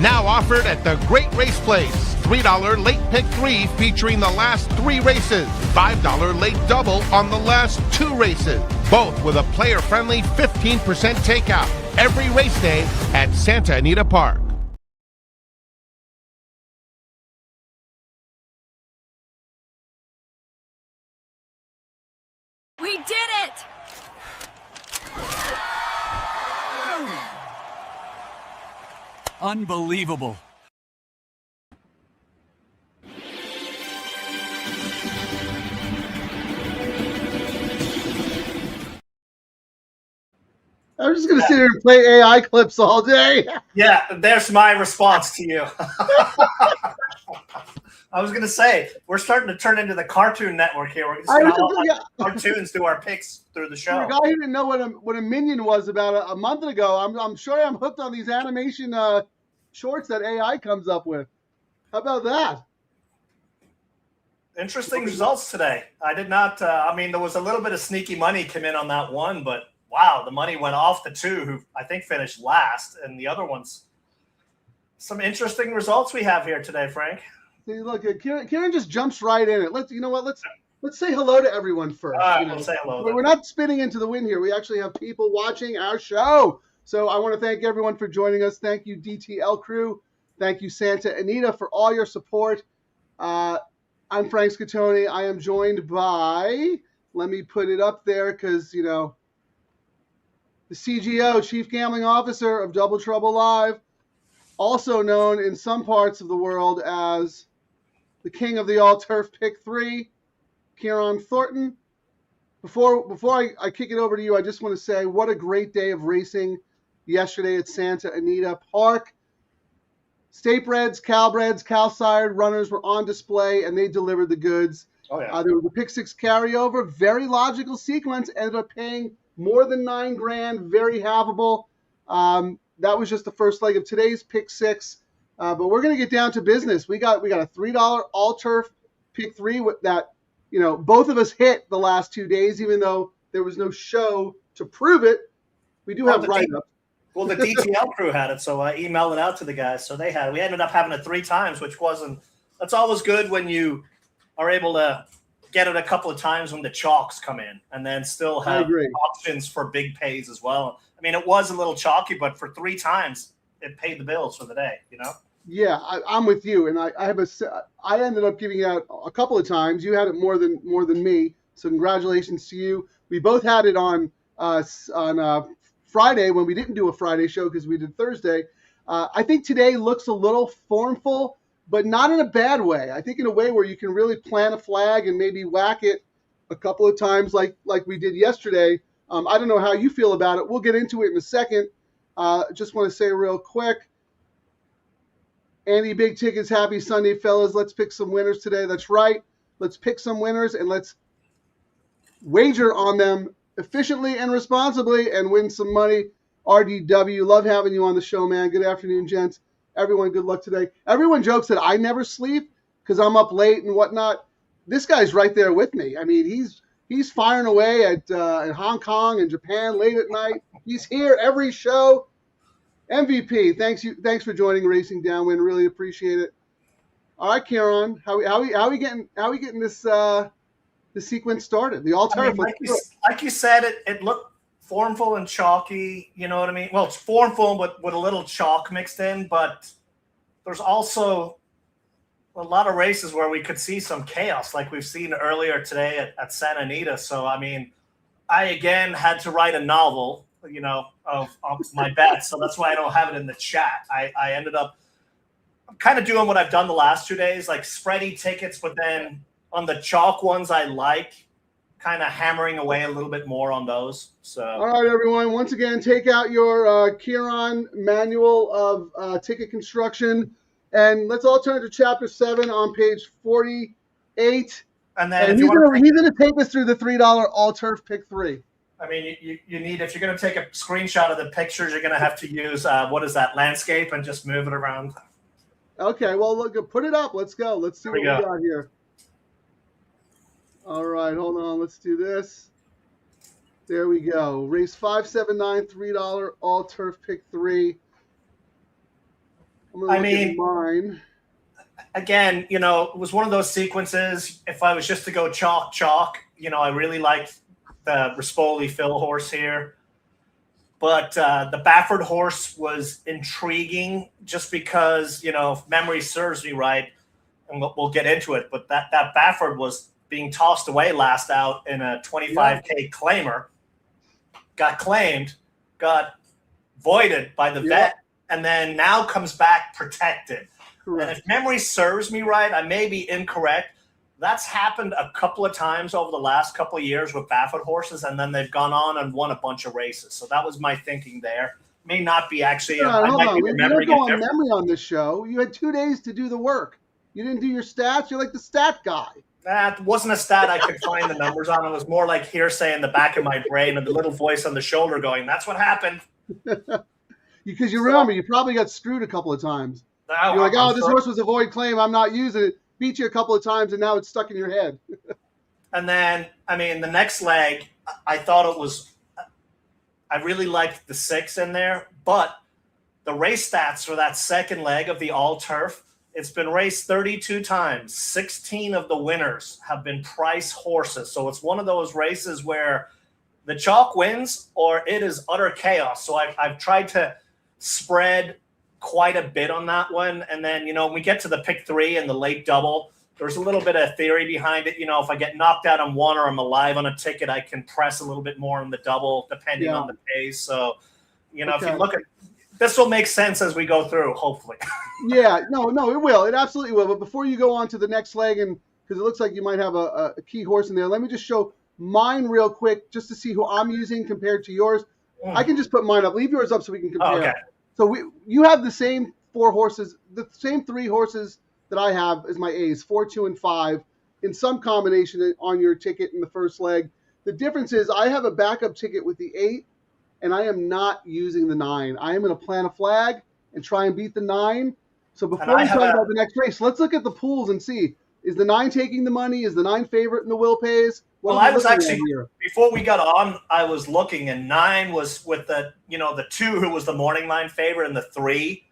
Now offered at the Great Race Place. $3 late pick 3 featuring the last 3 races. $5 late double on the last 2 races. Both with a player-friendly 15% takeout. Every race day at Santa Anita Park. We did it! Unbelievable. I'm just going to sit here and play AI clips all day. Yeah, there's my response to you. I was going to say, we're starting to turn into the Cartoon Network here. We're just going to cartoons do our picks through the show. For a guy who didn't know what a minion was about a month ago, I'm sure I'm hooked on these animation shorts that AI comes up with. How about that? Interesting results today. I did not, I mean, there was a little bit of sneaky money come in on that one, but wow, the money went off the 2 who I think finished last, and the other ones. Some interesting results we have here today, Frank. See, look, Ciaran just jumps right in it. Let's say hello to everyone first. We'll say hello. We're not spinning into the wind here. We actually have people watching our show. So I want to thank everyone for joining us. Thank you, DTL Crew. Thank you, Santa Anita, for all your support. I'm Frank Scattoni. I am joined by, let me put it up there because, the CGO, Chief Gambling Officer of Double Trouble Live, also known in some parts of the world as the king of the all-turf pick 3, Ciaran Thornton. Before I kick it over to you, I just want to say what a great day of racing yesterday at Santa Anita Park. Statebreds, Calbreds, Calsired runners were on display, and they delivered the goods. Oh, yeah. There was a pick 6 carryover, very logical sequence, ended up paying more than $9,000, very havable. That was just the first leg of today's pick 6. But we're going to get down to business. We got a $3 all-turf pick 3 with that, both of us hit the last 2 days, even though there was no show to prove it. We do have write-ups. Well, the DTL crew had it, so I emailed it out to the guys. So they had it. We ended up having it 3 times, which that's always good when you are able to get it a couple of times when the chalks come in and then still have options for big pays as well. I mean, it was a little chalky, but for 3 times, it paid the bills for the day, Yeah, I'm with you, and I ended up giving out a couple of times. You had it more than me, so congratulations to you. We both had it on Friday when we didn't do a Friday show because we did Thursday. I think today looks a little formful, but not in a bad way. I think in a way where you can really plant a flag and maybe whack it a couple of times like we did yesterday. I don't know how you feel about it. We'll get into it in a second. Just want to say real quick, Andy Big Tickets, happy Sunday, fellas. Let's pick some winners today. That's right. Let's pick some winners and let's wager on them efficiently and responsibly and win some money. RDW, love having you on the show, man. Good afternoon, gents. Everyone, good luck today. Everyone jokes that I never sleep because I'm up late and whatnot. This guy's right there with me. I mean, he's firing away at Hong Kong and Japan late at night. He's here every show. MVP, thanks for joining Racing Downwind. Really appreciate it. All right, Ciaran, how we getting this the sequence started? The all-turf. Like you said, it looked formful and chalky. You know what I mean? Well, it's formful, but with a little chalk mixed in. But there's also a lot of races where we could see some chaos, like we've seen earlier today at Santa Anita. So, I mean, I again had to write a novel, of my bets. So that's why I don't have it in the chat. I ended up kind of doing what I've done the last 2 days, like spready tickets, but then on the chalk ones I like, kind of hammering away a little bit more on those. So, all right, everyone. Once again, take out your Ciaran manual of ticket construction, and let's all turn to Chapter 7 on page 48. And then he's going to take us through the $3 all-turf pick 3. I mean, you need, if you're going to take a screenshot of the pictures, you're going to have to use, what is that, landscape, and just move it around. Okay, well, look, put it up. Let's go. Let's see what we got here. All right, hold on. Let's do this. There we go. Race 579, $3 all-turf pick 3. I'm gonna look at mine. Again, you know, it was one of those sequences. If I was just to go chalk, you know, I really liked the Rispoli Phil horse here. But the Baffert horse was intriguing just because, you know, if memory serves me right, and we'll get into it, but that Baffert was being tossed away last out in a 25K claimer, got claimed, got voided by the vet, and then now comes back protected. Correct. And if memory serves me right, I may be incorrect. That's happened a couple of times over the last couple of years with Baffert horses, and then they've gone on and won a bunch of races. So that was my thinking there. May not be actually. Hold on. We don't go on memory on this show. You had 2 days to do the work. You didn't do your stats. You're like the stat guy. That wasn't a stat I could find the numbers on. It was more like hearsay in the back of my brain and the little voice on the shoulder going, "That's what happened." Because you remember, you probably got screwed a couple of times. You're like, "Oh, this horse was a void claim. I'm not using it." Beat you a couple of times, and now it's stuck in your head. And then, I mean, the next leg, I thought it was – I really liked the 6 in there. But the race stats for that second leg of the all-turf, it's been raced 32 times. 16 of the winners have been price horses. So it's one of those races where the chalk wins or it is utter chaos. So I've tried to spread – quite a bit on that one. And then, you know, when we get to the pick 3 and the late double, there's a little bit of theory behind it. You know, if I get knocked out on one or I'm alive on a ticket, I can press a little bit more on the double depending on the pace. So, you know, if you look at this, will make sense as we go through, hopefully. No, it will. It absolutely will. But before you go on to the next leg, and because it looks like you might have a key horse in there, let me just show mine real quick just to see who I'm using compared to yours. I can just put mine up. Leave yours up so we can compare. Okay. So you have the same 4 horses, the same 3 horses that I have as my A's, 4, 2, and 5, in some combination on your ticket in the first leg. The difference is I have a backup ticket with the 8, and I am not using the 9. I am going to plant a flag and try and beat the 9. So before we talk about the next race, let's look at the pools and see, is the 9 taking the money? Is the 9 favorite in the will pays? Well, I was actually, before we got on, I was looking, and 9 was with the, you know, the 2 who was the morning line favorite, and the 3.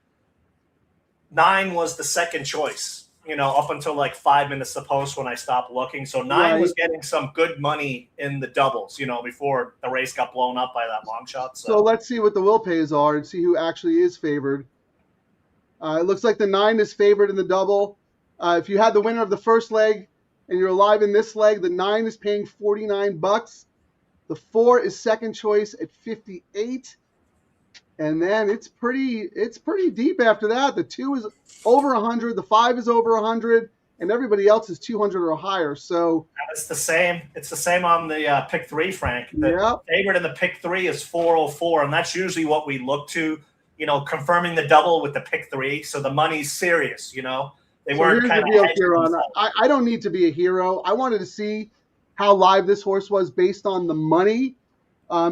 9 was the second choice, you know, up until like 5 minutes to post when I stopped looking. So 9 was getting some good money in the doubles, you know, before the race got blown up by that long shot. So let's see what the will pays are and see who actually is favored. It looks like the 9 is favored in the double. If you had the winner of the first leg, and you're alive in this leg, the 9 is paying $49. The 4 is second choice at $58. And then it's pretty deep after that. The 2 is over 100, the 5 is over 100, and everybody else is 200 or higher. So it's the same. It's the same on the pick 3, Frank. The favorite in the pick 3 is 404, and that's usually what we look to, you know, confirming the double with the pick 3. So the money's serious, you know. They weren't here's the deal, Ciaran. I don't need to be a hero. I wanted to see how live this horse was based on the money,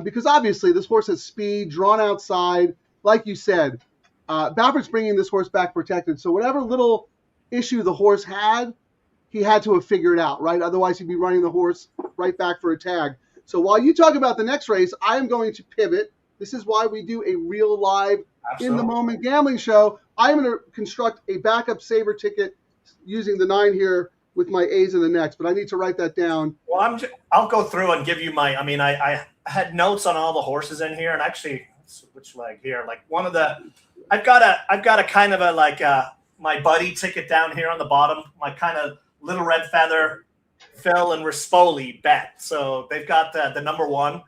because obviously this horse has speed, drawn outside. Like you said, Baffert's bringing this horse back protected. So whatever little issue the horse had, he had to have figured out, right? Otherwise, he'd be running the horse right back for a tag. So while you talk about the next race, I am going to pivot. This is why we do a real live in-the-moment gambling show. I'm going to construct a backup saver ticket using the 9 here with my A's in the next, but I need to write that down. Well, I'll go through and give you my. I mean, I had notes on all the horses in here, and actually, which leg here? Like one of the, I've got a kind of a like my buddy ticket down here on the bottom. My kind of little red feather, Phil and Rispoli bet. So they've got the number 1.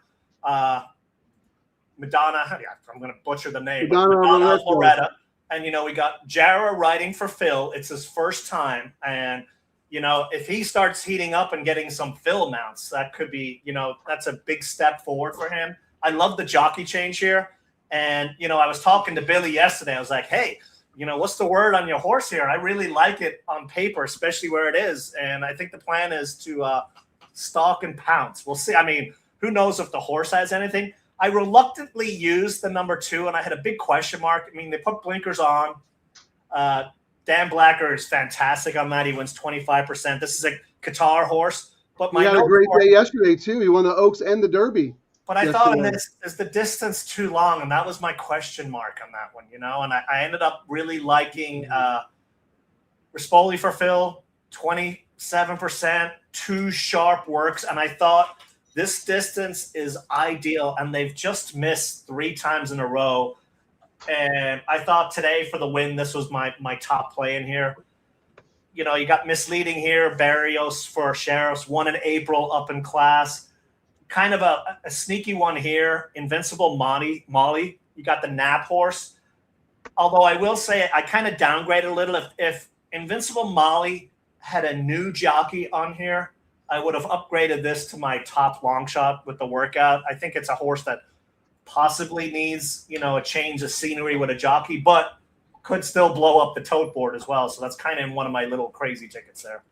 Madonna, I'm going to butcher the name. Madonna Loretta. And, you know, we got Jara riding for Phil. It's his first time. And, you know, if he starts heating up and getting some Phil mounts, that could be, you know, that's a big step forward for him. I love the jockey change here. And, you know, I was talking to Billy yesterday. I was like, hey, you know, what's the word on your horse here? I really like it on paper, especially where it is. And I think the plan is to stalk and pounce. We'll see. I mean, who knows if the horse has anything. I reluctantly used the number 2, and I had a big question mark. I mean, they put blinkers on. Dan Blacker is fantastic on that. He wins 25%. This is a Qatar horse. But he had a great day yesterday, too. He won the Oaks and the Derby. But I Yes, thought it in was. this, is the distance too long? And that was my question mark on that one, you know? And I ended up really liking Rispoli for Phil, 27%, 2 sharp works. And I thought this distance is ideal. And they've just missed 3 times in a row. And I thought today for the win, this was my top play in here. You know, you got misleading here, Barrios for Sheriffs, 1 in April, up in class. Kind of a sneaky one here, Invincible Molly. You got the Nap horse. Although I will say I kind of downgraded a little. If Invincible Molly had a new jockey on here, I would have upgraded this to my top long shot with the workout. I think it's a horse that possibly needs, you know, a change of scenery with a jockey, but could still blow up the tote board as well. So that's kind of in one of my little crazy tickets there.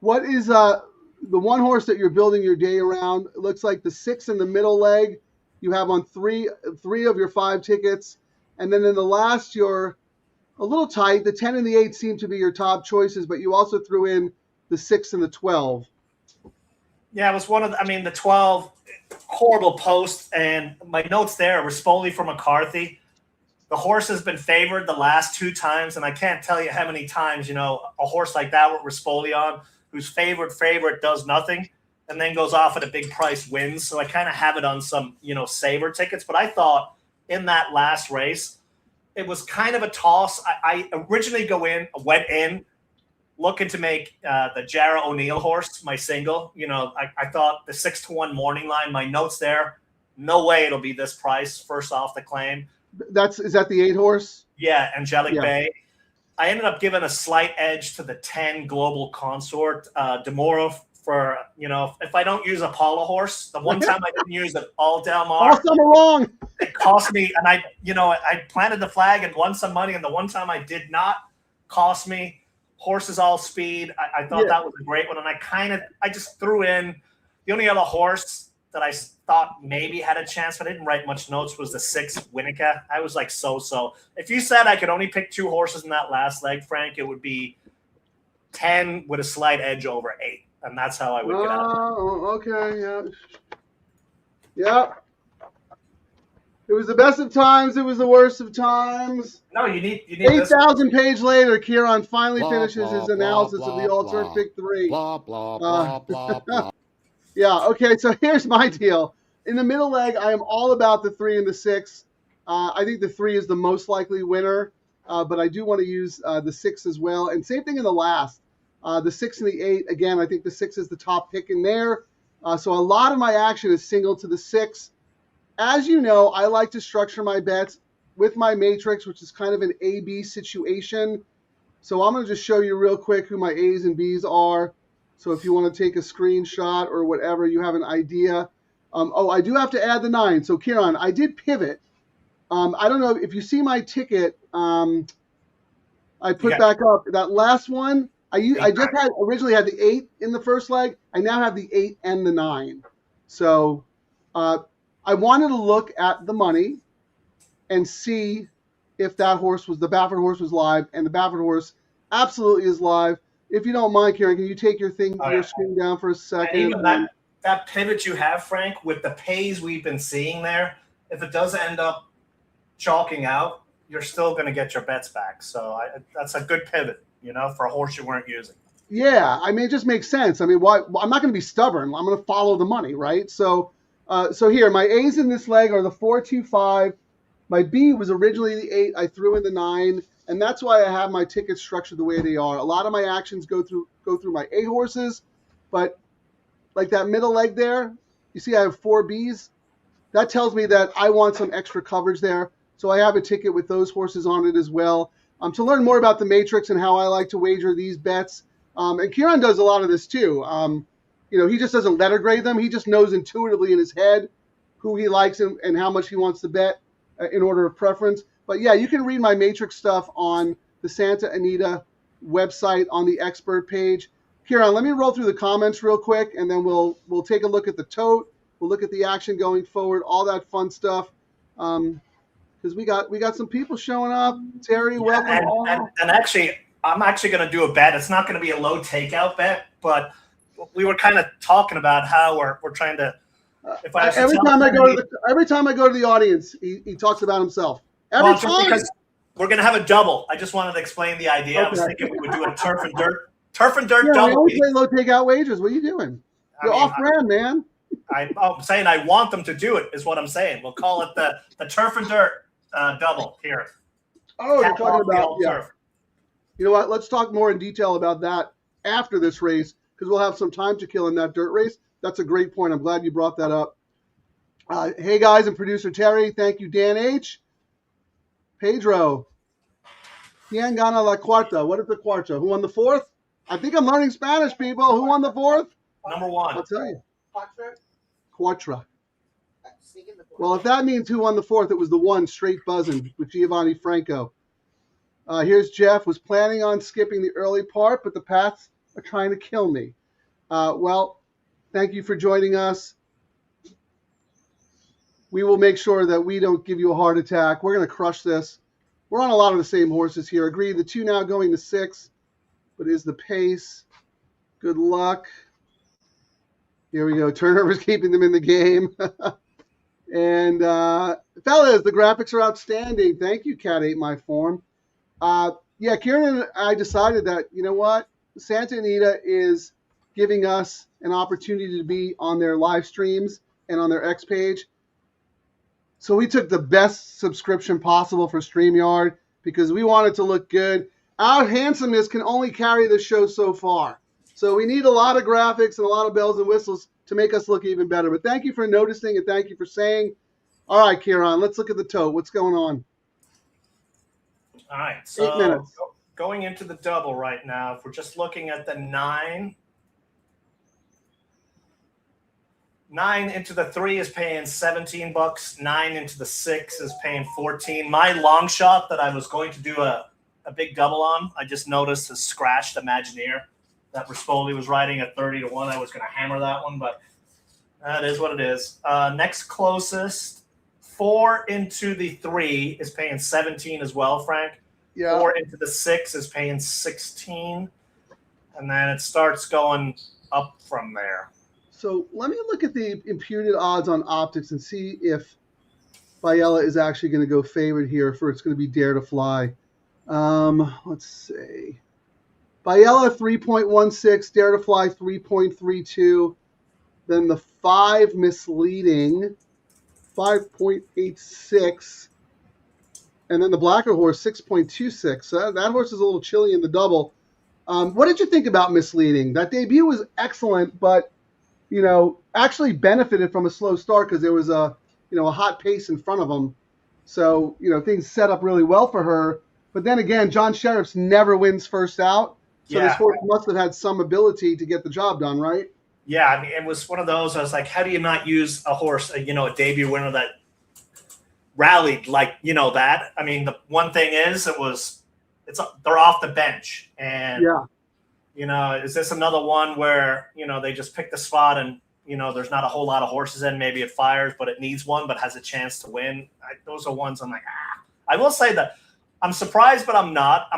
What is the one horse that you're building your day around? It looks like the 6 in the middle leg you have on three of your 5 tickets. And then in the last, you're a little tight. The 10 and the 8 seem to be your top choices, but you also threw in the 6 and the 12. Yeah, it was one of the 12, horrible post. And my notes there, Rispoli for McCarthy. The horse has been favored the last 2 times, and I can't tell you how many times, you know, a horse like that with Rispoli on, whose favorite does nothing and then goes off at a big price wins. So I kind of have it on some, you know, saver tickets. But I thought in that last race, it was kind of a toss. I originally went in looking to make the Jara O'Neill horse my single. You know, I thought the 6-1 morning line, my notes there, no way it'll be this price first off the claim. Is that the 8 horse? Yeah, Angelic Bay. I ended up giving a slight edge to the 10 Global Consort, Demoro for, you know, if I don't use Apollo horse, the one time I didn't use it all Del Mar. All summer long. It cost me, and I planted the flag and won some money, and the one time I did not, cost me. Horses all speed. I thought that was a great one, and I just threw in the only other horse that I thought maybe had a chance, but I didn't write much notes, was the 6 Winnica. I was like so. If you said I could only pick 2 horses in that last leg, Frank, it would be 10 with a slight edge over 8. And that's how I would get out. Oh, okay, yeah. Yeah. It was the best of times. It was the worst of times. No, you need 8,000 page later, Ciaran finally finishes his analysis of the alternate pick 3. Blah, blah, blah, blah, blah. Yeah, okay, so here's my deal. In the middle leg, I am all about the 3 and the 6. I think the 3 is the most likely winner, but I do want to use the 6 as well. And same thing in the last. The 6 and the 8, again, I think the 6 is the top pick in there. So a lot of my action is single to the 6. As you know, I like to structure my bets with my matrix, which is kind of an A-B situation. So I'm going to just show you real quick who my A's and B's are. So if you want to take a screenshot or whatever, you have an idea. I do have to add the 9. So Ciaran, I did pivot. I don't know if you see my ticket. I put back up that last one. I just originally had the 8 in the first leg. I now have the 8 and the 9. So I wanted to look at the money and see if that horse was, the Baffert horse was live, and the Baffert horse absolutely is live. If you don't mind, Ciaran, can you take your screen down for a second? Even that pivot you have, Frank, with the pays we've been seeing there, if it does end up chalking out, you're still going to get your bets back. So that's a good pivot, you know, for a horse you weren't using. Yeah, I mean, it just makes sense. I mean, why? I'm not going to be stubborn. I'm going to follow the money, right? So here, my A's in this leg are the 4, 2, 5. My B was originally the 8. I threw in the 9. And that's why I have my tickets structured the way they are. A lot of my actions go through my A horses, but like that middle leg there, you see I have 4 Bs. That tells me that I want some extra coverage there. So I have a ticket with those horses on it as well. To learn more about the matrix and how I like to wager these bets. And Ciaran does a lot of this too. He just doesn't letter grade them. He just knows intuitively in his head who he likes and how much he wants to bet in order of preference. But yeah, you can read my matrix stuff on the Santa Anita website on the expert page. Ciaran, let me roll through the comments real quick, and then we'll take a look at the tote. We'll look at the action going forward, all that fun stuff. Because we got some people showing up. Terry, welcome. And actually, I'm actually going to do a bet. It's not going to be a low takeout bet, but we were kind of talking about how we're trying to If I every time I go to the audience, he talks about himself. Every time. Because we're gonna have a double. I just wanted to explain the idea. Okay. I was thinking we would do a turf and dirt Yeah, double. we always play low takeout wagers. What are you doing? You're off-brand, man. I'm saying I want them to do it. Is what I'm saying. We'll call it the turf and dirt double here. Oh, you're talking about turf. You know what? Let's talk more in detail about that after this race because we'll have some time to kill in that dirt race. That's a great point. I'm glad you brought that up. Hey guys, and producer Terry, thank you, Dan H. Pedro, ¿Quién gana la cuarta? What is the cuarta? Who won the fourth? I think I'm learning Spanish, people. Who won the fourth? Number one. I'll tell you. Cuatra. Well, if that means who won the fourth, it was the one straight buzzing with Giovanni Franco. Here's Jeff. Was planning on skipping the early part, but the paths are trying to kill me. Well, thank you for joining us. We will make sure that we don't give you a heart attack. We're going to crush this. We're on a lot of the same horses here. Agreed, the 2 now going to 6. But is the pace. Good luck. Here we go. Turnover's keeping them in the game. And, fellas, the graphics are outstanding. Thank you, Cat 8 My Form. Yeah, Ciaran and I decided that, you know what? Santa Anita is giving us an opportunity to be on their live streams and on their X page. So we took the best subscription possible for StreamYard because we want it to look good. Our handsomeness can only carry the show so far. So we need a lot of graphics and a lot of bells and whistles to make us look even better. But thank you for noticing and thank you for saying. All right, Ciaran, let's look at the tote. What's going on? All right, so 8 minutes. Going into the double right now, if we're just looking at the 9 into the 3 is paying $17. 9 into the 6 is paying 14. My long shot that I was going to do a big double on, I just noticed has scratched Imagineer that Rispoli was riding at 30-1. I was going to hammer that one, but that is what it is. Next closest, 4 into the 3 is paying 17 as well, Frank. Yeah. 4 into the 6 is paying 16. And then it starts going up from there. So let me look at the imputed odds on optics and see if Biella is actually going to go favored here for it's going to be Dare to Fly. Let's see. Biella 3.16, Dare to Fly 3.32. Then the 5 misleading 5.86. And then the blacker horse 6.26. So that horse is a little chilly in the double. What did you think about misleading? That debut was excellent, but you know, actually benefited from a slow start because there was a hot pace in front of him. So, you know, things set up really well for her. But then again, John Sheriff's never wins first out. So this horse must have had some ability to get the job done, right? Yeah, I mean, it was one of those. I was like, how do you not use a horse, a debut winner that rallied like, that? I mean, the one thing is they're off the bench. And is this another one where, they just pick the spot and, there's not a whole lot of horses in, maybe it fires, but it needs one, but has a chance to win. Those are ones I'm like, I will say that I'm surprised, but I'm not.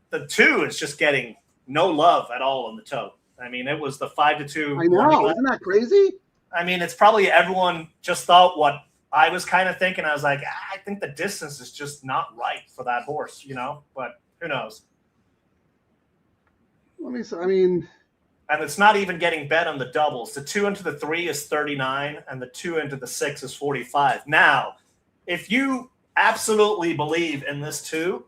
The 2 is just getting no love at all on the toe. I mean, it was the 5-2. I know. Isn't that crazy? I mean, it's probably everyone just thought what I was kind of thinking. I was like, I think the distance is just not right for that horse, but who knows? And it's not even getting bet on the doubles. The 2 into the 3 is 39, and the 2 into the 6 is 45. Now, if you absolutely believe in this 2,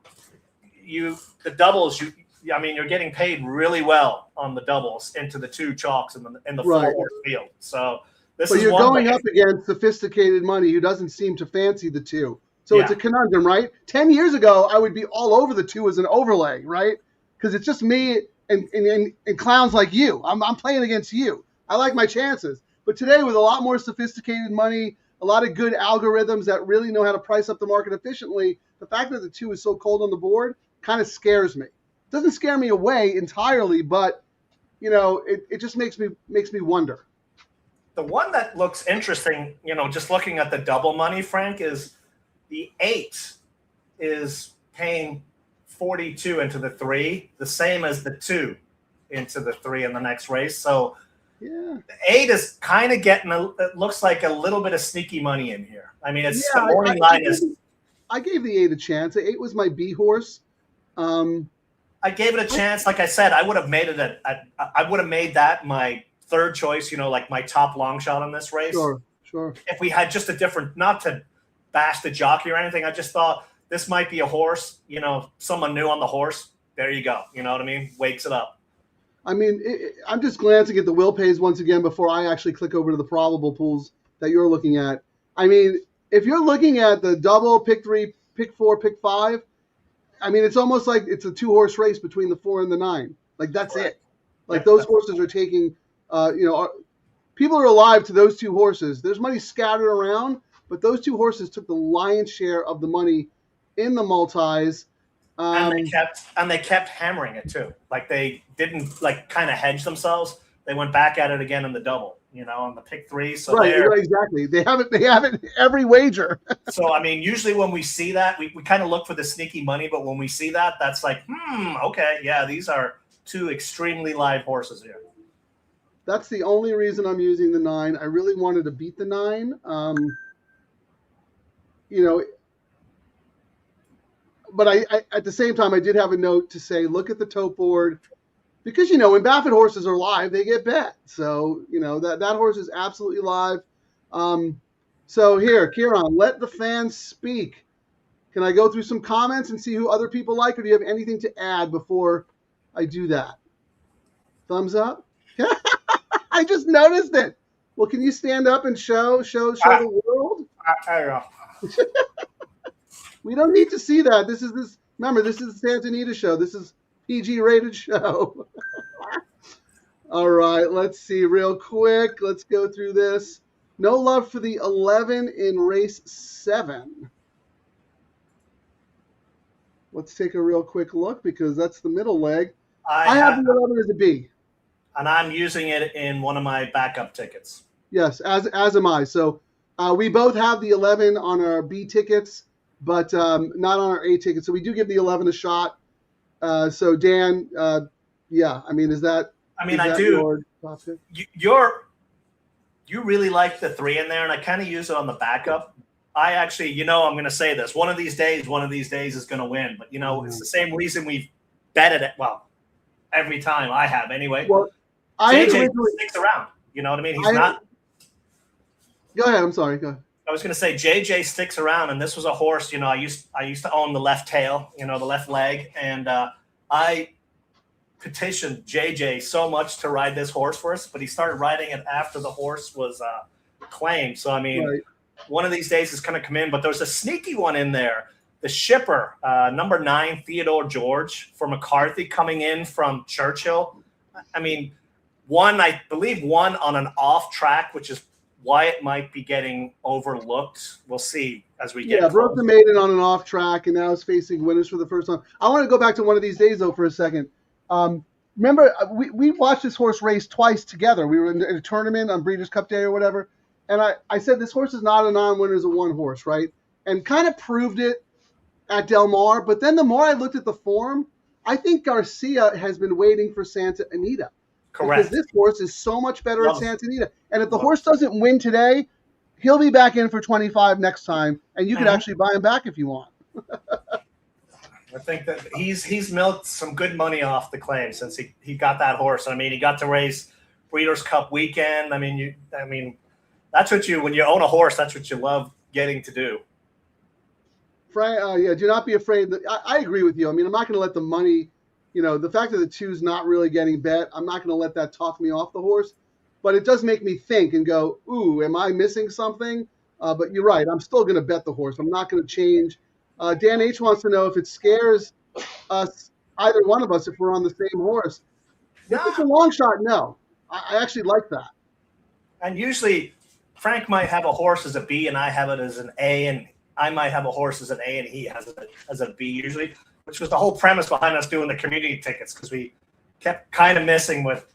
the doubles, you're getting paid really well on the doubles into the 2 chalks in the 4-horse field. So this is you're going up against sophisticated money who doesn't seem to fancy the 2. So it's a conundrum, right? 10 years ago, I would be all over the 2 as an overlay, right? Because it's just me and clowns like you. I'm playing against you. I like my chances. But today, with a lot more sophisticated money, a lot of good algorithms that really know how to price up the market efficiently, the fact that the 2 is so cold on the board kind of scares me. It doesn't scare me away entirely, but it just makes me wonder. The one that looks interesting, just looking at the double money, Frank, is the 8 is paying 42 into the 3, the same as the 2 into the 3 in the next race. So Yeah. 8 is kind of getting it looks like a little bit of sneaky money in here. I mean, it's the morning line is. I gave the 8 a chance. The 8 was my B horse. I gave it a chance. Like I said, I would have made it I would have made that my third choice, like my top long shot on this race. Sure. If we had just a different, not to bash the jockey or anything, I just thought this might be a horse, someone new on the horse. There you go. You know what I mean? Wakes it up. I mean, I'm just glancing at the will pays once again before I actually click over to the probable pools that you're looking at. I mean, if you're looking at the double, pick 3, pick 4, pick 5, I mean, it's almost like it's a 2-horse race between the 4 and the 9. Like, that's it. Like, those horses are taking, people are alive to those 2 horses. There's money scattered around, but those 2 horses took the lion's share of the money in the multis. And they kept hammering it too. Like they didn't kind of hedge themselves. They went back at it again in the double, on the pick 3. So right, exactly. They have it every wager. So I mean, usually when we see that, we kind of look for the sneaky money, but when we see that, that's like, okay, yeah, these are 2 extremely live horses here. That's the only reason I'm using the 9. I really wanted to beat the 9. But I at the same time, I did have a note to say, look at the tote board, because, when Baffert horses are live, they get bet. So, that horse is absolutely live. So here, Ciaran, let the fans speak. Can I go through some comments and see who other people like, or do you have anything to add before I do that? Thumbs up? I just noticed it. Well, can you stand up and show the world? We don't need to see that. Remember, this is the Santa Anita show. This is PG rated show. All right, let's see real quick. Let's go through this. No love for the 11 in race 7. Let's take a real quick look because that's the middle leg. I have the 11 as a B. And I'm using it in one of my backup tickets. Yes, as am I. So we both have the 11 on our B tickets, but not on our A ticket. So we do give the 11 a shot. So Dan, yeah, I mean, is that? I mean, I do. You really like the 3 in there, and I kind of use it on the backup. I actually, I'm going to say this. One of these days is going to win. But, it's the same reason we've betted it. Well, every time I have anyway. Well, JJ sticks around. You know what I mean? He's not. Go ahead. I'm sorry. Go ahead. I was going to say JJ sticks around, and this was a horse. I used to own the left tail, the left leg, and I petitioned JJ so much to ride this horse for us, but he started riding it after the horse was claimed. So I mean, one of these days is going to come in, but there's a sneaky one in there. The shipper, number 9, Theodore George for McCarthy, coming in from Churchill. I mean, I believe one on an off track, which is why it might be getting overlooked. We'll see as we get. Yeah, broke the maiden on an off track, and now is facing winners for the first time. I want to go back to one of these days though for a second. Remember, we watched this horse race twice together. We were in a tournament on Breeders' Cup Day or whatever, and I said this horse is not a non-winner, it's a 1 horse, right? And kind of proved it at Del Mar. But then the more I looked at the form, I think Garcia has been waiting for Santa Anita. Correct. Because this horse is so much better at Santa Anita. And if the horse doesn't win today, he'll be back in for 25 next time, and you could actually buy him back if you want. I think that he's milked some good money off the claim since he got that horse. I mean, he got to race Breeders' Cup weekend. I mean, that's what when you own a horse, that's what you love getting to do. Frank, do not be afraid. I agree with you. I mean, I'm not going to let the money, the fact that the 2's not really getting bet, I'm not going to let that talk me off the horse. But it does make me think and go, ooh, am I missing something? But you're right. I'm still going to bet the horse. I'm not going to change. Dan H. wants to know if it scares us, either one of us, if we're on the same horse. If it's a long shot, no. I actually like that. And usually Frank might have a horse as a B and I have it as an A, and I might have a horse as an A and he has it as a B usually, which was the whole premise behind us doing the community tickets, because we kept kind of missing with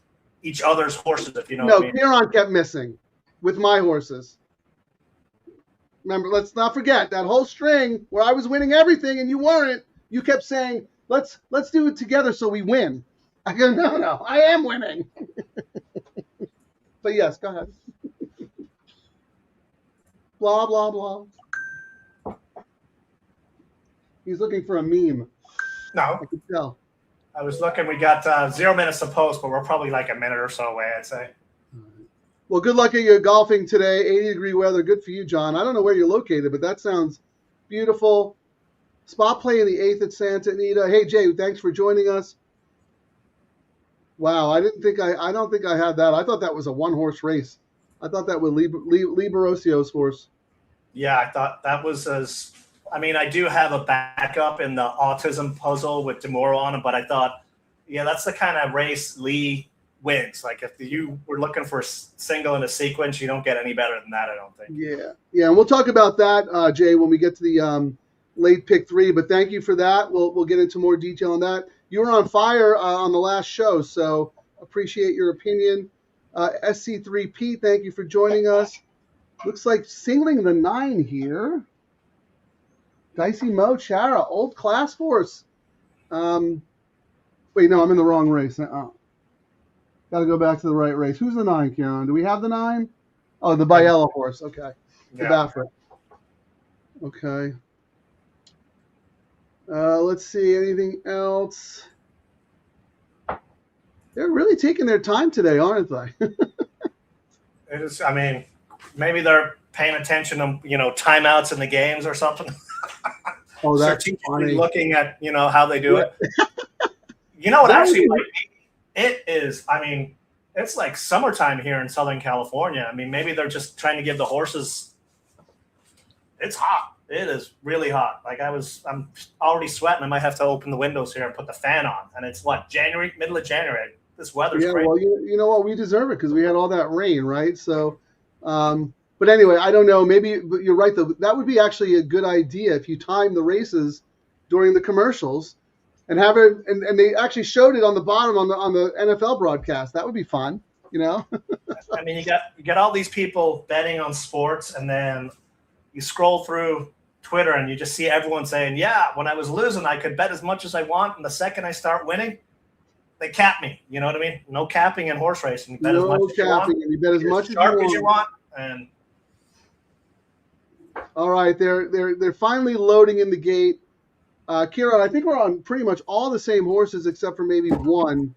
each other's horses, if you know what I mean. No, Ciaran kept missing with my horses. Remember, let's not forget that whole string where I was winning everything and you weren't. You kept saying, let's do it together so we win. I go, no, I am winning. But yes, go ahead. Blah, blah, blah. He's looking for a meme. No. I can tell. I was looking. We got 0 minutes to post, but we're probably like a minute or so away, I'd say. Well, good luck at your golfing today. 80-degree weather. Good for you, John. I don't know where you're located, but that sounds beautiful. Spot play in the 8th at Santa Anita. Hey, Jay, thanks for joining us. Wow, I don't think I had that. I thought that was a one-horse race. I thought that was Liberosio's horse. Yeah, I thought that was as. I mean, I do have a backup in the autism puzzle with Demoro on it, but I thought, yeah, that's the kind of race Lee wins. Like if you were looking for a single in a sequence, you don't get any better than that, I don't think. Yeah, and we'll talk about that, Jay, when we get to the late pick 3. But thank you for that. We'll get into more detail on that. You were on fire on the last show, so appreciate your opinion. SC3P, thank you for joining us. Looks like singling the 9 here. Dicey Mo Chara, old class horse. Wait, no, I'm in the wrong race. Got to go back to the right race. Who's the 9, Ciaran? Do we have the 9? Oh, the Biella horse. Okay. The Baffert. Okay. Let's see. Anything else? They're really taking their time today, aren't they? It is. I mean, maybe they're paying attention to timeouts in the games or something. Oh, that's funny. Looking at how they do it. You know what? Actually, it is. I mean, it's like summertime here in Southern California. I mean, maybe they're just trying to give the horses. It's hot. It is really hot. Like I'm already sweating. I might have to open the windows here and put the fan on. And it's what, January, middle of January. This weather's great. Well, you know what? We deserve it because we had all that rain, right? So, but anyway, I don't know. Maybe but you're right, though. That would be actually a good idea if you time the races during the commercials and have it. And they actually showed it on the bottom on the NFL broadcast. That would be fun, I mean, you got all these people betting on sports, and then you scroll through Twitter and you just see everyone saying, "Yeah, when I was losing, I could bet as much as I want, and the second I start winning, they cap me." You know what I mean? No capping in horse racing. You bet as much as you want. You bet as much as you want. And all right, they're finally loading in the gate. Ciaran, I think we're on pretty much all the same horses except for maybe one.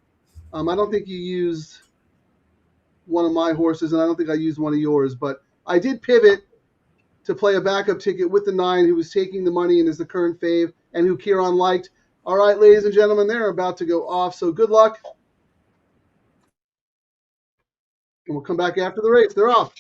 I don't think you used one of my horses, and I don't think I used one of yours, but I did pivot to play a backup ticket with the 9 who was taking the money and is the current fave and who Ciaran liked. All right, ladies and gentlemen, they're about to go off, so good luck. And we'll come back after the race. They're off.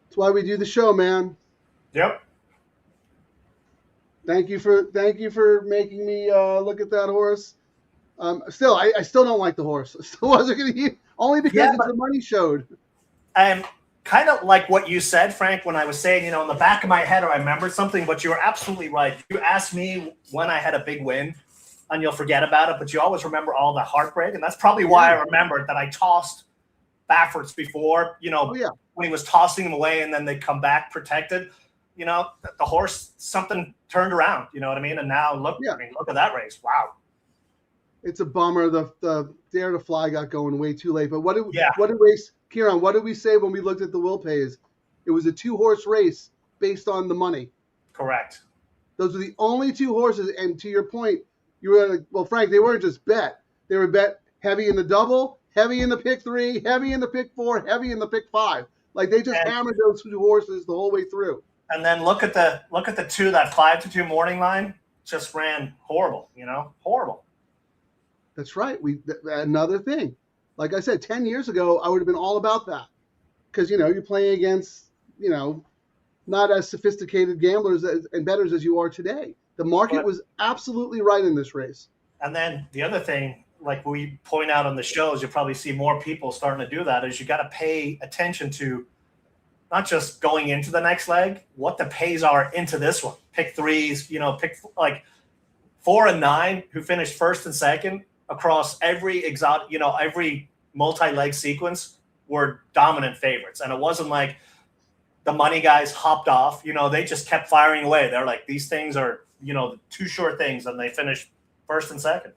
That's why we do the show, man. yep. Thank you for making me look at that horse. Still, I still don't like the horse. I still wasn't going to use only because the money showed. And kind of like what you said, Frank, when I was saying, in the back of my head, I remembered something, but you were absolutely right. You asked me when I had a big win, and you'll forget about it, but you always remember all the heartbreak, and that's probably why I remembered that I tossed Baffert's before, when he was tossing them away, and then they come back protected. The horse, something turned around, you know what I mean? And now look at that race. Wow. It's a bummer. The Dare to Fly got going way too late. But what did Ciaran, what did we say when we looked at the will pays? It was a 2-horse race based on the money. Correct. Those were the only 2 horses. And to your point, you were like, well, Frank, they weren't just bet. They were bet heavy in the double, heavy in the pick 3, heavy in the pick 4, heavy in the pick 5. Like they just hammered those 2 horses the whole way through. And then look at the 2, that 5-2 morning line just ran horrible. Horrible. That's right. Another thing. Like I said, 10 years ago, I would have been all about that because you're playing against not as sophisticated gamblers and bettors as you are today. The market was absolutely right in this race. And then the other thing, like we point out on the shows, you'll probably see more people starting to do that, is you got to pay attention to not just going into the next leg, what the pays are into this one. Pick 3s, pick like 4 and 9 who finished first and second across every exotic, every multi-leg sequence were dominant favorites. And it wasn't like the money guys hopped off, they just kept firing away. They're like, these things are, 2 sure things, and they finished first and second.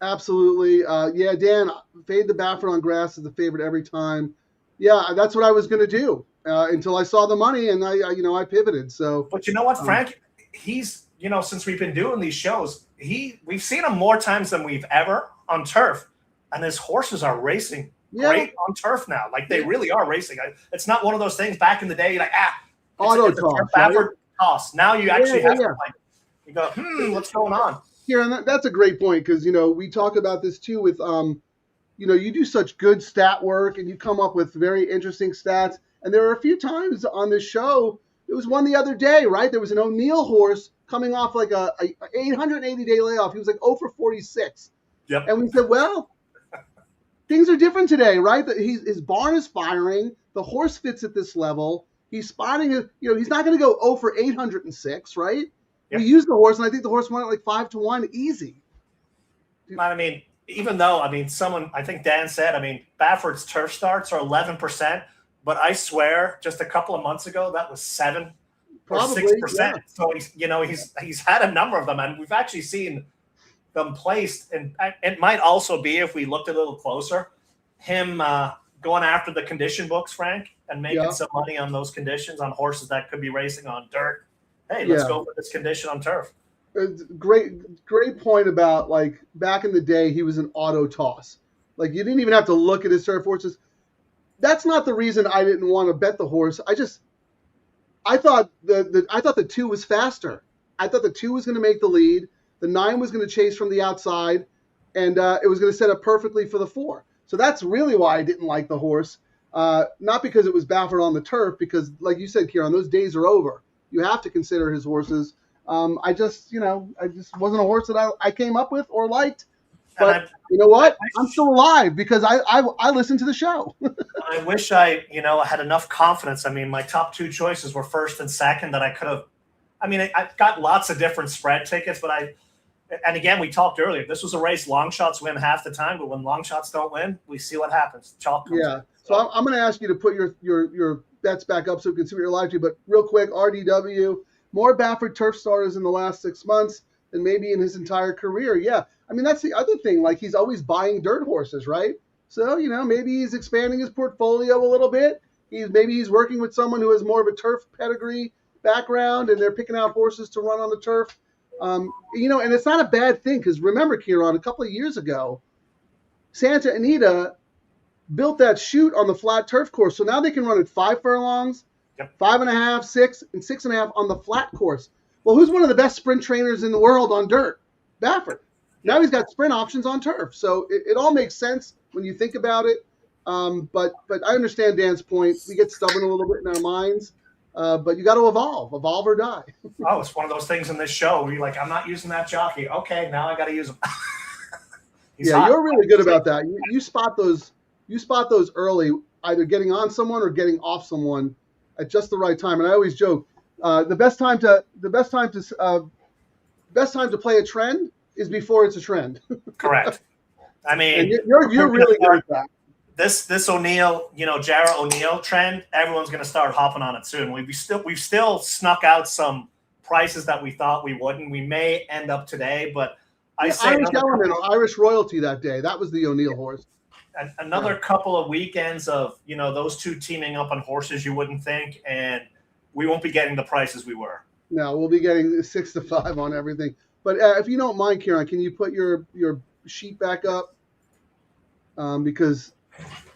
Absolutely. Yeah, Dan, fade the Baffert on grass is the favorite every time. Yeah, that's what I was going to do until I saw the money, and I pivoted. So, but you know what, Frank? He's, since we've been doing these shows, we've seen him more times than we've ever on turf, and his horses are racing great on turf now. Like they really are racing. It's not one of those things back in the day. You're like, auto toss, Baffert toss. Now you actually have to you go, what's going on? Yeah, that's a great point because we talk about this too with you do such good stat work and you come up with very interesting stats. And there were a few times on this show, there was one the other day, right? There was an O'Neill horse coming off like a 880-day layoff. He was like 0 for 46. Yep. And we said, well, things are different today, right? His barn is firing. The horse fits at this level. He's spotting, he's not going to go 0 for 806, right? Yep. We used the horse, and I think the horse won it like 5-1 easy. I mean, even though, I think Dan said, Baffert's turf starts are 11%, but I swear just a couple of months ago, that was 7 or 6%. Yeah. So he's had a number of them, and we've actually seen them placed. And it might also be, if we looked a little closer, him going after the condition books, Frank, and making some money on those conditions on horses that could be racing on dirt. Hey, let's go for this condition on turf. Great point about, like, back in the day, he was an auto toss. Like, you didn't even have to look at his turf horses. That's not the reason I didn't want to bet the horse. I thought the 2 was faster. I thought the 2 was going to make the lead. The 9 was going to chase from the outside, and it was going to set up perfectly for the 4. So that's really why I didn't like the horse. Not because it was Baffert on the turf, because, like you said, Ciaran, those days are over. You have to consider his horses. I just wasn't a horse that I came up with or liked. But you know what? I'm still alive because I listened to the show. I wish I had enough confidence. My top 2 choices were first and second that I could have. I've got lots of different spread tickets, but and again, we talked earlier. This was a race. Long shots win half the time, but when long shots don't win, we see what happens. Chalk comes in. So I'm going to ask you to put your bets back up so we can see what you're live to. But real quick, RDW, more Baffert turf starters in the last 6 months than maybe in his entire career. Yeah. That's the other thing. Like, he's always buying dirt horses, right? So, maybe he's expanding his portfolio a little bit. Maybe he's working with someone who has more of a turf pedigree background, and they're picking out horses to run on the turf. And it's not a bad thing because remember, Ciaran, a couple of years ago, Santa Anita built that chute on the flat turf course. So now they can run at 5 furlongs, 5.5, 6, and 6.5 on the flat course. Well, who's one of the best sprint trainers in the world on dirt? Baffert. Now he's got sprint options on turf. So it all makes sense when you think about it. But I understand Dan's point. We get stubborn a little bit in our minds. But you got to evolve or die. Oh, it's one of those things in this show where you're like, I'm not using that jockey. Okay, now I got to use him. You're really good about that. You spot those early, either getting on someone or getting off someone at just the right time. And I always joke, the best time to play a trend is before it's a trend. Correct. And you're really good at that. This O'Neill, Jarrah O'Neill trend, everyone's going to start hopping on it soon. We've still snuck out some prices that we thought we wouldn't. We may end up today, but I say Irish another element, couple, Irish royalty that day. That was the O'Neill horse. another couple of weekends of, those two teaming up on horses you wouldn't think, and we won't be getting the prices we were. No, we'll be getting 6 to 5 on everything. But if you don't mind, Ciaran, can you put your sheet back up? Because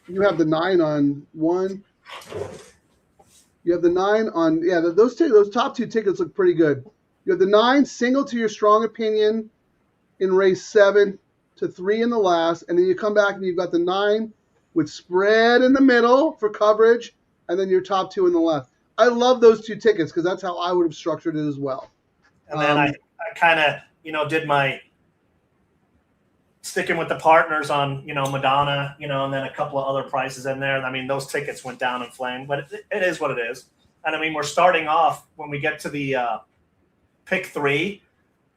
you have the 9 on 1. You have the 9 on, those top 2 tickets look pretty good. You have the 9 single to your strong opinion in race 7 to 3 in the last, and then you come back and you've got the 9 with spread in the middle for coverage, and then your top 2 in the left. I love those 2 tickets because that's how I would have structured it as well. And then I kind of, did my sticking with the partners on, Madonna, and then a couple of other prices in there. I mean, those tickets went down in flame, but it is what it is. And I mean, we're starting off when we get to the pick 3.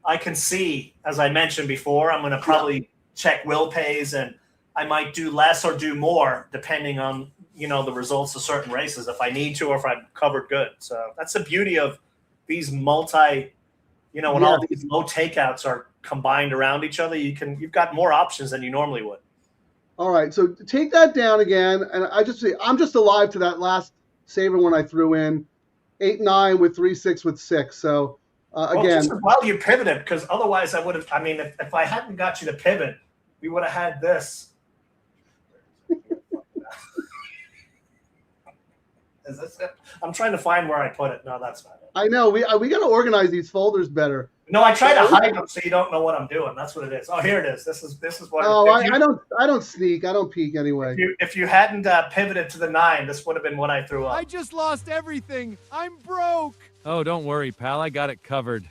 I can see, as I mentioned before, I'm going to probably check will pays, and I might do less or do more depending on, the results of certain races if I need to, or if I've covered good. So that's the beauty of these when all these low takeouts are combined around each other, you've got more options than you normally would. All right, so take that down again, and I'm just alive to that last saver one I threw in, 8-9 with 3-6 with 6. So again, well, you pivoted, because otherwise I would have. I mean, if I hadn't got you to pivot, we would have had this. Is this it? I'm trying to find where I put it. No, that's not it. I know we got to organize these folders better. No, I try to hide them so you don't know what I'm doing. That's what it is. Oh, here it is. This is what. Oh, I don't sneak. I don't peek anyway. If you hadn't pivoted to the 9, this would have been what I threw up. I just lost everything. I'm broke. Oh, don't worry, pal. I got it covered.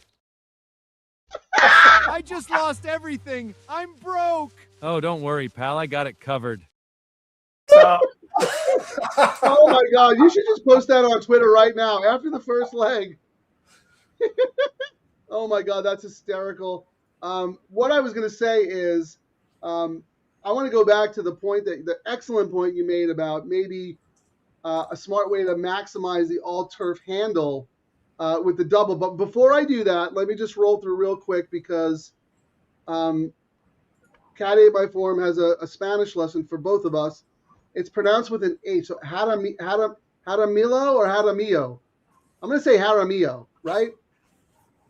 I just lost everything. I'm broke. Oh, don't worry, pal. I got it covered. So. Oh my God! You should just post that on Twitter right now after the first leg. Oh my God, that's hysterical. What I was going to say is, I want to go back to the excellent point you made about maybe a smart way to maximize the all-turf handle with the double. But before I do that, let me just roll through real quick because Cat 8 by Form has a Spanish lesson for both of us. It's pronounced with an H. So Jaramillo or Jaramillo? I'm going to say Jaramillo, right?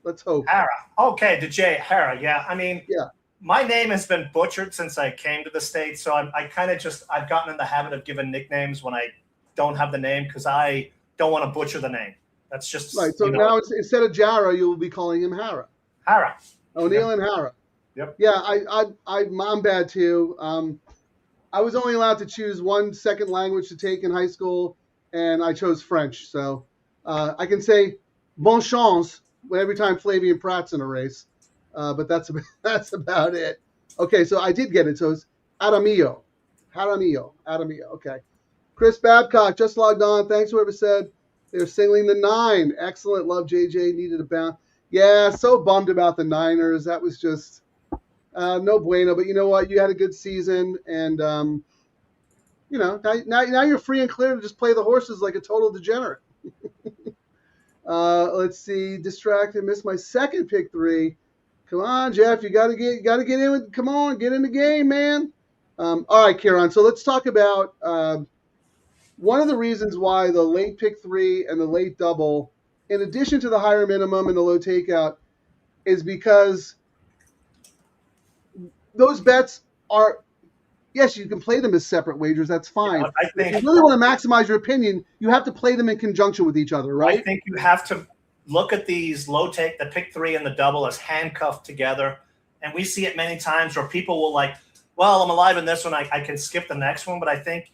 Let's hope. Hara. Okay, the J. Hara. Yeah. I mean, yeah. My name has been butchered since I came to the States. So I've gotten in the habit of giving nicknames when I don't have the name because I don't want to butcher the name. That's just right. So now instead of Jara, you will be calling him Hara. Hara. O'Neill and Hara. Yep. Yeah, I'm bad too. I was only allowed to choose one second language to take in high school, and I chose French. So I can say bon chance every time Flavien Prat's in a race, but that's about it. Okay, so I did get it. So it's Jaramillo. Okay. Chris Babcock just logged on. Thanks, whoever said they're singling the 9. Excellent. Love JJ. Needed a bounce. Yeah, so bummed about the Niners. That was just no bueno. But you know what? You had a good season, and now you're free and clear to just play the horses like a total degenerate. Let's see. Distracted. Missed my second pick 3. Come on, Jeff. You gotta get in with. Come on, get in the game, man. All right, Ciaran. So let's talk about one of the reasons why the late pick 3 and the late double, in addition to the higher minimum and the low takeout, is because those bets are. Yes, you can play them as separate wagers. That's fine. Yeah, I think if you really want to maximize your opinion, you have to play them in conjunction with each other, right? I think you have to look at these the pick 3 and the double as handcuffed together. And we see it many times where people will well, I'm alive in this one. I can skip the next one. But I think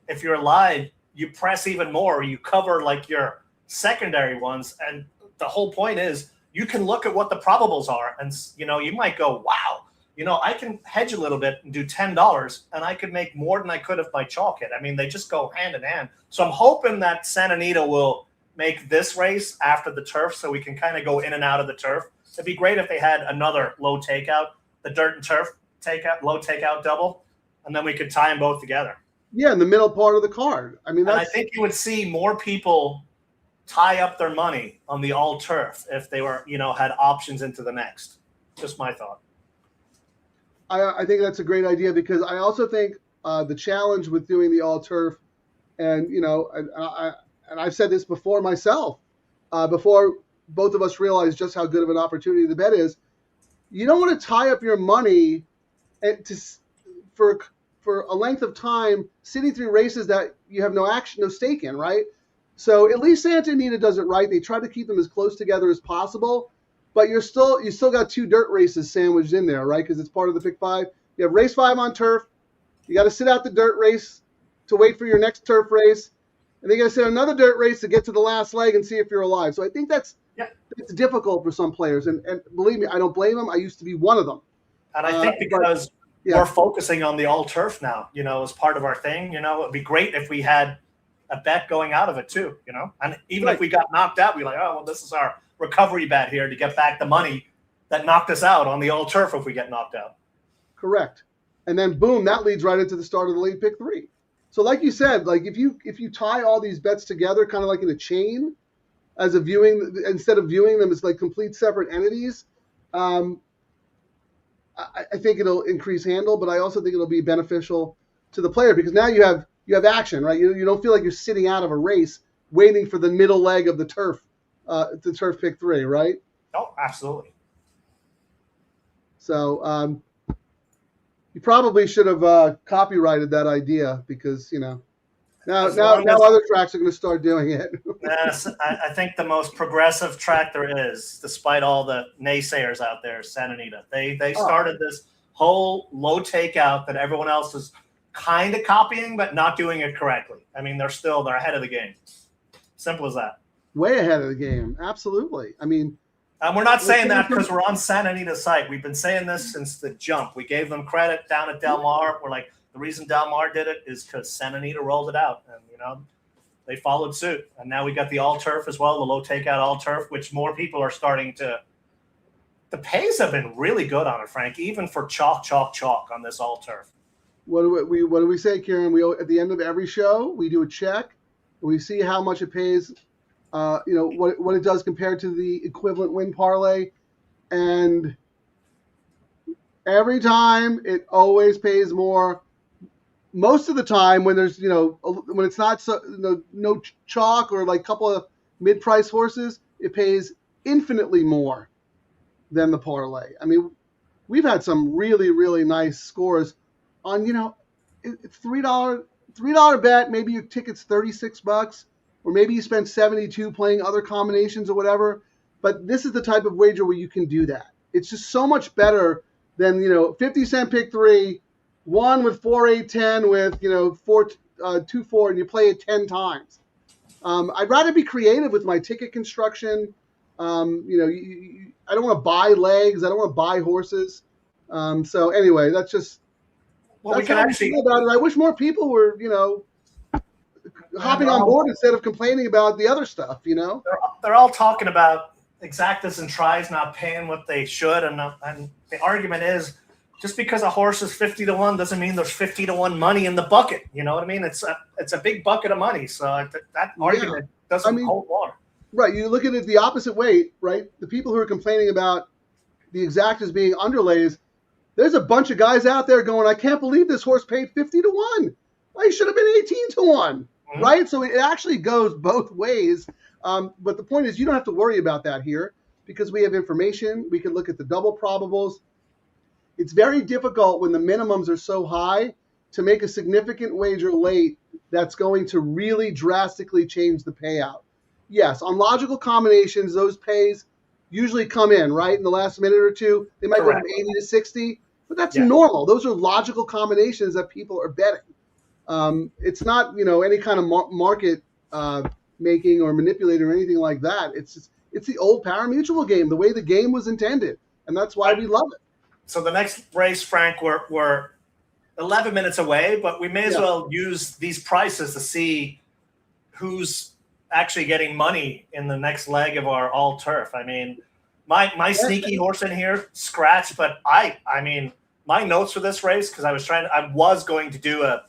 if you're alive, you press even more. You cover your secondary ones. And the whole point is you can look at what the probables are. And, you might go, wow. I can hedge a little bit and do $10, and I could make more than I could if my chalk hit. I mean, they just go hand in hand. So I'm hoping that Santa Anita will make this race after the turf so we can kind of go in and out of the turf. It'd be great if they had another low takeout, the dirt and turf takeout, low takeout double, and then we could tie them both together. Yeah, in the middle part of the card. I mean, I think you would see more people tie up their money on the all turf if they were, had options into the next. Just my thought. I think that's a great idea because I also think the challenge with doing the all turf, and and I've said this before myself, before both of us realized just how good of an opportunity the bet is. You don't want to tie up your money for a length of time sitting through races that you have no stake in, right? So at least Santa Anita does it right. They try to keep them as close together as possible, but you still got 2 dirt races sandwiched in there, right? Because it's part of the pick 5. You have race 5 on turf. You got to sit out the dirt race to wait for your next turf race, and then you got to sit another dirt race to get to the last leg and see if you're alive. So I think that's difficult for some players, and believe me, I don't blame them. I used to be one of them. And I think because we're focusing on the all turf now, as part of our thing. It'd be great if we had a bet going out of it too, and even if we got knocked out, we're like, oh, well, this is our recovery bet here to get back the money that knocked us out on the all turf if we get knocked out. Correct. And then boom, that leads right into the start of the late pick 3. So like you said, like if you tie all these bets together, kind of like in a chain, as a viewing, instead of viewing them as like complete separate entities, I think it'll increase handle, but I also think it'll be beneficial to the player because now you have action, right? You don't feel like you're sitting out of a race waiting for the middle leg of the turf pick 3, right? Oh, absolutely. So you probably should have copyrighted that idea because now other tracks are going to start doing it. Yes, I think the most progressive track there is, despite all the naysayers out there, is Santa Anita. They started this whole low takeout that everyone else is kind of copying, but not doing it correctly. I mean, they're ahead of the game. Simple as that. Way ahead of the game. Absolutely. I mean, and we're not saying that because we're on Santa Anita's site. We've been saying this since the jump. We gave them credit down at Del Mar. We're like, the reason Del Mar did it is because Santa Anita rolled it out, and they followed suit. And now we got the all turf as well, the low takeout all turf, which more people are starting to. The pays have been really good on it, Frank, even for chalk on this all turf. What do we say, Ciaran? We at the end of every show we do a check. We see how much it pays. What it does compared to the equivalent win parlay, and every time it always pays more. Most of the time when there's when it's not no chalk or like a couple of mid-price horses, it pays infinitely more than the parlay. I mean, we've had some really, really nice scores on it's $3 bet. Maybe your ticket's $36, or maybe you spend $72 playing other combinations or whatever. But this is the type of wager where you can do that. It's just so much better than 50-cent pick 3. 1 with 4, 8, 10 with 4, 2, 4, and you play it 10 times. I'd rather be creative with my ticket construction. I don't want to buy legs. I don't want to buy horses. So anyway, that's just. Well, we can actually. About it. I wish more people were hopping on board instead of complaining about the other stuff. They're all talking about exactas and tries not paying what they should, and the argument is. Just because a horse is 50-1 doesn't mean there's 50-1 money in the bucket. You know what I mean? It's a big bucket of money. So that argument doesn't hold water. Right. You look at it the opposite way, right? The people who are complaining about the exactas being underlays, there's a bunch of guys out there going, I can't believe this horse paid 50-1. Well, he should have been 18-1, right? So it actually goes both ways. But the point is you don't have to worry about that here because we have information. We can look at the double probables. It's very difficult when the minimums are so high to make a significant wager late that's going to really drastically change the payout. Yes, on logical combinations, those pays usually come in, right? In the last minute or two, they might go from 80 to 60, but that's normal. Those are logical combinations that people are betting. It's not, any kind of market making or manipulating or anything like that. It's the old pari-mutuel game, the way the game was intended, and that's why we love it. So the next race, Frank, we're 11 minutes away, but we may as well use these prices to see who's actually getting money in the next leg of our all turf. I mean, my sneaky horse in here, Scratch, but I mean, my notes for this race, because I was going to do a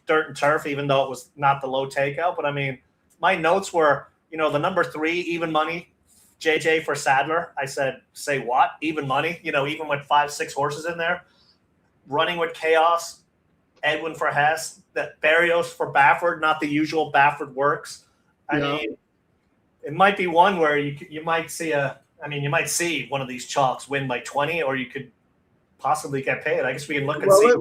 dirt and turf, even though it was not the low takeout. But I mean, my notes were, the number 3, even money. JJ for Sadler. I said, say what? Even money, even with 5, 6 horses in there. Running with Chaos, Edwin for Hess, that Barrios for Bafford, not the usual Bafford works. I mean, it might be one where you might see you might see one of these chalks win by 20, or you could possibly get paid. I guess we can look and see.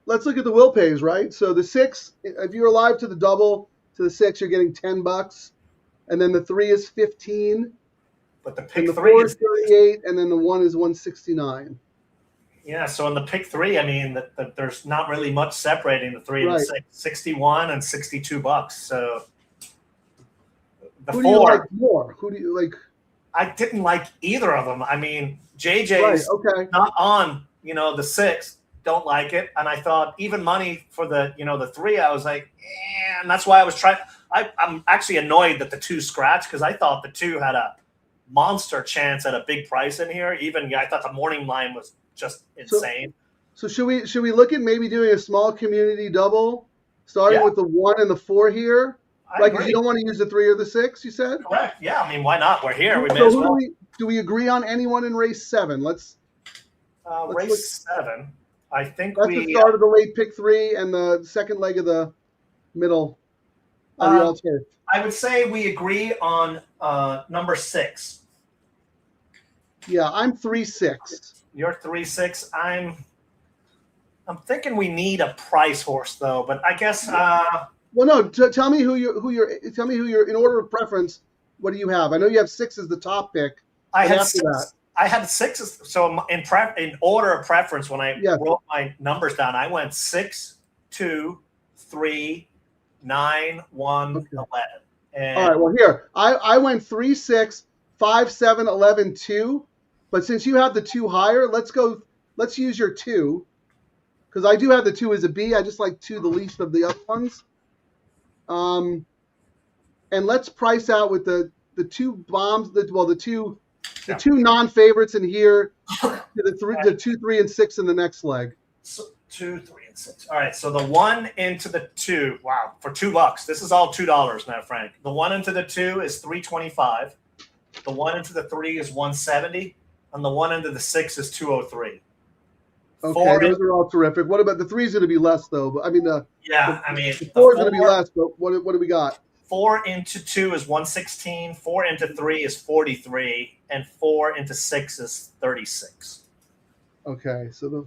Let's look at the will pays, right? So the 6, if you're alive to the double, to the 6, you're getting $10, and then the 3 is 15. But the pick and the 3 4 is 38, and then the 1 is 169. Yeah, so in the pick 3, I mean, there's not really much separating the 3 and the 6. 61 and $62. So the Who 4. do you like more? Who do you like? I didn't like either of them. I mean, JJ's not on, the 6. Don't like it. And I thought even money for the, the 3, I was like, and that's why I was trying. I'm actually annoyed that the 2 scratched, because I thought the 2 had a monster chance at a big price in here. Even I thought the morning line was just insane. So should we look at maybe doing a small community double, starting with the 1 and the 4 here? If you don't want to use the 3 or the 6, you said? Correct. Yeah, I mean, why not? We're here. We may as well. Do we agree on anyone in race 7? Let's race 7. I think that's the start of the late pick 3 and the second leg of the middle of the all-turf. I would say we agree on number 6. Yeah, I'm 3-6. You're 3-6. I'm thinking we need a price horse though, but I guess. Well, no. Tell me who you're. In order of preference. What do you have? I know you have 6 as the top pick. I had 6. I had 6. So in order of preference, when I wrote my numbers down, I went 6, 2, 3, 9, 1, 11. And all right. Well, here I went 3, 6, 5, 7, 11, 2. But since you have the 2 higher, let's use your 2, because I do have the 2 as a B. I just like 2 the least of the other ones. And let's price out with the 2 bombs. The 2 non-favorites in here. The 2, 3, and 6 in the next leg. So 2, 3, and 6. All right. So the 1 into the 2. Wow, for $2. This is all $2 now, Frank. The 1 into the 2 is $325. The 1 into the 3 is $170. And the 1 into the 6 is $203. Okay, those are all terrific. What about the 3 is going to be less though? But I mean, the 4 is going to be less. But what do we got? 4 into 2 is 116. 4 into 3 is 43, and 4 into 6 is 36. Okay, so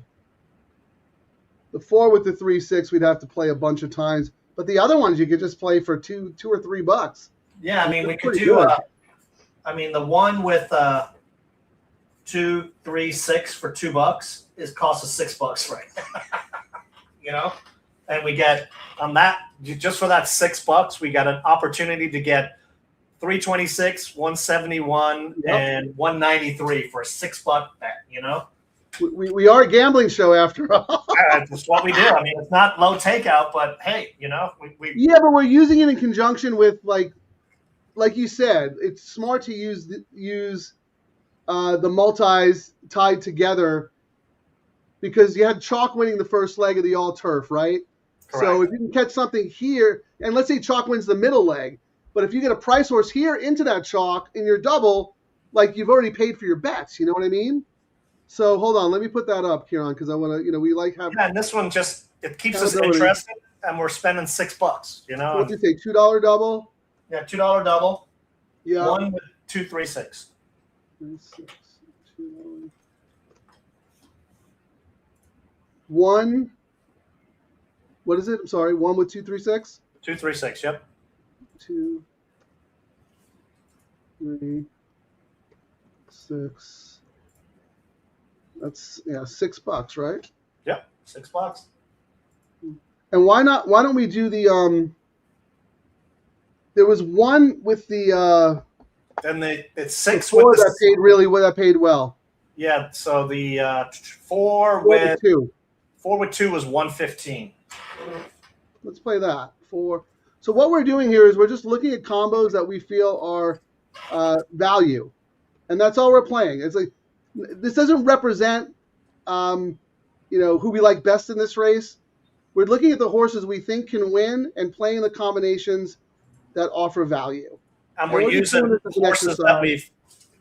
the 4 with the 3, 6 we'd have to play a bunch of times, but the other ones you could just play for $2 or $3. Yeah, I mean we could do. The one with 2, 3, 6 for $2 costs us $6, right? And we get on that just for that $6, we got an opportunity to get 326, 171, and 193 for a $6 bet. We are a gambling show after all. That's what we do. I mean, it's not low takeout, but hey, we yeah, but we're using it in conjunction with like you said, it's smart to use the multis tied together, because you had chalk winning the first leg of the all turf, right? Correct. So if you can catch something here, and let's say chalk wins the middle leg, but if you get a price horse here into that chalk in your double, like you've already paid for your bets, you know what I mean? So hold on, let me put that up, Ciaran, because I want to, we like having. Yeah, and this one it keeps us interested, and we're spending $6. What did you say? $2 double? Yeah, $2 double. Yeah. 1 with 2, 3, 6. 3, 6, 2, 1. What is it? I'm sorry. 1 with 2, 3, 6. 2, 3, 6. Yep. 2, 3, 6. That's $6, right? Yep, $6. And why don't we do the there was one with the then it's 6 the 4 with the that paid well. Yeah, so the 4 with 2. 4 with 2 was 115. Let's play that. 4. So what we're doing here is we're just looking at combos that we feel are value, and that's all we're playing. It's like this doesn't represent who we like best in this race. We're looking at the horses we think can win and playing the combinations that offer value. And we're using horses that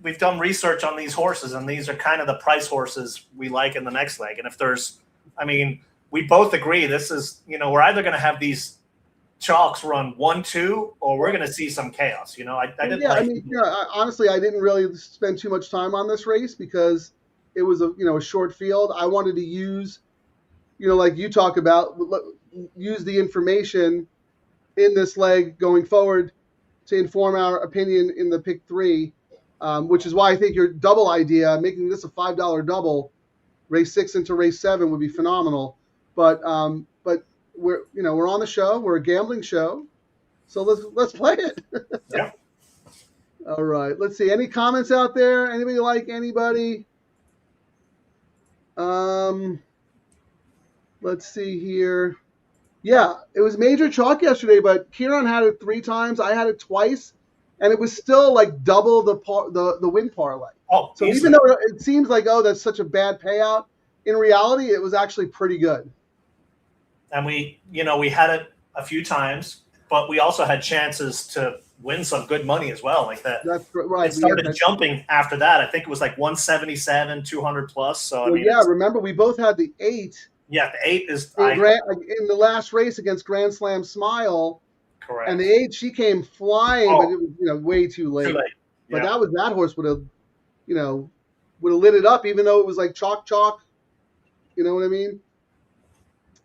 we've done research on these horses, and these are kind of the price horses we like in the next leg. And if there's I mean, we both agree this is, we're either going to have these chalks run 1-2, or we're going to see some chaos. I didn't like. Honestly, I didn't really spend too much time on this race because it was a short field. I wanted to use, like you talk about, use the information in this leg going forward to inform our opinion in the pick 3, which is why I think your double idea, making this a $5 double, race 6 into race 7, would be phenomenal. But we're on the show. We're a gambling show, so let's play it. Yeah. All right. Let's see. Any comments out there? Anybody like anybody? Let's see here. Yeah, it was major chalk yesterday, but Ciaran had it 3 times. I had it twice, and it was still like double the win parlay. Oh, so easily. Even though it seems like, that's such a bad payout, in reality, it was actually pretty good. And we had it a few times, but we also had chances to win some good money as well. Like that. That's right. It started jumping after that. I think it was like 177, 200 plus. So remember we both had the 8. Yeah, the 8 is in the last race against Grand Slam Smile. Correct. And the 8, she came flying, but it was way too late. But that horse would have lit it up, even though it was like chalk. You know what I mean?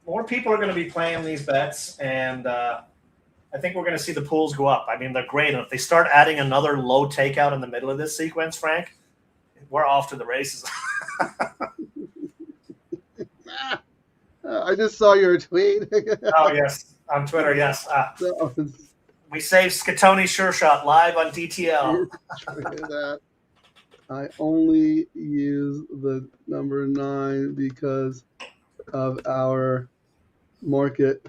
More people are going to be playing these bets, and I think we're going to see the pools go up. I mean, they're great. And if they start adding another low takeout in the middle of this sequence, Frank, we're off to the races. I just saw your tweet. Oh, yes. On Twitter, yes. We saved Scatoni Sure Shot live on DTL. I only use the number 9 because of our market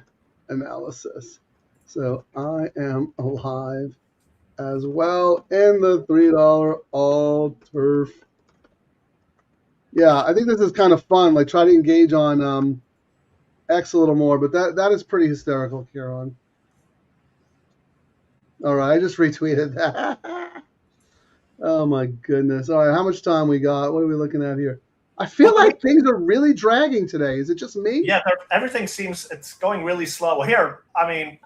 analysis. So I am alive as well in the $3 all turf. Yeah, I think this is kind of fun. Like, try to engage on X a little more, but that is pretty hysterical, Ciaran. All right, I just retweeted that. Oh my goodness. All right, how much time we got? What are we looking at here? I feel like things are really dragging today. Is it just me? Yeah, everything seems it's going really slow. Well, here, I mean,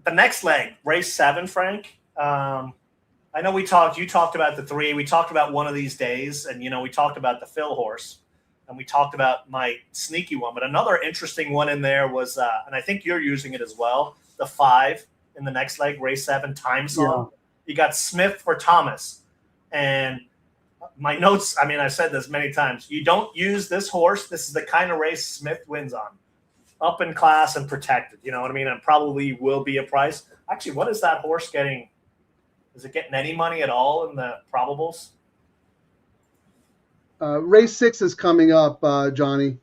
the next leg, race 7, Frank. I know you talked about the 3. We talked about one of these days, and we talked about the Phil horse, and we talked about my sneaky one. But another interesting one in there was, and I think you're using it as well, the 5 in the next leg, race 7, time song. Yeah. You got Smith for Thomas, and my notes, I mean, I've said this many times. You don't use this horse. This is the kind of race Smith wins on. Up in class and protected. You know what I mean? And probably will be a price. Actually, what is that horse getting? Is it getting any money at all in the probables? Race 6 is coming up, Johnny.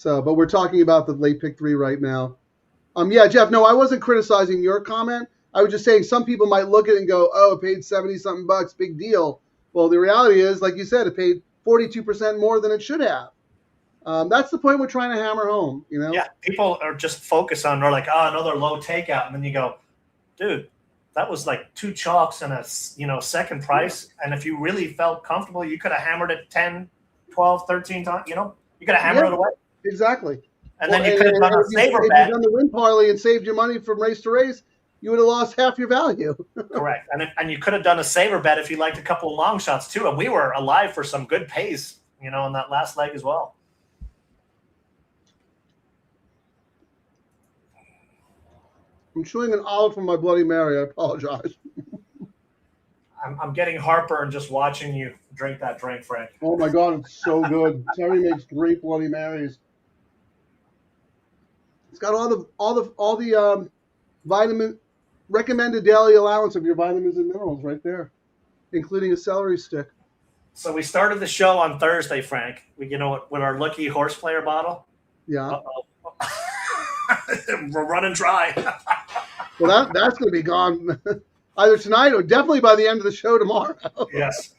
But we're talking about the late pick 3 right now. Yeah, Jeff, no, I wasn't criticizing your comment. I was just saying some people might look at it and go, oh, it paid 70-something bucks, big deal. Well, the reality is, like you said, it paid 42% more than it should have. That's the point we're trying to hammer home, Yeah, people are just focused on, they're like, another low takeout. And then you go, dude, that was like 2 chalks and a, second price. Yeah. And if you really felt comfortable, you could have hammered it 10, 12, 13 times, you could have hammered it away. Exactly. And then you could have done a saver bet. If you'd done the win parlay and saved your money from race to race, you would have lost half your value. Correct. And you could have done a saver bet if you liked a couple of long shots too. And we were alive for some good pace, in that last leg as well. I'm chewing an olive from my Bloody Mary. I apologize. I'm getting heartburn just watching you drink that drink, Frank. Oh my God, it's so good. Terry makes great Bloody Marys. It's got all the vitamin recommended daily allowance of your vitamins and minerals right there, including a celery stick. So we started the show on Thursday, Frank. With our lucky horse player bottle. Yeah. Uh-oh. We're running dry. Well, that's going to be gone either tonight or definitely by the end of the show tomorrow. Yes.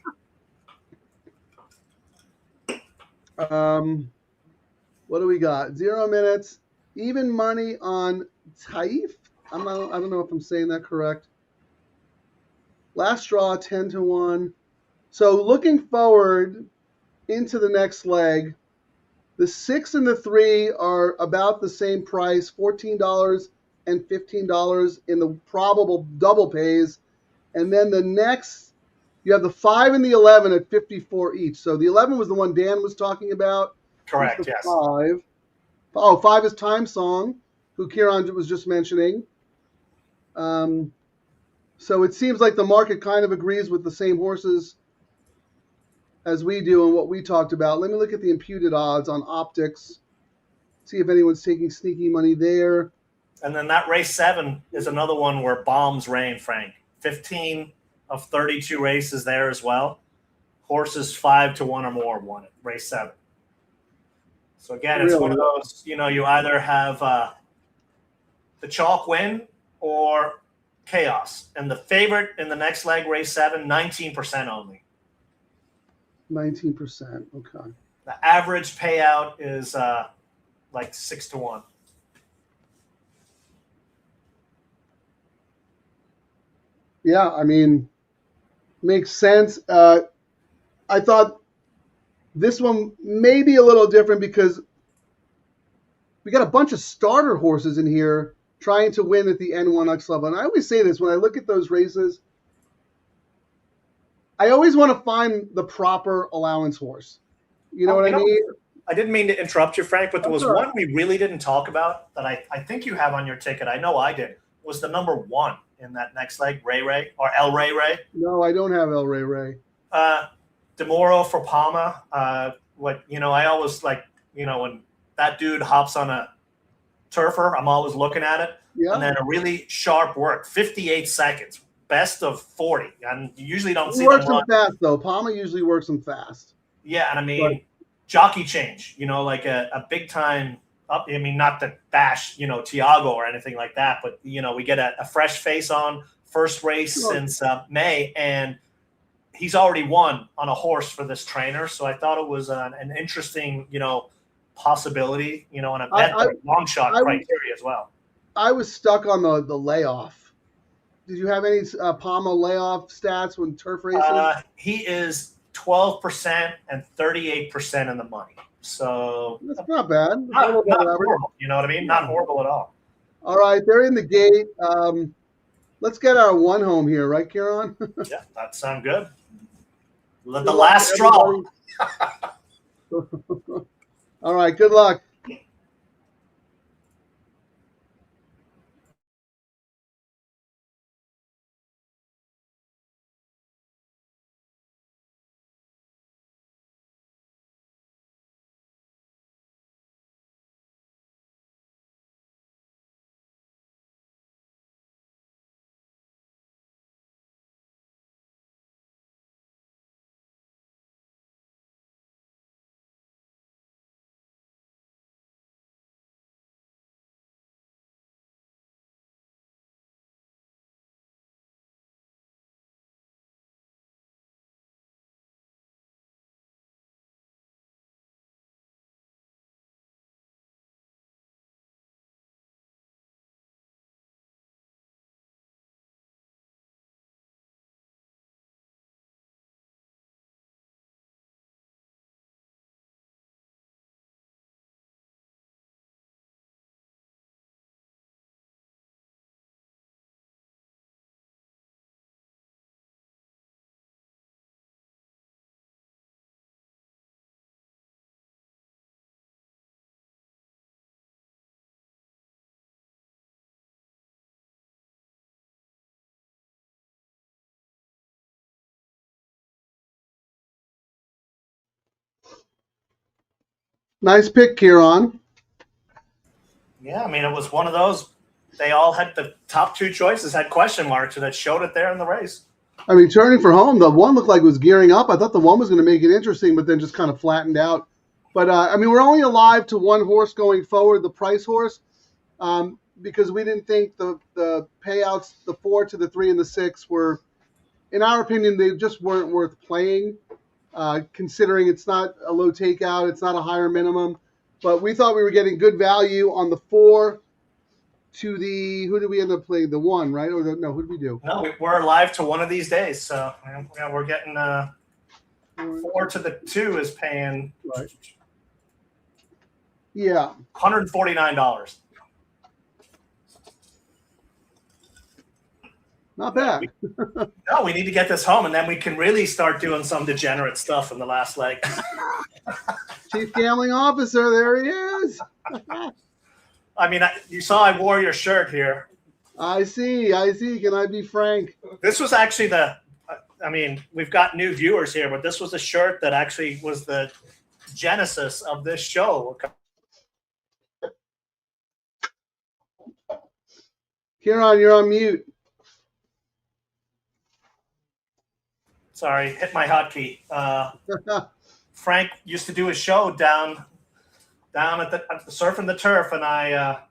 What do we got? 0 minutes. Even money on Taif. I don't know if I'm saying that correct. Last draw, 10-1. So looking forward into the next leg, The 6 and the 3 are about the same price, $14 and $15 in the probable double pays. And then the next, you have the 5 and the 11 at $54 each. So the 11 was the one Dan was talking about. Correct, yes. 5. Oh, 5 is Time Song, who Ciaran was just mentioning. So it seems like the market kind of agrees with the same horses as we do and what we talked about. Let me look at the imputed odds on optics, see if anyone's taking sneaky money there. And then that race 7 is another one where bombs rain, Frank. 15 of 32 races there as well. Horses 5 to 1 or more won it, race 7. So again, it's one of those, you either have the chalk win or chaos. And the favorite in the next leg, race 7, 19% only. 19%, okay. The average payout is like 6 to 1. Yeah, I mean, makes sense. I thought this one may be a little different because we got a bunch of starter horses in here trying to win at the N1X level. And I always say this when I look at those races, I always want to find the proper allowance horse. You know what I mean? I didn't mean to interrupt you, Frank, but there was one we really didn't talk about that I think you have on your ticket. I know I did. Was the number 1 in that next leg, Ray Ray or El Ray Ray? No, I don't have El Ray Ray. Demoro for Palma. I always like, when that dude hops on a turfer, I'm always looking at it. Yeah. And then a really sharp work, 58 seconds, best of 40. And you usually don't see works them run. Fast, though. Palma usually works them fast. Yeah, and I mean, jockey change, like a big time up. I mean, not to bash, Tiago or anything like that, but, we get a fresh face on first race since May, and he's already won on a horse for this trainer. So I thought it was an interesting, possibility, and a bet long shot criteria as well. I was stuck on the layoff. Did you have any Palma layoff stats when turf racing? He is 12% and 38% in the money. So that's not bad. Not horrible. You know what I mean? Not horrible at all. All right, they're in the gate. Let's get our 1 home here, right, Ciaran? Yeah, that sounds good. The last straw. All right, good luck. Nice pick, Ciaran. Yeah, I mean, it was one of those. They all had the top 2 choices had question marks, and that showed it there in the race. I mean, turning for home, the 1 looked like it was gearing up. I thought the 1 was going to make it interesting, but then just kind of flattened out. But, I mean, we're only alive to 1 horse going forward, the price horse, because we didn't think the payouts, the 4 to the 3 and the 6 were, in our opinion, they just weren't worth playing, considering it's not a low takeout, it's not a higher minimum. But we thought we were getting good value on the 4 to the, who did we end up playing? The 1, right? Or no, who did we do? No, we're alive to one of these days. So yeah, we're getting 4 to the 2 is paying. Right. Yeah. $149. Not bad. No, we need to get this home, and then we can really start doing some degenerate stuff in the last leg. Chief Gambling Officer, there he is. I mean, you saw I wore your shirt here. I see. Can I be frank? This was actually I mean, we've got new viewers here, but this was a shirt that actually was the genesis of this show. Ciaran, you're on mute. Sorry, hit my hotkey. Frank used to do a show down at the Surf and the Turf, and I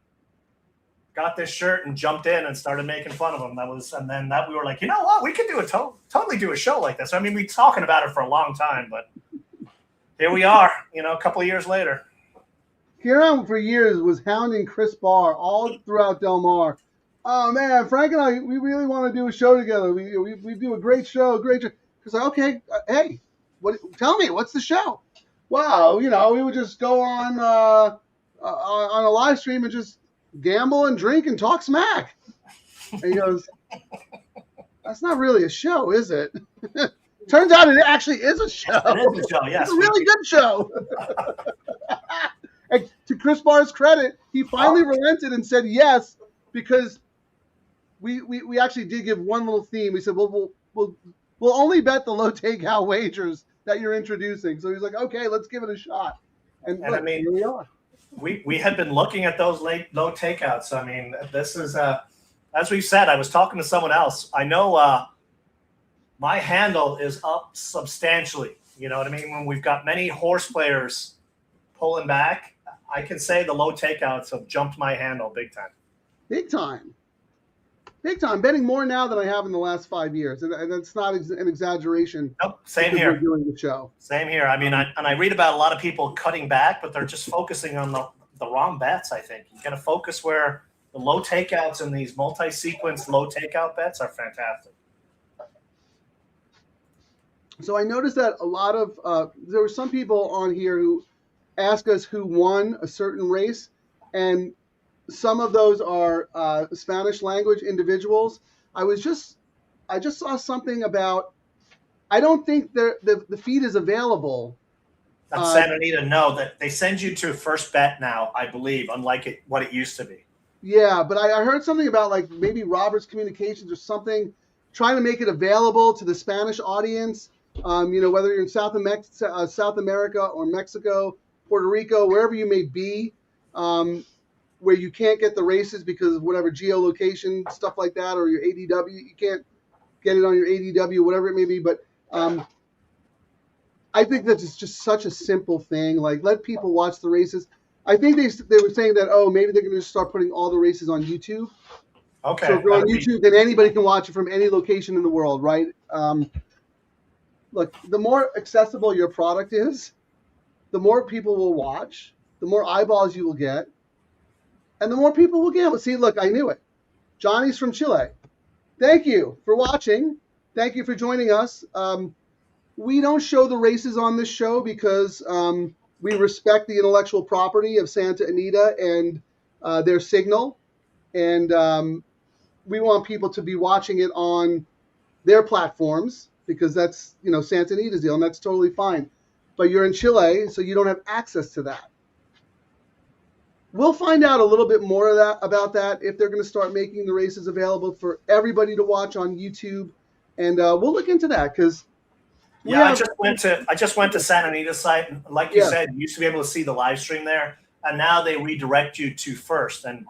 got this shirt and jumped in and started making fun of him. And then we were like, you know what, we could do totally do a show like this. I mean, we've been talking about it for a long time, but here we are, a couple of years later. Ciaran for years was hounding Chris Barr all throughout Del Mar. Oh man, Frank and I, we really want to do a show together. We do a great show. He's like, okay, hey, tell me, what's the show? Wow, we would just go on a live stream and just gamble and drink and talk smack. And he goes, that's not really a show, is it? Turns out it actually is a show. It is a show, yes. It's a really good show. And to Chris Barr's credit, he finally relented and said yes, because we actually did give one little theme. We said, well, we'll only bet the low takeout wagers that you're introducing. So he's like, okay, let's give it a shot. And look, I mean, here we are. We had been looking at those low takeouts. I mean, this is as we've said. I was talking to someone else. I know my handle is up substantially. You know what I mean? When we've got many horse players pulling back, I can say the low takeouts have jumped my handle big time. Big time. Betting more now than I have in the last 5 years, and that's not an exaggeration. Nope, same here. Doing the show. Same here. I mean, I read about a lot of people cutting back, but they're just focusing on the wrong bets. I think you got to focus where the low takeouts and these multi-sequence low takeout bets are fantastic. So I noticed that a lot of there were some people on here who asked us who won a certain race, and some of those are Spanish language individuals. I just saw something about, I don't think the feed is available. At Santa Anita, no, that they send you to first bet now, I believe, unlike what it used to be. Yeah, but I heard something about like maybe Roberts Communications or something trying to make it available to the Spanish audience. Whether you're in South America or Mexico, Puerto Rico, wherever you may be, where you can't get the races because of whatever geolocation, stuff like that, or your ADW, you can't get it on your ADW, whatever it may be. But I think that it's just such a simple thing. Like, let people watch the races. I think they were saying that, maybe they're going to start putting all the races on YouTube. Okay. So if you're on YouTube, then anybody can watch it from any location in the world, right? Look, the more accessible your product is, the more people will watch, the more eyeballs you will get, and the more people will gamble. See, look, I knew it. Johnny's from Chile. Thank you for watching. Thank you for joining us. We don't show the races on this show because we respect the intellectual property of Santa Anita and their signal. And we want people to be watching it on their platforms because that's, Santa Anita's deal, and that's totally fine. But you're in Chile, so you don't have access to that. We'll find out a little bit more about that if they're going to start making the races available for everybody to watch on YouTube, and we'll look into that because I just went to Santa Anita's site, and like you said, you used to be able to see the live stream there, and now they redirect you to first. And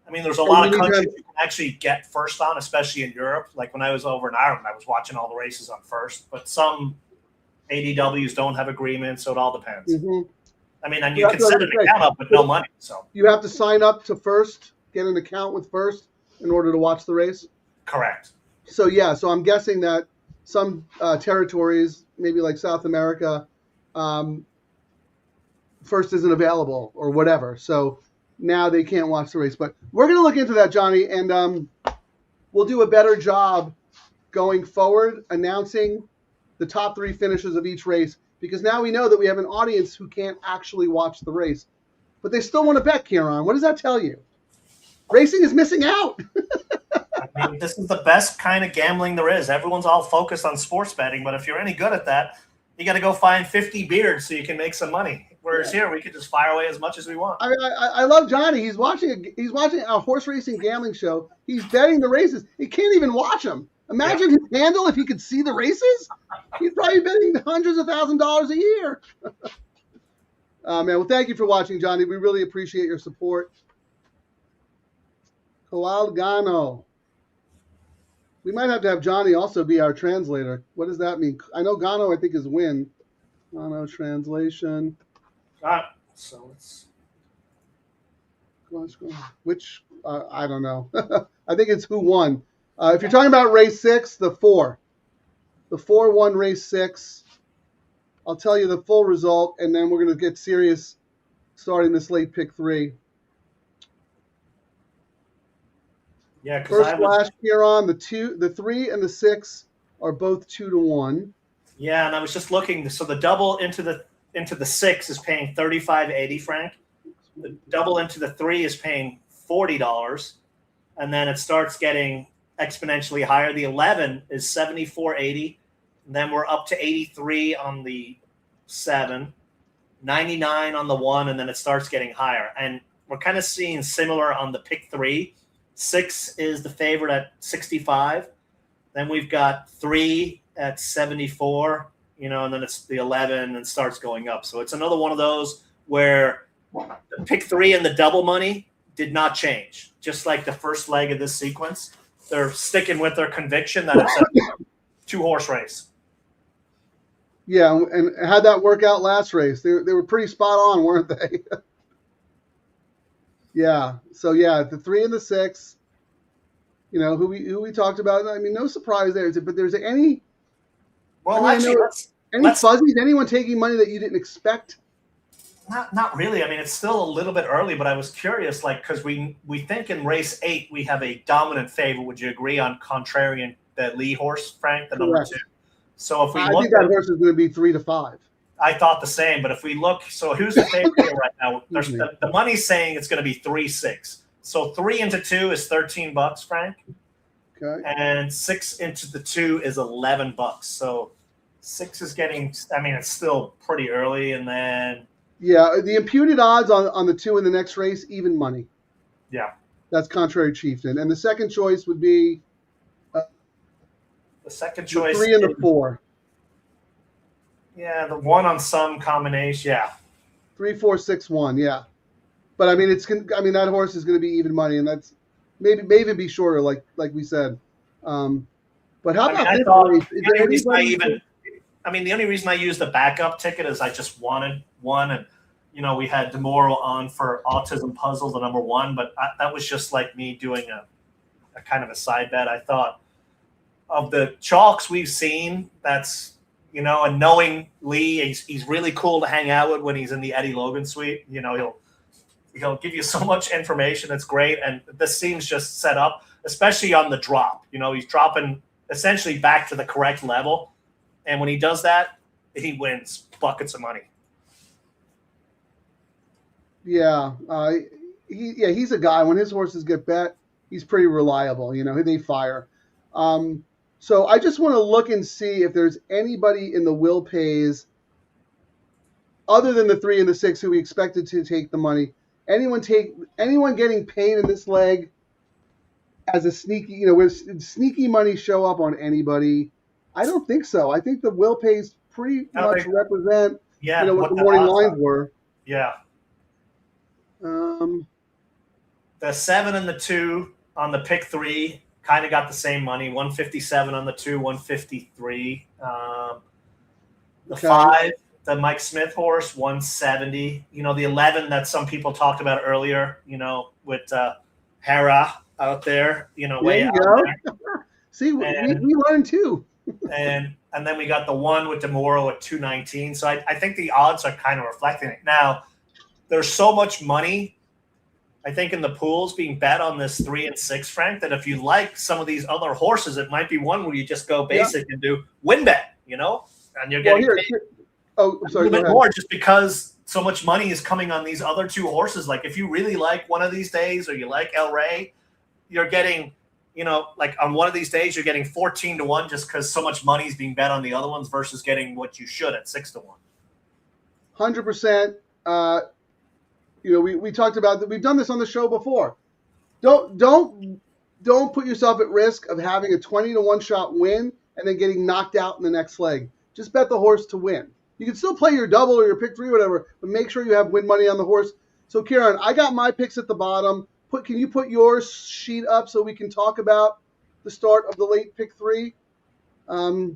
I mean, there's a lot of countries you can actually get first on, especially in Europe. Like when I was over in Ireland, I was watching all the races on first, but some ADWs don't have agreements, so it all depends. Mm-hmm. I mean, and you can set an account up with no money. So you have to sign up to First, get an account with First in order to watch the race? Correct. So I'm guessing that some territories, maybe like South America, First isn't available or whatever. So now they can't watch the race. But we're going to look into that, Johnny, and we'll do a better job going forward announcing the top 3 finishes of each race, because now we know that we have an audience who can't actually watch the race. but they still want to bet, Ciaran. What does that tell you? Racing is missing out. I mean, this is the best kind of gambling there is. Everyone's all focused on sports betting, but if you're any good at that, you got to go find 50 beards so you can make some money. Whereas here, we could just fire away as much as we want. I love Johnny. He's watching a horse racing gambling show. He's betting the races. He can't even watch them. Imagine his handle if he could see the races. He's probably betting hundreds of $1,000s a year. Man, well, thank you for watching, Johnny. We really appreciate your support. Koal Gano. We might have to have Johnny also be our translator. What does that mean? I know Gano, I think, is win. Gano translation. So it's which I don't know. I think it's who won. If you're talking about race 6, the 4 won race 6. I'll tell you the full result, and then we're going to get serious starting this late pick 3. Yeah, first flash here on the 3 and the 6 are both 2-1. Yeah, and I was just looking. So the double into the 6 is paying $35.80, Frank. The double into the 3 is paying $40, and then it starts getting exponentially higher. The 11 is $74.80, and then we're up to 83 on the 7, 99 on the 1, and then it starts getting higher. And we're kind of seeing similar on the pick 3. 6 is the favorite at 65. Then we've got 3 at 74, and then it's the 11 and starts going up. So it's another one of those where the pick 3 and the double money did not change. Just like the first leg of this sequence, they're sticking with their conviction that it's a 2-horse race. Yeah, and how'd that work out last race? They were pretty spot on, weren't they? Yeah. So yeah, the 3 and the 6. Who we talked about. I mean, no surprise there. But there's any. Well, any fuzzies? Anyone taking money that you didn't expect? Not really. I mean, it's still a little bit early, but I was curious, because we think in race 8 we have a dominant favorite. Would you agree on contrarian, the Lee horse, Frank, the number 2? So if we look, I think that horse is going to be 3-5. I thought the same, but if we look, so who's the favorite here right now? There's the money's saying it's going to be 3-6. So 3 into 2 is $13, Frank. Okay. And 6 into the 2 is $11. So 6 is getting. I mean, it's still pretty early, and then. Yeah, the imputed odds on the 2 in the next race, even money. Yeah. That's contrary chieftain, and the second choice would be. The second choice. The 3 and the 4. Yeah, the 1 on some combination. Yeah. 3, 4, 6, 1. Yeah, but I mean, that horse is going to be even money, and that's may even be shorter, like we said. But how about this race? The only reason I used the backup ticket is I just wanted one, and we had DeMoro on for Autism Puzzle, the number 1, but that was just like me doing a kind of a side bet. I thought of the chalks we've seen, that's. And knowing Lee, he's really cool to hang out with when he's in the Eddie Logan suite. He'll give you so much information. It's great. And this seems just set up, especially on the drop. He's dropping essentially back to the correct level. And when he does that, he wins buckets of money. Yeah. He's a guy. When his horses get bet, he's pretty reliable. They fire. So I just want to look and see if there's anybody in the will pays other than the 3 and the 6 who we expected to take the money. Anyone getting paid in this leg as a sneaky, where sneaky money show up on anybody? I don't think so. I think the will pays pretty much represent what the morning lines were. Yeah. The 7 and the 2 on the pick 3. Kind of got the same money, 157 on the 2, 153. The 5, the Mike Smith horse, 170. The 11 that some people talked about earlier, with Hera out there, way out there. See, we learned too. and then we got the 1 with DeMoro at 219. So I think the odds are kind of reflecting it. Now, there's so much money, I think, in the pools being bet on this 3 and 6, Frank, that if you like some of these other horses, it might be one where you just go basic and do win bet, and you're getting paid a little bit more just because so much money is coming on these other two horses. Like if you really like one of these days or you like El Rey, you're getting, like on one of these days, you're getting 14-1 just because so much money is being bet on the other ones versus getting what you should at 6-1. 100%. We talked about that. We've done this on the show before. Don't put yourself at risk of having a 20-1 shot win and then getting knocked out in the next leg. Just bet the horse to win. You can still play your double or your pick 3, whatever, but make sure you have win money on the horse. So, Ciaran, I got my picks at the bottom. Can you put your sheet up so we can talk about the start of the late pick 3? Because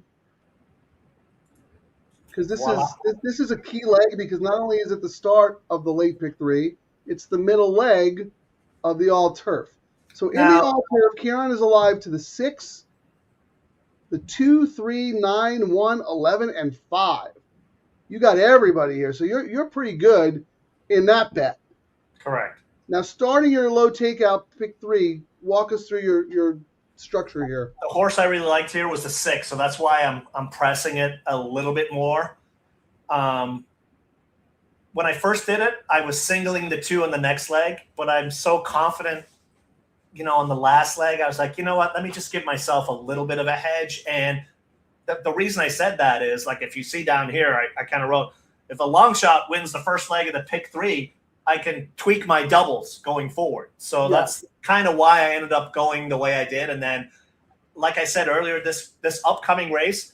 this is a key leg, because not only is it the start of the late pick 3, it's the middle leg of the all turf. So in the all turf, Ciaran is alive to the 6, the 2, 3, 9, 1, 11, and 5. You got everybody here, so you're pretty good in that bet. Correct. Now, starting your low takeout pick 3, walk us through your structure here. The horse I really liked here was the 6, so that's why I'm pressing it a little bit more. When I first did it, I was singling the 2 on the next leg, but I'm so confident, on the last leg, I was like, you know what, let me just give myself a little bit of a hedge. And the reason I said that is, like, if you see down here, I kind of wrote, if a long shot wins the first leg of the pick 3, I can tweak my doubles going forward. So that's kind of why I ended up going the way I did. And then, like I said earlier, this upcoming race,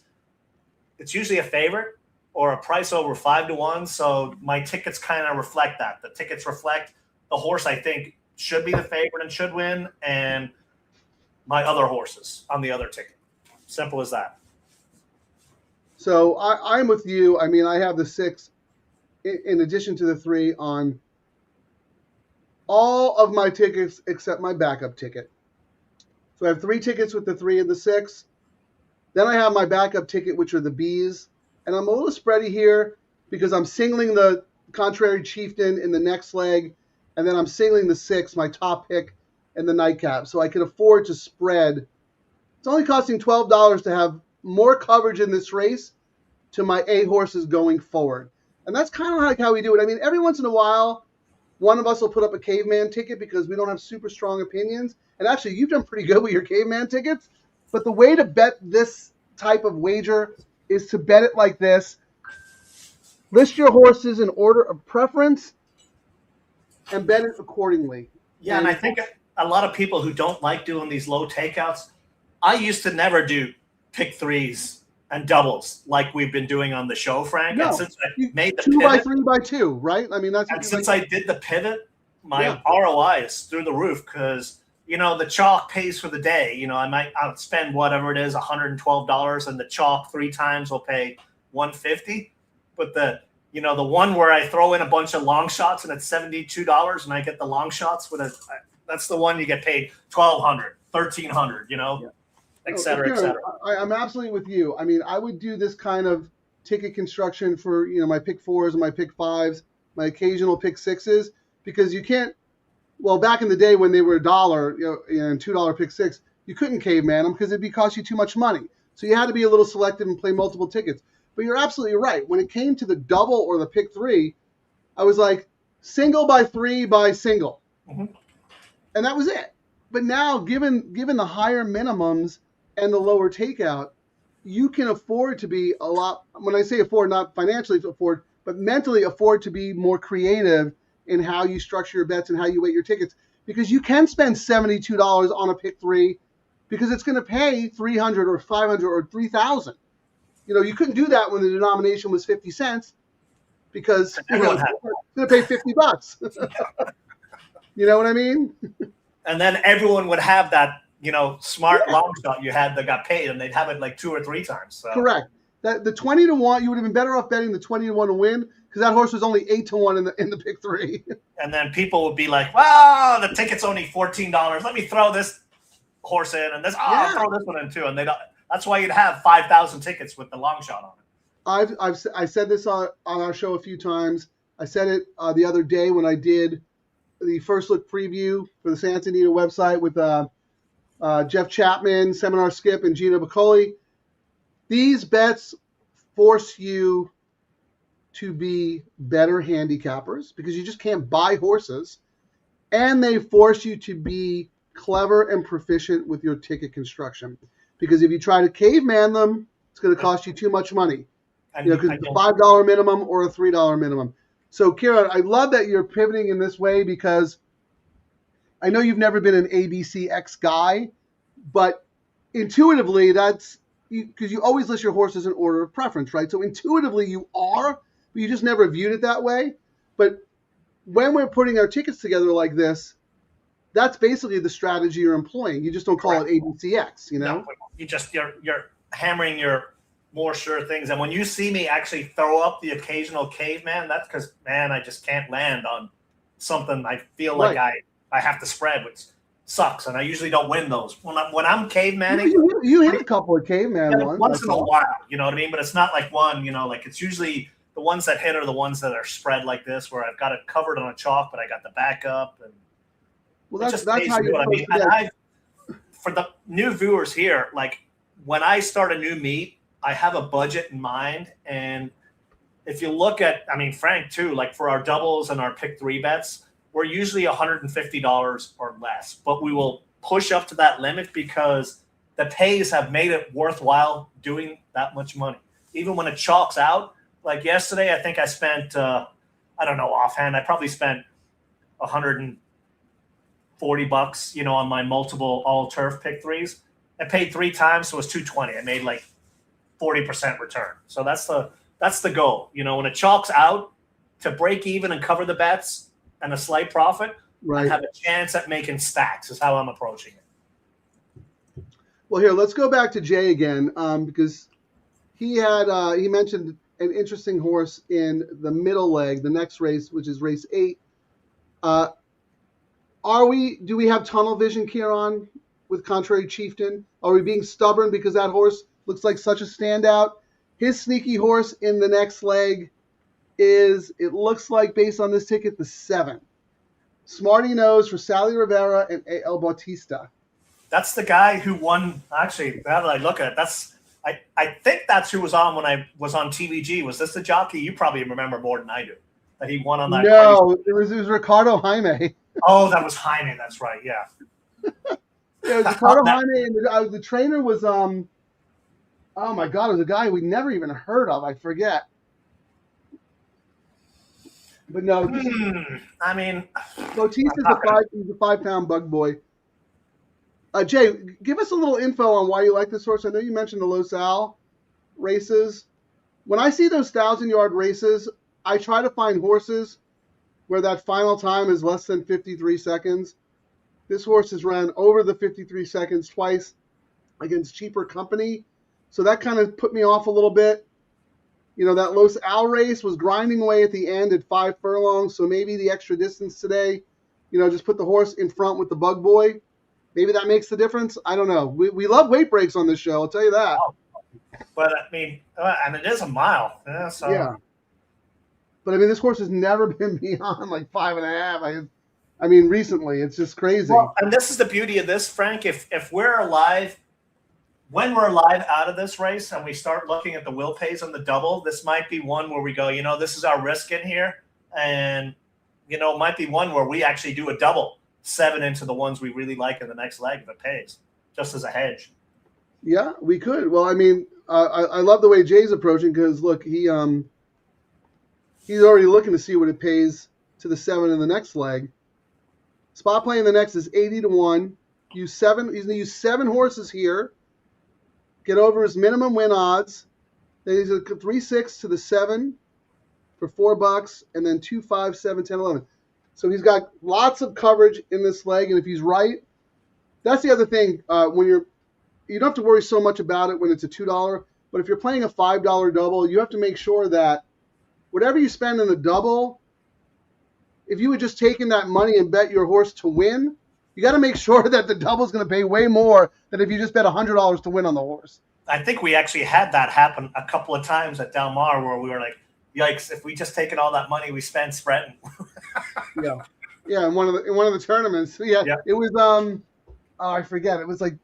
it's usually a favorite or a price over 5-1. So my tickets kind of reflect that. The tickets reflect the horse I think should be the favorite and should win, and my other horses on the other ticket. Simple as that. So I'm with you. I mean, I have the 6 in addition to the 3 on all of my tickets except my backup ticket. So I have 3 tickets with the 3 and the 6. Then I have my backup ticket, which are the Bs. And I'm a little spready here because I'm singling the Contrary Chieftain in the next leg, and then I'm singling the 6, my top pick, in the nightcap. So I can afford to spread. It's only costing $12 to have more coverage in this race to my A horses going forward. And that's kind of like how we do it. I mean, every once in a while, one of us will put up a caveman ticket because we don't have super strong opinions. And actually, you've done pretty good with your caveman tickets. But the way to bet this type of wager is to bet it like this. List your horses in order of preference and bet it accordingly. Yeah, and I think a lot of people who don't like doing these low takeouts, I used to never do pick 3s and doubles like we've been doing on the show, Frank. No, and since I made the 2 pivot, by 3 by 2, right? I mean, that's. And since I did the pivot, my ROI is through the roof because the chalk pays for the day. I'll spend whatever it is, $112, and the chalk 3 times will pay $150. But the one where I throw in a bunch of long shots and it's $72, and I get the long shots that's the one you get paid $1,200, $1,300. Et cetera, et cetera. I'm absolutely with you. I mean, I would do this kind of ticket construction for my pick 4s and my pick 5s, my occasional pick 6s, because you can't. Well, back in the day when they were $1, and $2 pick 6, you couldn't caveman them because it'd cost you too much money. So you had to be a little selective and play multiple tickets. But you're absolutely right. When it came to the double or the pick 3, I was like single by 3 by single, and that was it. But now, given the higher minimums and the lower takeout, you can afford to be a lot. When I say afford, not financially afford, but mentally afford to be more creative in how you structure your bets and how you weight your tickets, because you can spend $72 on a pick 3 because it's going to pay $300 or $500 or $3,000. You couldn't do that when the denomination was 50 cents because it's going to pay $50. You know what I mean? And then everyone would have that, smart long shot you had that got paid, and they'd have it like 2 or 3 times. So. Correct. That the 20-1, you would have been better off betting the 20-1 to win because that horse was only 8-1 in the pick 3. And then people would be like, "Well, the ticket's only $14. Let me throw this horse in, and I'll throw this one in too." And that's why you'd have 5,000 tickets with the long shot on it. I said this on our show a few times. I said it the other day when I did the first look preview for the Santa Anita website with Jeff Chapman, Seminar Skip, and Gino Bacoli. These bets force you to be better handicappers because you just can't buy horses, and they force you to be clever and proficient with your ticket construction. Because if you try to caveman them, it's going to cost you too much money. Because it's a $5 minimum or a $3 minimum. So, Ciaran, I love that you're pivoting in this way because I know you've never been an ABCX guy, but intuitively that's because you always list your horses in order of preference, right? So intuitively you are, but you just never viewed it that way. But when we're putting our tickets together like this, that's basically the strategy you're employing. You just don't call it ABCX, you know? No, you're hammering your more sure things. And when you see me actually throw up the occasional caveman, that's because, man, I just can't land on something I feel like I have to spread, which sucks. And I usually don't win those. When I'm cavemaning. You hit a couple of caveman ones. Once in a while, you know what I mean? But it's not like one, like it's usually the ones that hit are the ones that are spread like this, where I've got it covered on a chalk, but I got the backup. And well, that's how you what I mean. And for the new viewers here, like when I start a new meet, I have a budget in mind. And if you look at, Frank too, like for our doubles and our pick 3 bets, we're usually $150 or less, but we will push up to that limit because the pays have made it worthwhile doing that much money. Even when it chalks out, like yesterday, I think I spent, I don't know, offhand, I probably spent $140, on my multiple all turf pick 3s. I paid 3 times, so it was $220. I made like 40% return. So that's the goal. When it chalks out, to break even and cover the bets and a slight profit, and have a chance at making stacks is how I'm approaching it. Well, here, let's go back to Jay again, because he mentioned an interesting horse in the middle leg, the next race, which is race 8. Do we have tunnel vision, Ciaran, with Contrary Chieftain? Are we being stubborn because that horse looks like such a standout? His sneaky horse in the next leg is, it looks like, based on this ticket, the 7. Smarty Nose for Sally Rivera and A.L. Bautista. That's the guy who won. Actually, now that I look at it, I think that's who was on when I was on TVG. Was this the jockey? You probably remember more than I do. That he won on that. No, it was Ricardo Jaime. Oh, that was Jaime. That's right. Yeah. Yeah, it was Ricardo Jaime, and the trainer was oh my God, it was a guy we never even heard of. I forget. But no, Bautista's he's a 5-pound bug boy. Jay, give us a little info on why you like this horse. I know you mentioned the Los Al races. When I see those 1,000-yard races, I try to find horses where that final time is less than 53 seconds. This horse has run over the 53 seconds twice against cheaper company. So that kind of put me off a little bit. That Los Al race was grinding away at the end at 5 furlongs. So maybe the extra distance today, just put the horse in front with the bug boy. Maybe that makes the difference. I don't know. We love weight breaks on this show. I'll tell you that. But and it is a mile. Yeah. So. Yeah. But this horse has never been beyond like 5.5. Recently, it's just crazy. Well, and this is the beauty of this, Frank. If we're alive, when we're alive out of this race and we start looking at the will pays on the double, this might be one where we go, this is our risk in here. And, it might be one where we actually do a double 7 into the ones we really like in the next leg if it pays, just as a hedge. Yeah, we could. Well, I love the way Jay's approaching because, look, he's already looking to see what it pays to the 7 in the next leg. Spot play in the next is 80-1. He's going to use 7 horses here. Get over his minimum win odds. Then he's a 3-6 to the 7 for $4, and then 2, 5, 7, 10, 11. So he's got lots of coverage in this leg, and if he's right, that's the other thing. When you don't have to worry so much about it when it's a $2, but if you're playing a $5 double, you have to make sure that whatever you spend in the double, if you had just taken that money and bet your horse to win, you got to make sure that the double is going to pay way more than if you just bet $100 to win on the horse. I think we actually had that happen a couple of times at Del Mar where we were like, yikes, if we just taken all that money we spent spreading. Yeah, in one of the tournaments. Yeah. It was I forget. It was like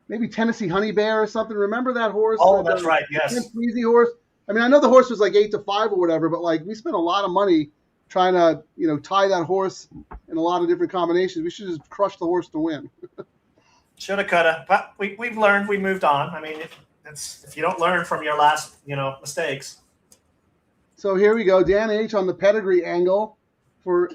maybe Tennessee Honey Bear or something. Remember that horse? Oh, that's right. Yes. Easy horse. I mean, I know the horse was like 8-5 or whatever, but like we spent a lot of money trying to, tie that horse in a lot of different combinations. We should just crush the horse to win. Shoulda, coulda, but we've learned. We moved on. I mean, if you don't learn from your last, mistakes. So here we go. Dan H on the pedigree angle for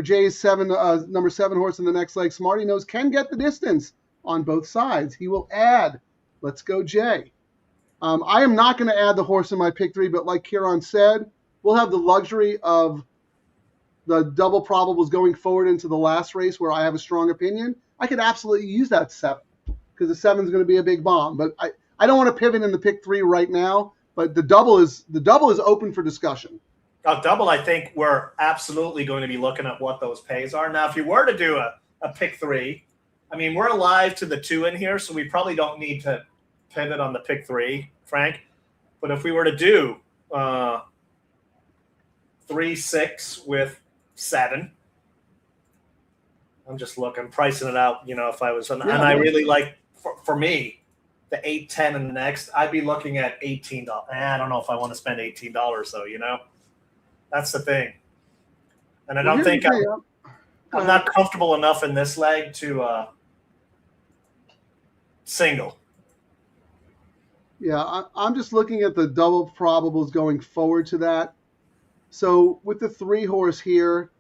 Jay's number 7 horse in the next leg. Smarty Nose can get the distance on both sides. He will add. Let's go, Jay. I am not going to add the horse in my pick 3, but like Ciaran said, we'll have the luxury of the double probables going forward into the last race where I have a strong opinion. I could absolutely use that 7 because the 7 is going to be a big bomb. But I don't want to pivot in the pick 3 right now. But the double is open for discussion. Double, I think we're absolutely going to be looking at what those pays are. Now, if you were to do a pick 3, I mean, we're alive to the 2 in here, so we probably don't need to pivot on the pick 3, Frank. But if we were to do 3-6 with 7, I'm just looking, pricing it out. If I was, and I really like for me the 8-10 in the next, I'd be looking at $18. I don't know if I want to spend $18 though. That's the thing, and I don't think I'm not comfortable enough in this leg to single. Yeah, I'm just looking at the double probables going forward to that. So with the 3 horse here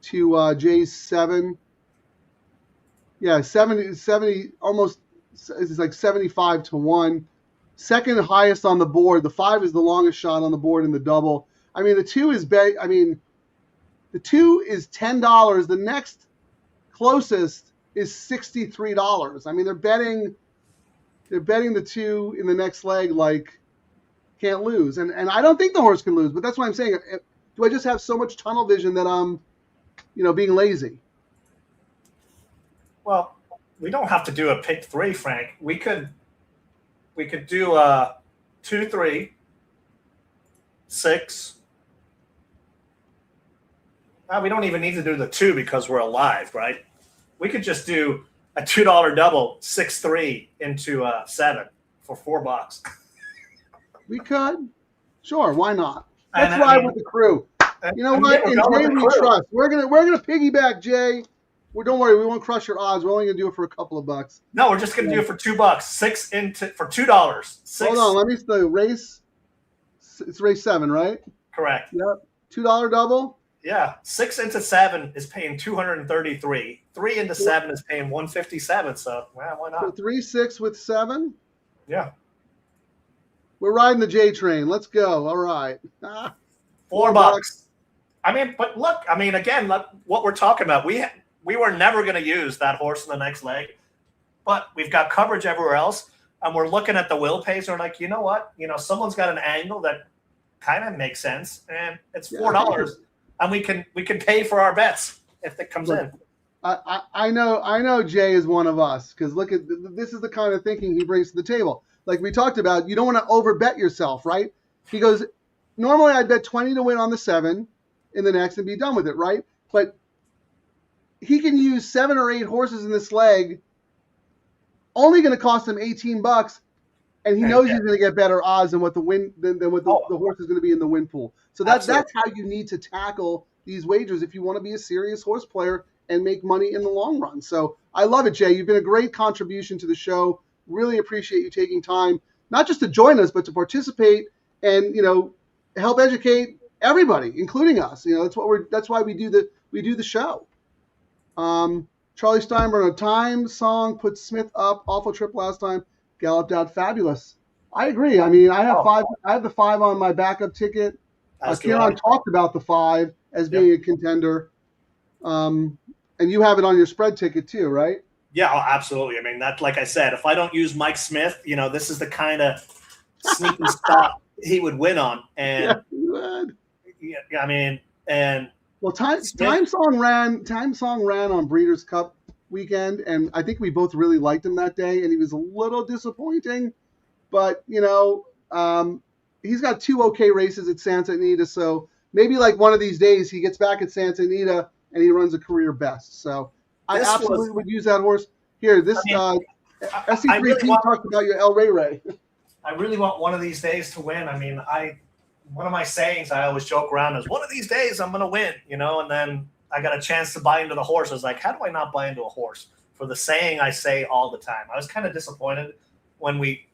to Jay's 7, 70 almost is like 75-1. Second highest on the board. The 5 is the longest shot on the board in the double. I mean, the 2 is the 2 is $10. The next closest is $63. I mean, they're betting the 2 in the next leg like can't lose. And I don't think the horse can lose, but that's what I'm saying. Do I just have so much tunnel vision that I'm, being lazy? Well, we don't have to do a pick 3, Frank. We could do a 2-3, 6. We don't even need to do the 2 because we're alive, right? We could just do a $2 double, 6-3 into 7 for $4. We could. Sure, why not? Let's ride with the crew. You know what? In Jay we trust. We're gonna piggyback Jay. Don't worry, we won't crush your odds. We're only gonna do it for a couple of bucks. No, we're just gonna do it for $2. 6 for $2. 6. Hold on, let me see the race. It's race 7, right? Correct. Yep. $2 double. Yeah, 6 into 7 is paying $233. 3 into 7 is paying $157. So, well, why not? So 3-6 with 7. Yeah. We're riding the J train. Let's go. All right. $4. I mean, but look. I mean, again, look, what we're talking about. We were never going to use that horse in the next leg, but we've got coverage everywhere else, and we're looking at the will pays. We're like, you know what? Someone's got an angle that kind of makes sense, and it's $4. And we can pay for our bets if it comes in. I know Jay is one of us because look at this is the kind of thinking he brings to the table. Like we talked about, you don't want to overbet yourself, right? He goes, normally I'd bet 20 to win on the 7 in the next and be done with it, right? But he can use 7 or 8 horses in this leg, only going to cost him $18, and he knows he's going to get better odds than what the horse is going to be in the win pool. So that's how you need to tackle these wagers if you want to be a serious horse player and make money in the long run. So I love it, Jay. You've been a great contribution to the show. Really appreciate you taking time, not just to join us, but to participate and help educate everybody, including us. That's why we do the show. Charlie Steinberg, a time song put Smith up. Awful trip last time. Galloped out fabulous. I agree. I mean, I have 5. I have the 5 on my backup ticket. Ciaran talked about the 5 as being a contender. And you have it on your spread ticket too, right? Yeah, absolutely. I mean, that, like I said, if I don't use Mike Smith, this is the kind of sneaky spot he would win on. And he would. Yeah, I mean, and well, time song ran on Breeders' Cup weekend, and I think we both really liked him that day. And he was a little disappointing, but he's got 2 okay races at Santa Anita, so maybe like one of these days he gets back at Santa Anita and he runs a career best. So I absolutely would use that horse. Here, SC3 talked about your El Rey Ray. I really want one of these days to win. I mean, one of my sayings I always joke around is, one of these days I'm going to win, you know, and then I got a chance to buy into the horse. I was like, how do I not buy into a horse? For the saying I say all the time. I was kind of disappointed when we,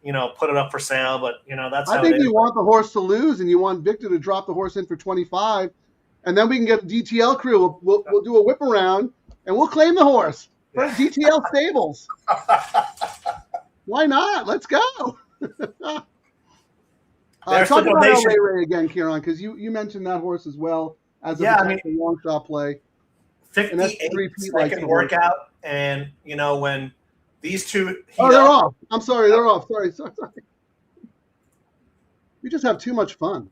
you know, put it up for sale, but, you know, that's how I think it is. you want the horse to lose, and you want Victor to drop the horse in for 25, and then we can get DTL Crew. We'll do a whip around, and we'll claim the horse for DTL Stables. Why not? Let's go. Talk about Ray again, Ciaran, because you mentioned that horse as well as a long shot play. 58 second workout, and you know when these two. They're off. I'm sorry, they're off. Sorry. We just have too much fun.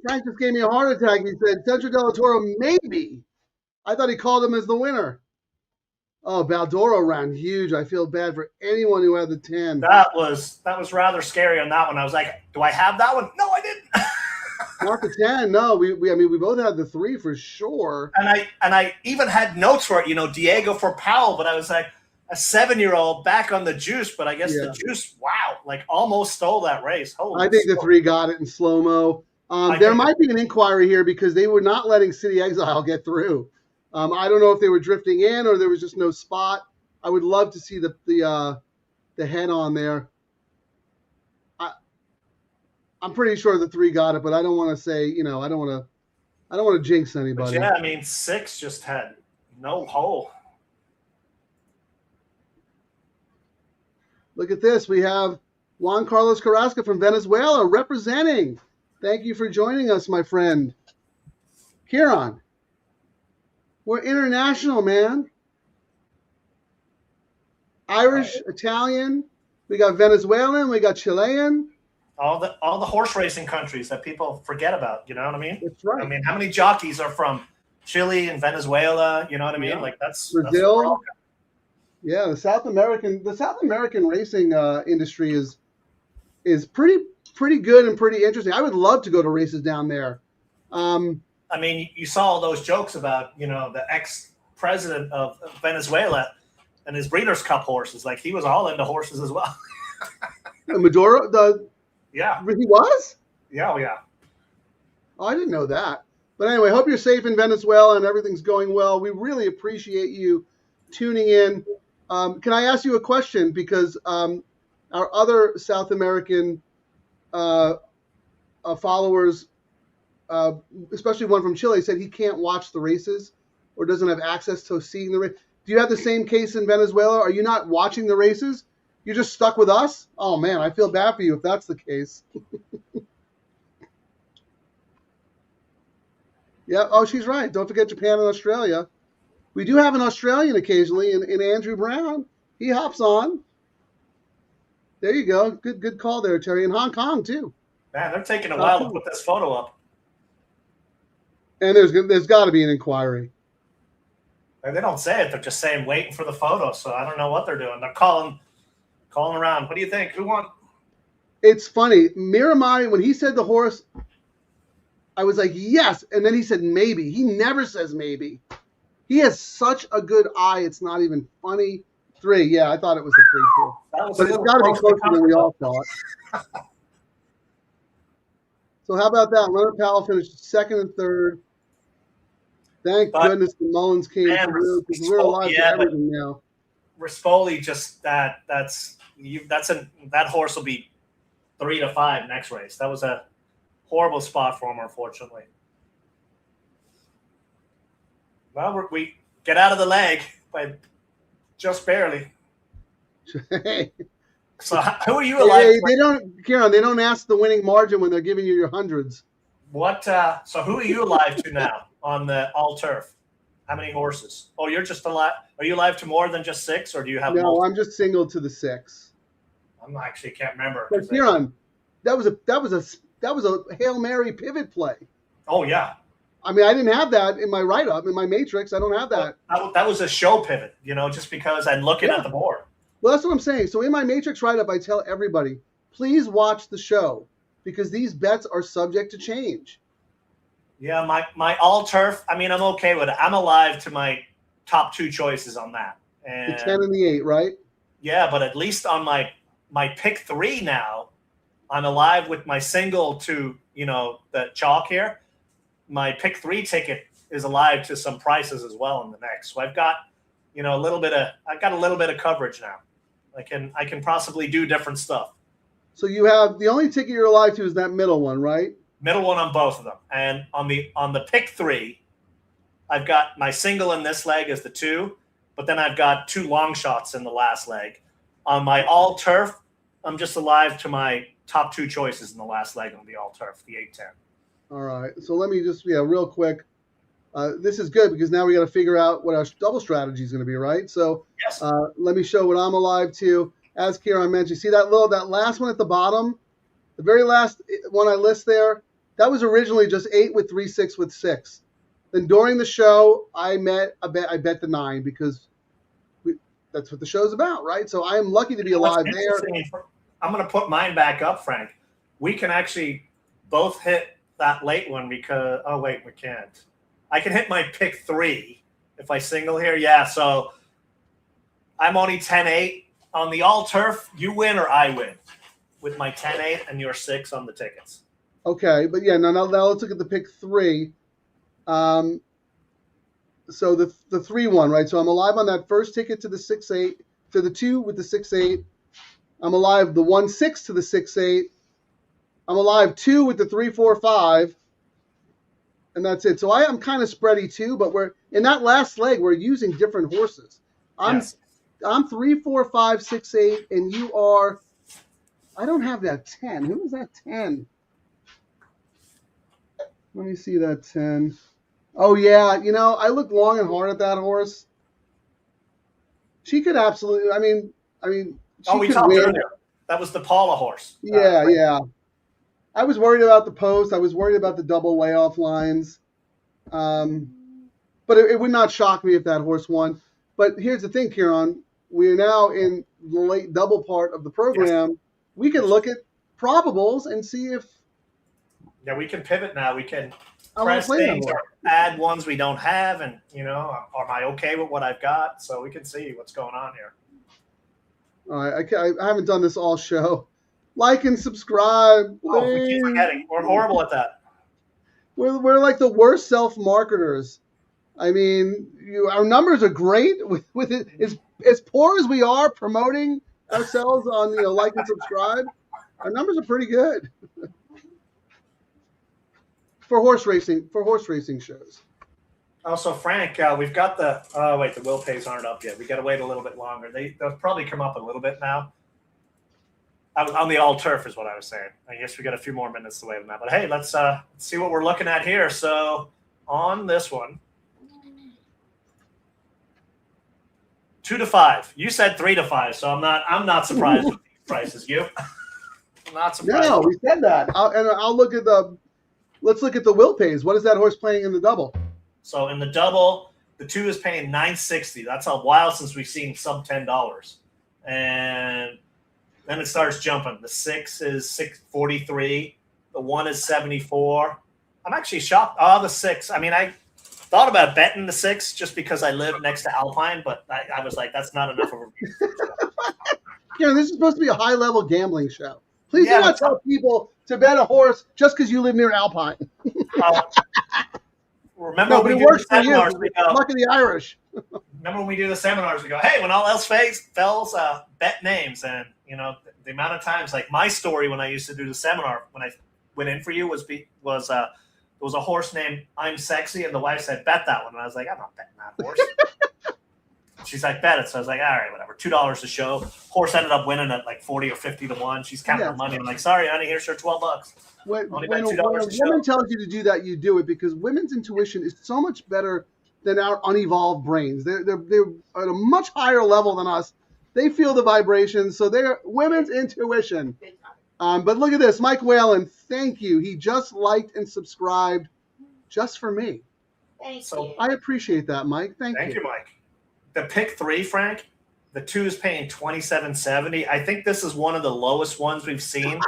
Frank just gave me a heart attack. He said, Centro del Toro, maybe. I thought he called him as the winner. Oh, Baldoro ran huge. I feel bad for anyone who had the 10. That was rather scary on that one. I was like, do I have that one? No, I didn't. Not the 10. No, we both had the 3 for sure. And I even had notes for it, you know, Diego for Powell, but I was like, a 7-year-old back on the juice, but I guess the juice, wow, like almost stole that race. Holy I think the 3 got it in slow-mo. There might be an inquiry here because they were not letting City Exile get through. I don't know if they were drifting in or there was just no spot. I would love to see the head on there. I'm pretty sure the 3 got it, but I don't want to say, you know, I don't want to jinx anybody. But yeah, I mean, 6 just had no hole. Look at this. We have Juan Carlos Carrasco from Venezuela representing. Thank you for joining us, my friend. Ciaran, we're international, man. Irish, Italian, we got Venezuelan, we got Chilean. All the horse racing countries that people forget about, you know what I mean? That's right. I mean, how many jockeys are from Chile and Venezuela, you know what I mean? Yeah. Like that's Brazil. Yeah, the South American racing industry is pretty good and pretty interesting. I would love to go to races down there. I mean, you saw all those jokes about, you know, the ex-president of Venezuela and his Breeders' Cup horses. Like, he was all into horses as well. Maduro, yeah. He was? Yeah, yeah. Oh, I didn't know that. But anyway, hope you're safe in Venezuela and everything's going well. We really appreciate you tuning in. Can I ask you a question? Because our other South American followers, especially one from Chile, said he can't watch the races or doesn't have access to seeing the race. Do you have the same case in Venezuela? Are you not watching the races? You're just stuck with us? Oh, man, I feel bad for you if that's the case. Yeah. Oh, she's right. Don't forget Japan and Australia. We do have an Australian occasionally in Andrew Brown. He hops on. There you go. Good call there, Terry. In Hong Kong, too. Man, they're taking a while to put this photo up. And there's got to be an inquiry. They don't say it. They're just saying waiting for the photo. So I don't know what they're doing. They're calling around. What do you think? Who won? It's funny. Miramari, when he said the horse, I was like, yes. And then he said maybe. He never says maybe. He has such a good eye. It's not even funny. 3. Yeah, I thought it was a 3 too. But it's got to be closer than we all thought. So how about that? Leonard Powell finished 2nd and 3rd. Thank goodness the Mullins came through because we're alive to everything now. Rispoli just that horse will be 3 to 5 next race. That was a horrible spot for him, unfortunately. Well, we get out of the leg by just barely. So who are you alive? They don't, Ciaran. They don't ask the winning margin when they're giving you your hundreds. What? So who are you alive to now on the all turf? How many horses? Oh, you're just alive. Are you alive to more than just 6, or do you have? No, multiple? I'm just single to the 6. I'm actually can't remember. But Ciaran, that was a Hail Mary pivot play. Oh yeah. I mean, I didn't have that in my write-up, in my matrix. I don't have that. That was a show pivot, just because I'm looking at the board. Well, that's what I'm saying. So in my matrix write-up, I tell everybody, please watch the show because these bets are subject to change. Yeah, my all turf. I mean, I'm okay with it. I'm alive to my top 2 choices on that. And the 10 and the 8, right? Yeah, but at least on my pick 3 now, I'm alive with my single to the chalk here. My pick 3 ticket is alive to some prices as well in the next. So I've got a little bit of coverage now. I can possibly do different stuff. So you have the only ticket you're alive to is that middle one, right? Middle one on both of them. And on the pick 3, I've got my single in this leg as the 2, but then I've got 2 long shots in the last leg. On my all turf, I'm just alive to my top 2 choices in the last leg on the all turf, the 8-10. All right. So let me just real quick. This is good because now we got to figure out what our double strategy is going to be, right? So yes. Let me show what I'm alive to. As Ciaran mentioned, see that last one at the bottom, the very last one I list there. That was originally just 8 with 3, 6 with 6. Then during the show, I bet the 9 because that's what the show's about, right? So I am lucky to be alive there. I'm going to put mine back up, Frank. We can actually both hit that late one because we can't. I can hit my pick 3 if I single here. Yeah, so I'm only 10-8 on the all turf. You win or I win with my 10-8 and your 6 on the tickets. Okay, but yeah, now let's look at the pick 3. So the 3-1, right? So I'm alive on that first ticket to the 6-8, to the 2 with the 6-8. I'm alive the 1-6 to the 6-8. I'm alive 2 with the 3-4-5. And that's it. So I am kind of spready too, but we're in that last leg, we're using different horses. I'm 3, 4, 5, 6, 8, and you are, I don't have that 10. Who is that 10? Let me see that 10. Oh, yeah. I looked long and hard at that horse. She could absolutely, I mean, she we could talked win. earlier. That was the Paula horse. Yeah. I was worried about the post. I was worried about the double layoff lines. But it would not shock me if that horse won. But here's the thing, Ciaran. We are now in the late double part of the program. Yes. We can look at probables and see if. Yeah, we can pivot now. We can press things or add ones we don't have. And, am I okay with what I've got? So we can see what's going on here. All right. I haven't done this all show. Like and subscribe. Please. Oh, we keep forgetting. We're horrible at that. We're like the worst self-marketers. I mean, our numbers are great with it. As poor as we are promoting ourselves on like and subscribe, our numbers are pretty good for horse racing shows. Also, Frank, we've got the the will pays aren't up yet. We got to wait a little bit longer. They'll probably come up a little bit now. On the all turf is what I was saying. I guess we got a few more minutes to wait on that. But hey, let's see what we're looking at here. So on this one, 2 to 5. You said 3 to 5, so I'm not surprised with these prices. You? I'm not surprised. No, we said that. Let's look at the will pays. What is that horse playing in the double? So in the double, the 2 is paying $9.60. That's a while since we've seen sub $10. And then it starts jumping. The 6 is $6.43. The 1 is $74. I'm actually shocked. Oh, the 6. I mean, I thought about betting the 6 just because I live next to Alpine, but I was like, that's not enough of a reason. This is supposed to be a high-level gambling show. Please do not tell people to bet a horse just because you live near Alpine. Remember but it works for you. Luck of the Irish. Remember when we do the seminars, we go, hey, when all else fails, bet names. And, the amount of times, like my story when I used to do the seminar, when I went in for you was there was a horse named I'm Sexy, and the wife said, bet that one. And I was like, I'm not betting that horse. She's like, bet it. So I was like, all right, whatever. $2 a show. Horse ended up winning at like 40 or 50 to 1. She's counting her money. I'm like, sorry, honey, here's your $12. When a woman tells you to do that, you do it, because women's intuition is so much better than our unevolved brains. They're at a much higher level than us. They feel the vibrations, so they're women's intuition. But look at this, Mike Whalen. Thank you. He just liked and subscribed just for me. Thank you. I appreciate that, Mike. Thank you. Thank you, Mike. The pick 3, Frank. The 2 is paying $27.70. I think this is one of the lowest ones we've seen,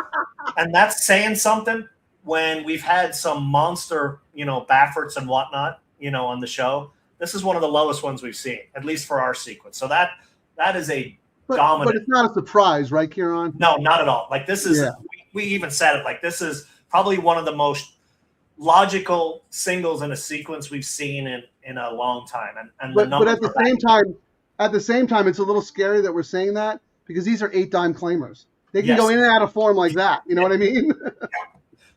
and that's saying something when we've had some monster, Bafferts and whatnot, on the show. This is one of the lowest ones we've seen, at least for our sequence. So that is a dominant. But it's not a surprise, right, Ciaran? No, not at all. Like this is, we even said it. Like this is probably one of the most logical singles in a sequence we've seen in a long time. But at the same time, it's a little scary that we're saying that, because these are 8-dime claimers. They can go in and out of form like that. You know what I mean?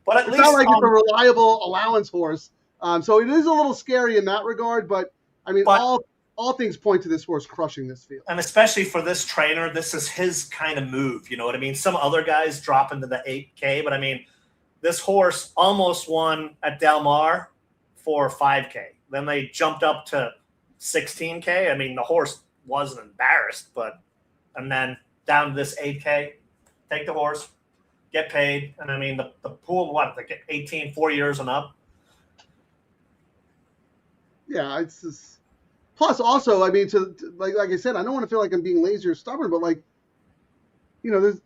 But at it's least not like it's a reliable allowance horse. So it is a little scary in that regard. But I mean, all things point to this horse crushing this field. And especially for this trainer, this is his kind of move. You know what I mean? Some other guys drop into the 8K, but I mean, this horse almost won at Del Mar for 5K. Then they jumped up to 16K. I mean, the horse wasn't embarrassed, and then down to this 8K, take the horse, get paid. And I mean, the pool, like 18, 4 years and up. Yeah, it's just. Plus, also, I mean, like I said, I don't want to feel like I'm being lazy or stubborn, but there's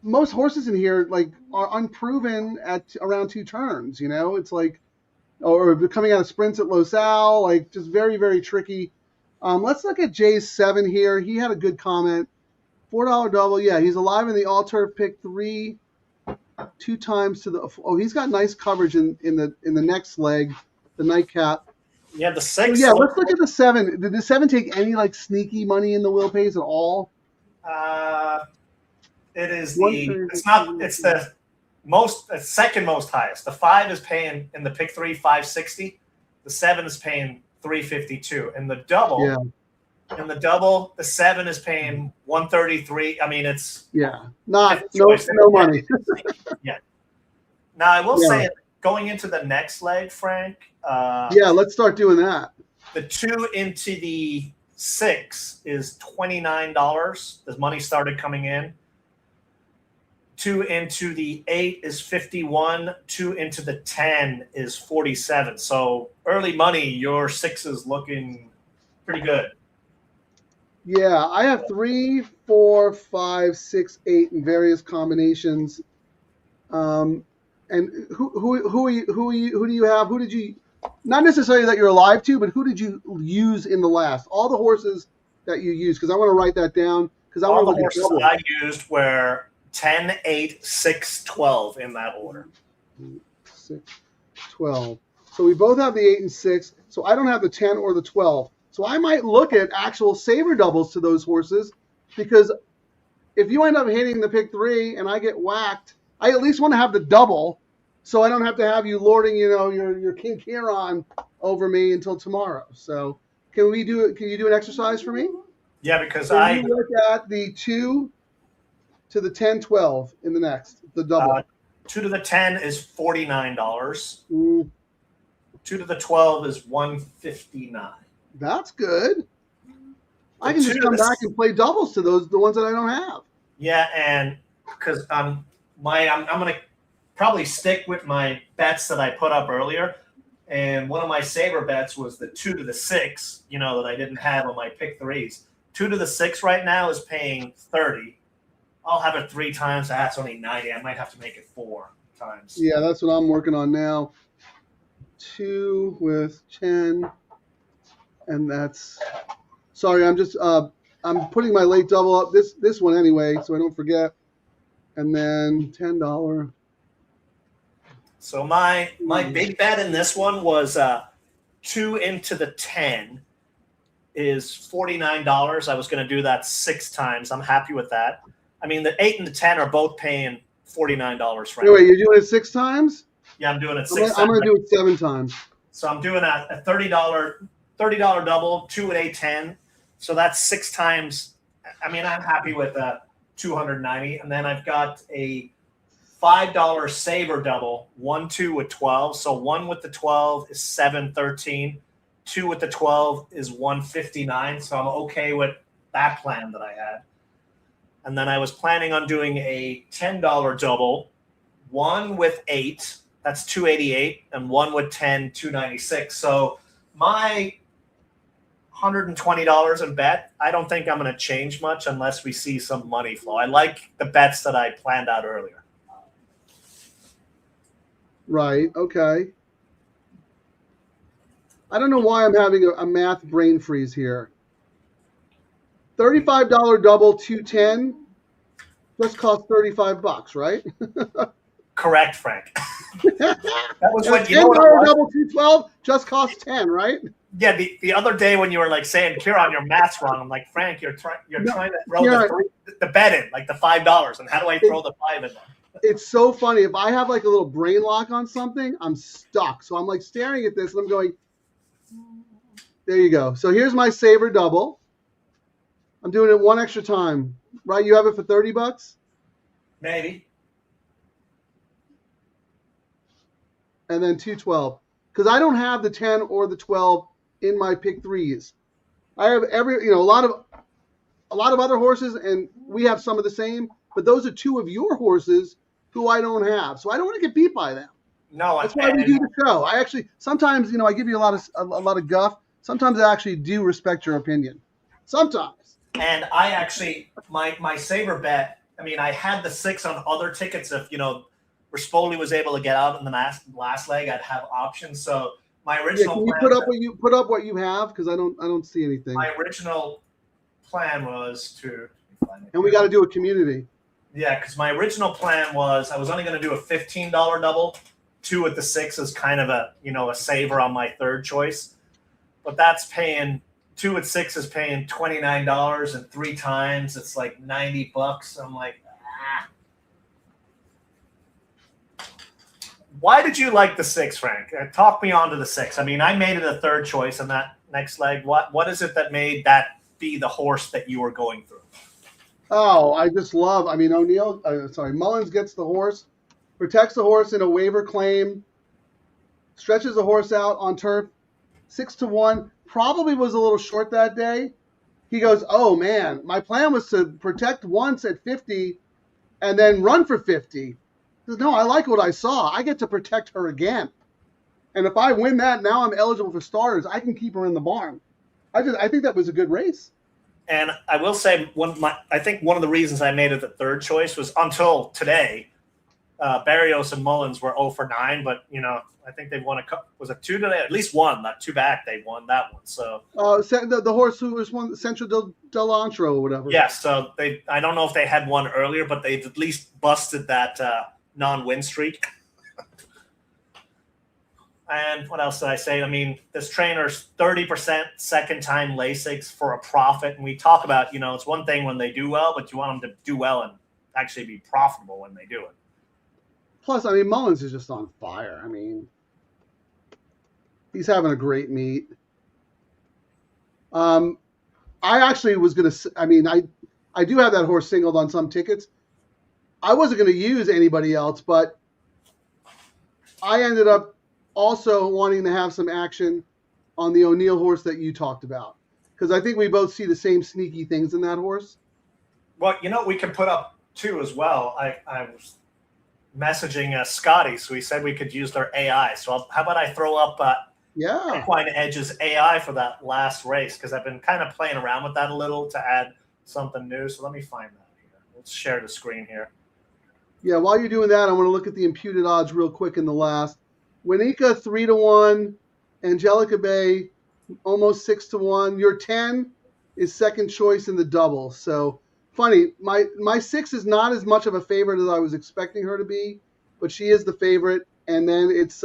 most horses in here are unproven at around 2 turns. It's like, or coming out of sprints at Los Al, just very, very tricky. Let's look at Jay's 7 here. He had a good comment. $4 double. Yeah, he's alive in the all-turf pick 3, 2 times to the. Oh, he's got nice coverage in the next leg, the nightcap. Yeah, the 6. Yeah, let's look at the 7. Did the 7 take any sneaky money in the wheel pays at all? It is it's the second most highest. The 5 is paying in the pick 3 $560. The 7 is paying $352. And the double, the 7 is paying $133. I mean, it's no money. Yeah. Now I will say, going into the next leg, Frank. Let's start doing that. The 2 into the 6 is $29. The money started coming in. 2 into the 8 is $51. 2 into the 10 is $47. So early money, your 6 is looking pretty good. Yeah, I have 3, 4, 5, 6, 8 in various combinations. And who do you have? Who did you? Not necessarily that you're alive to, but who did you use in the last? All the horses that you used, because I want to write that down. Because all the horses I used were 10, 8, 6, 12 in that order. 6, 12. So we both have the 8 and 6. So I don't have the 10 or the 12. So I might look at actual saver doubles to those horses, because if you end up hitting the pick 3 and I get whacked, I at least want to have the double, so I don't have to have you lording, your King Ciaran over me until tomorrow. So can you do an exercise for me? Yeah, because you look at the 2 to the 10, 12 in the next, the double. 2 to the 10 is $49. 2 to the 12 is $159. That's good. I can just come back and play doubles to the ones that I don't have. Yeah, and because I'm going to probably stick with my bets that I put up earlier. And one of my saver bets was the 2 to the 6, that I didn't have on my pick 3s. 2 to the 6 right now is paying $30. I'll have it 3 times. That's only $90. I might have to make it 4 times. Yeah, that's what I'm working on now. 2 with 10, and that's. Sorry, I'm just I'm putting my late double up this one anyway, so I don't forget. And then $10. So my big bet in this one was 2 into the 10 is $49. I was going to do that 6 times. I'm happy with that. I mean, the 8 and the 10 are both paying $49. Wait, you're doing it 6 times? Yeah, I'm doing it 6 times. I'm going to do it 7 times. So I'm doing a $30 double, 2 and 8, 10. So that's 6 times. I mean, I'm happy with 290. And then I've got a $5 saver double, 1, 2 with 12. So 1 with the 12 is 713. 2 with the 12 is 159. So I'm okay with that plan that I had. And then I was planning on doing a $10 double, 1 with 8, that's 288, and 1 with 10, 296. So my $120 in bet, I don't think I'm going to change much unless we see some money flow. I like the bets that I planned out earlier. Right, okay. I don't know why I'm having a math brain freeze here. $35 double, 210 just cost $35, right? Correct, Frank. That was when $10 double, 212 just cost 10, right? Yeah, the other day when you were like saying, Ciaran, your math's wrong. I'm like, Frank, you're trying to throw the bet in, like the $5, and how do I throw the 5 in there? It's so funny. If I have like a little brain lock on something, I'm stuck. So I'm like staring at this and I'm going, there you go. So here's my saver double. I'm doing it 1 extra time. Right? You have it for $30? Maybe. And then 212. Because I don't have the 10 or the 12 in my pick threes. I have a lot of other horses, and we have some of the same, but those are 2 of your horses who I don't have. So I don't want to get beat by them. No, that's why we do the show. I actually sometimes, I give you a lot of guff. Sometimes I actually do respect your opinion. Sometimes. And I actually my saver bet. I mean, I had the 6 on other tickets. If Rispoli was able to get out in the last leg, I'd have options. So my original can you plan put up what you have, because I don't see anything. My original plan was to. And we got to do a community. Yeah, because my original plan was I was only going to do a $15 double. 2 with the 6 is kind of a saver on my third choice, but that's paying 2 with 6 is paying $29, and 3 times it's like $90. I'm like, Why did you like the 6, Frank? Talk me onto the 6. I mean, I made it a third choice in that next leg. What is it that made that be the horse that you were going through? Oh, I just love. I mean, Mullins gets the horse, protects the horse in a waiver claim, stretches the horse out on turf, 6-1. Probably was a little short that day. He goes, oh man, my plan was to protect once at 50 and then run for 50. He says, no, I like what I saw. I get to protect her again. And if I win that, now I'm eligible for starters. I can keep her in the barn. I think that was a good race. And I will say, I think one of the reasons I made it the third choice was until today, Barrios and Mullins were 0 for 9, but I think they won was it 2 today? At least one, not 2 back. They won that one. So the horse who was won Central del Antro or whatever. Yeah. So I don't know if they had one earlier, but they've at least busted that non-win streak. And what else did I say? I mean, this trainer's 30% second-time Lasix for a profit. And we talk about, it's one thing when they do well, but you want them to do well and actually be profitable when they do it. Plus, I mean, Mullins is just on fire. I mean, he's having a great meet. I actually was going to – I mean, I do have that horse singled on some tickets. I wasn't going to use anybody else, but I ended up also wanting to have some action on the O'Neill horse that you talked about, because I think we both see the same sneaky things in that horse. Well, we can put up two as well. I was messaging Scotty, so he said we could use their AI. So how about I throw up Equine Edge's AI for that last race, because I've been kind of playing around with that a little to add something new. So let me find that here. Let's share the screen here. Yeah, while you're doing that, I want to look at the imputed odds real quick in the last. Winika 3-1, Angelica Bay almost 6-1. Your 10 is second choice in the double. So funny, my 6 is not as much of a favorite as I was expecting her to be, but she is the favorite. And then it's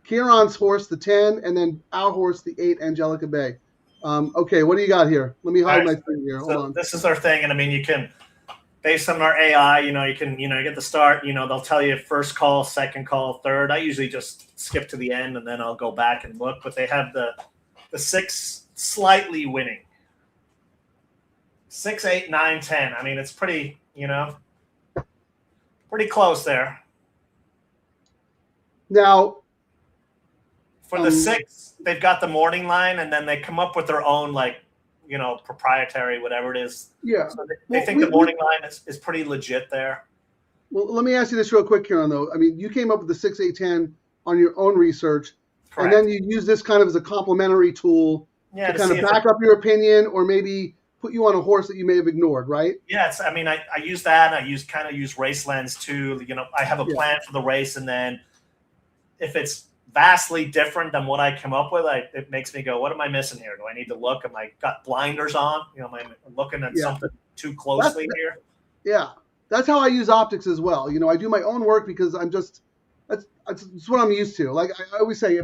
Ciaran's horse, the 10, and then our horse, the 8, Angelica Bay. Okay, what do you got here? Let me hide my thing here. Hold on. This is our thing, and I mean, you can, based on our AI, you get the start. They'll tell you first call, second call, third. I usually just skip to the end, and then I'll go back and look. But they have the 6 slightly winning. 6, 8, 9, 10. I mean, it's pretty, pretty close there. Now, for the 6, they've got the morning line, and then they come up with their own, proprietary, whatever it is. Yeah. So they think the morning line is pretty legit there. Well, let me ask you this real quick, Ciaran, though. I mean, you came up with the 6, 8, 10 on your own research, Correct. and then you use this kind of as a complementary tool to kind of back up your opinion or maybe put you on a horse that you may have ignored, right? Yes. I mean, I use that. I use Race Lens too. I have a plan for the race, and then if it's vastly different than what I come up with, it makes me go, what am I missing here? Do I need to look? Am I got blinders on? Am I looking at something too closely here? Yeah. That's how I use optics as well. I do my own work because that's what I'm used to. Like I always say,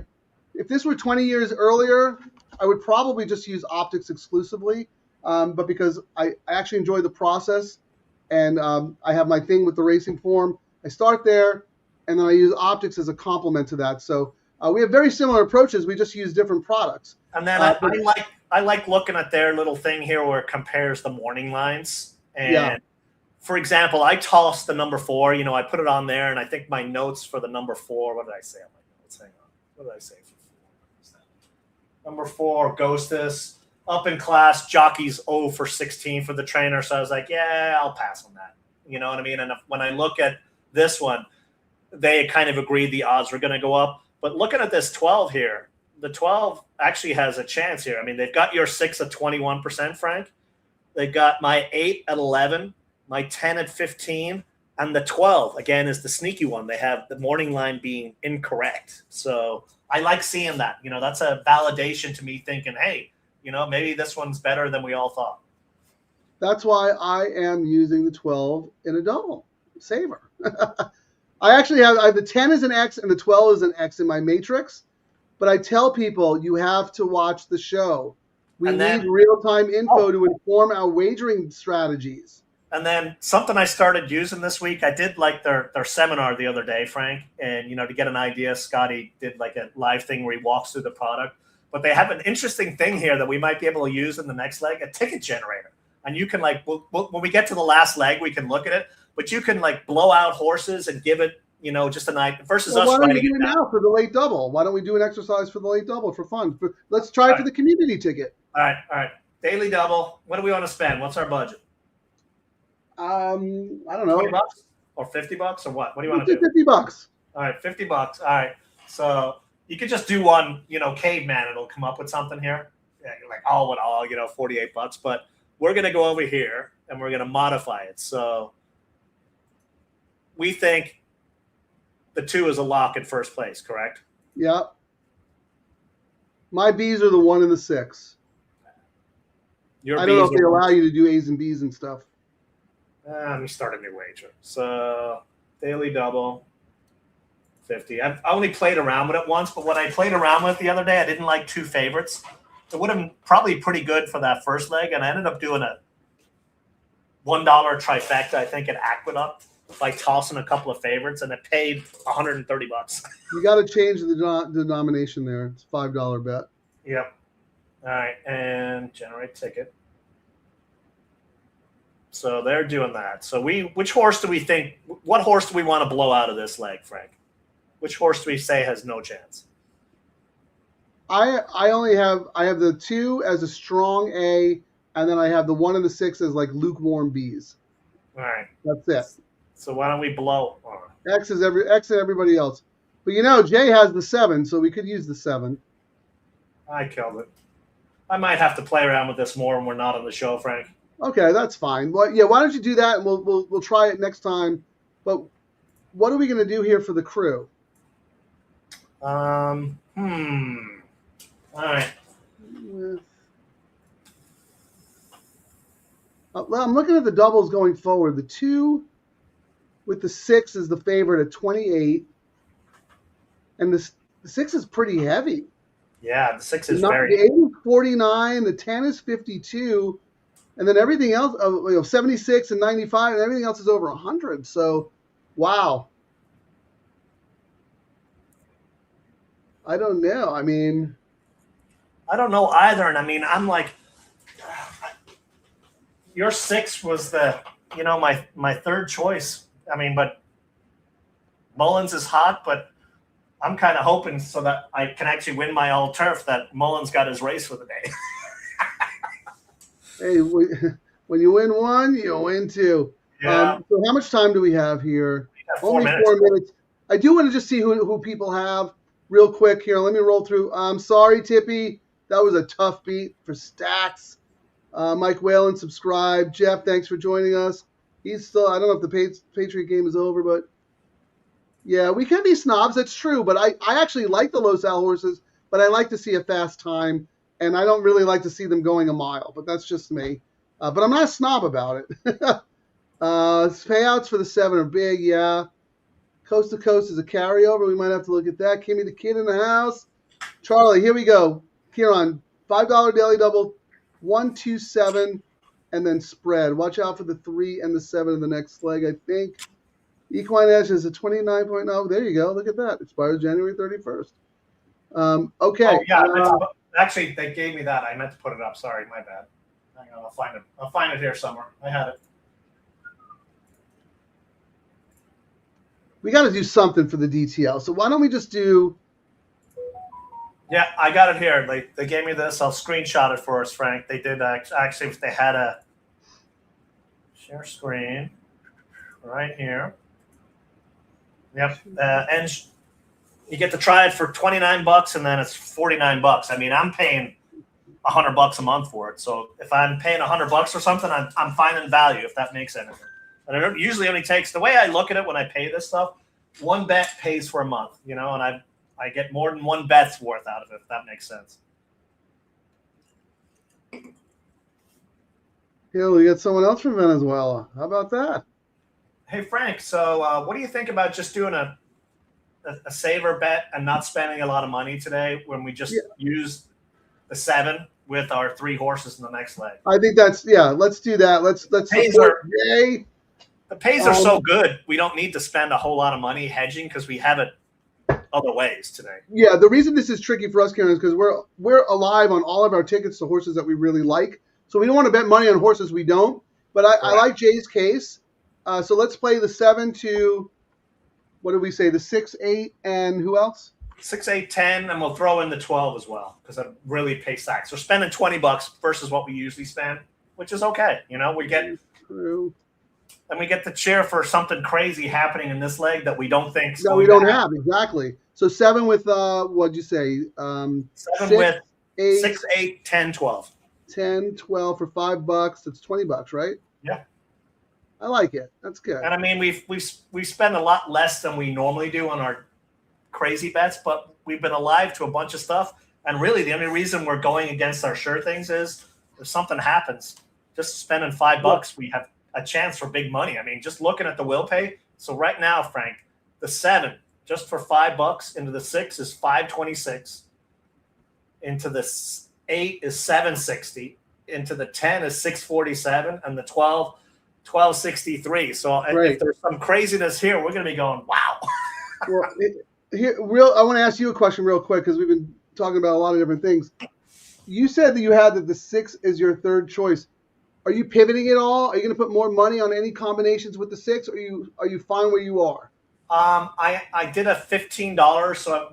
if this were 20 years earlier, I would probably just use optics exclusively. But because I actually enjoy the process, and I have my thing with the racing form, I start there, and then I use optics as a complement to that. So we have very similar approaches. We just use different products. And then I like looking at their little thing here where it compares the morning lines. And for example, I tossed the number 4. I put it on there, and I think my notes for the number 4. What did I say on my notes? Hang on. What did I say for 4? Number 4, Ghostess. Up in class, jockeys 0 for 16 for the trainer. So I was like, yeah, I'll pass on that. You know what I mean? And when I look at this one, they kind of agreed the odds were going to go up. But looking at this 12 here, the 12 actually has a chance here. I mean, they've got your 6 at 21%, Frank. They've got my 8 at 11, my 10 at 15, and the 12, again, is the sneaky one. They have the morning line being incorrect. So I like seeing that. That's a validation to me thinking, hey, maybe this one's better than we all thought. That's why I am using the 12 in a double saver. I actually have the 10 is an X and the 12 is an X in my matrix. But I tell people you have to watch the show. We need real-time info to inform our wagering strategies. And then something I started using this week, I did like their seminar the other day, Frank. And, to get an idea, Scotty did like a live thing where he walks through the product. But they have an interesting thing here that we might be able to use in the next leg, a ticket generator. And you can when we get to the last leg, we can look at it. But you can blow out horses and give it, just a night versus us writing it down. Why don't we do it now for the late double? Why don't we do an exercise for the late double for fun? Let's try it for the community ticket. All right. Daily double. What do we want to spend? What's our budget? I don't know. $20 or $50 or what? What do you want to do? $50. All right, $50. All right. So you could just do one, caveman. It'll come up with something here. Yeah, you're like, all in all, $48. But we're going to go over here and we're going to modify it. So we think the 2 is a lock in first place, correct? Yeah. My B's are the 1 and the 6. I don't know if they allow you to do A's and B's and stuff. Let me start a new wager. So daily double, 50. I've only played around with it once, but when I played around with it the other day, I didn't like 2 favorites. It would have been probably pretty good for that first leg, and I ended up doing a $1 trifecta, I think, at Aqueduct by tossing a couple of favorites, and it paid $130. You got to change the denomination there. It's a $5 bet. Yep. All right, and generate ticket. So they're doing that. So which horse do we think? What horse do we want to blow out of this leg, Frank? Which horse do we say has no chance? I have the 2 as a strong A, and then I have the 1 and the 6 as like lukewarm Bs. All right, that's it. So why don't we blow? X and everybody else. But Jay has the 7, so we could use the 7. I killed it. I might have to play around with this more when we're not on the show, Frank. Okay, that's fine. Well, yeah, why don't you do that, and we'll try it next time. But what are we going to do here for the crew? All right. I'm looking at the doubles going forward. The 2 with the 6 is the favorite at 28. And the 6 is pretty heavy. Yeah, the 6 is The very. 8 is 49. The 10 is 52. And then everything else, 76 and 95, and everything else is over 100. So, wow. I don't know. I mean, I don't know either. And I mean, I'm like, your 6 was my third choice. I mean, but Mullins is hot, but I'm kind of hoping so that I can actually win my all turf that Mullins got his race for the day. hey, when you win 1, you win 2. Yeah. So how much time do we have here? We got Only 4 minutes. I do want to just see who people have real quick here. Let me roll through. I'm sorry, Tippy. That was a tough beat for Stacks. Mike Whalen, subscribe. Jeff, thanks for joining us. He's still, I don't know if the Patriot game is over, but yeah, we can be snobs. That's true. But I actually like the low sal horses, but I like to see a fast time, and I don't really like to see them going a mile, but that's just me. But I'm not a snob about it. Payouts for the 7 are big, yeah. Coast to Coast is a carryover. We might have to look at that. Kimmy the Kid in the house. Charlie, here we go. Ciaran, $5 daily double, 1, 2, 7, and then spread. Watch out for the 3 and the 7 in the next leg, I think. Equine Edge is a 29.0. There you go. Look at that. Expires January 31st. Okay. Oh, yeah. Actually, they gave me that. I meant to put it up. Sorry, my bad. Hang on. I'll find it. I'll find it here somewhere. I had it. We got to do something for the DTL. So why don't we just do... Yeah, I got it here. They gave me this. I'll screenshot it for us, Frank. They did actually. They had a share screen right here. Yep, and you get to try it for $29, and then it's $49. I mean, I'm paying $100 a month for it. So if I'm paying $100 or something, I'm finding value, if that makes anything. And it usually only takes, the way I look at it when I pay this stuff, 1 bet pays for a month, and I get more than 1 bet's worth out of it, if that makes sense. Here, we got someone else from Venezuela. How about that? Hey, Frank, so what do you think about just doing a saver bet and not spending a lot of money today when we just use the 7 with our 3 horses in the next leg? I think let's do that. Let's support Jay. The pays are so good, we don't need to spend a whole lot of money hedging because we have it other ways today. Yeah, the reason this is tricky for us, Ciaran, is because we're alive on all of our tickets to horses that we really like. So we don't want to bet money on horses we don't. But I like Jay's case. So let's play the 7 to, what did we say, the 6, 8, and who else? 6, 8, 10, and we'll throw in the 12 as well because it really pays stacks. We're spending $20 versus what we usually spend, which is okay. We get True. And we get to cheer for something crazy happening in this leg that we don't think. No, we don't have, exactly. So 7 with, what'd you say? 7 6, with 8, 6, 8, 10, 12. 10, 12 for $5. That's $20, right? Yeah. I like it. That's good. And I mean, we spend a lot less than we normally do on our crazy bets, but we've been alive to a bunch of stuff. And really, the only reason we're going against our sure things is if something happens, just spending $5, we have a chance for big money. I mean, just looking at the will pay. So right now, Frank, the 7 just for $5 into the 6 is $526. Into the 8 is $760. Into the 10 is $647, and the 12, $1263. So if there's some craziness here, we're going to be going, wow. Well, I want to ask you a question real quick because we've been talking about a lot of different things. You said that you had that the 6 is your third choice. Are you pivoting at all? Are you going to put more money on any combinations with the 6? Or are you fine where you are? I did a $15. So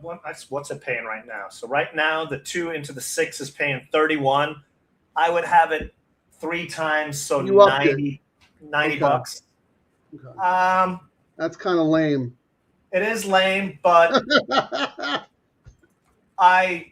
what's it paying right now? So right now the 2 into the 6 is paying $31. I would have it 3 times, so $90 bucks. Okay. That's kind of lame. It is lame, but I'm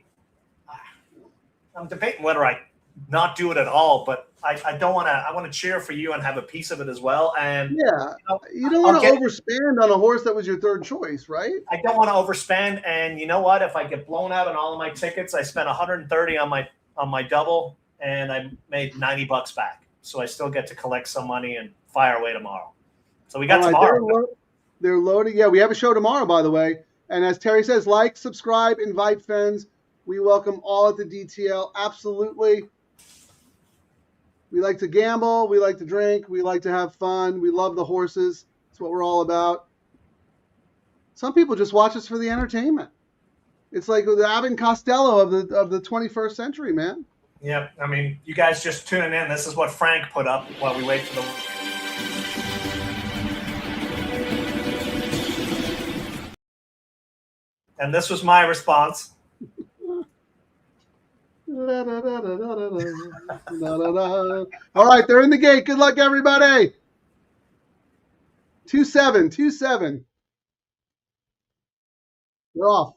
debating whether I not do it at all. But I don't want to. I want to cheer for you and have a piece of it as well. And Yeah, you don't want to overspend on a horse that was your third choice, right? I don't want to overspend. And you know what? If I get blown out on all of my tickets, I spent 130 on my double, and I made $90 back. So I still get to collect some money and fire away tomorrow. So we got tomorrow. They're loading. Yeah, we have a show tomorrow, by the way. And as Terry says, like, subscribe, invite friends. We welcome all at the DTL. Absolutely. We like to gamble. We like to drink. We like to have fun. We love the horses. That's what we're all about. Some people just watch us for the entertainment. It's like the Abbott and Costello of the 21st century, man. Yeah, I mean, you guys just tuning in. This is what Frank put up while we wait for the... And this was my response. All right, they're in the gate. Good luck, everybody. 2-7, 2-7. They're off.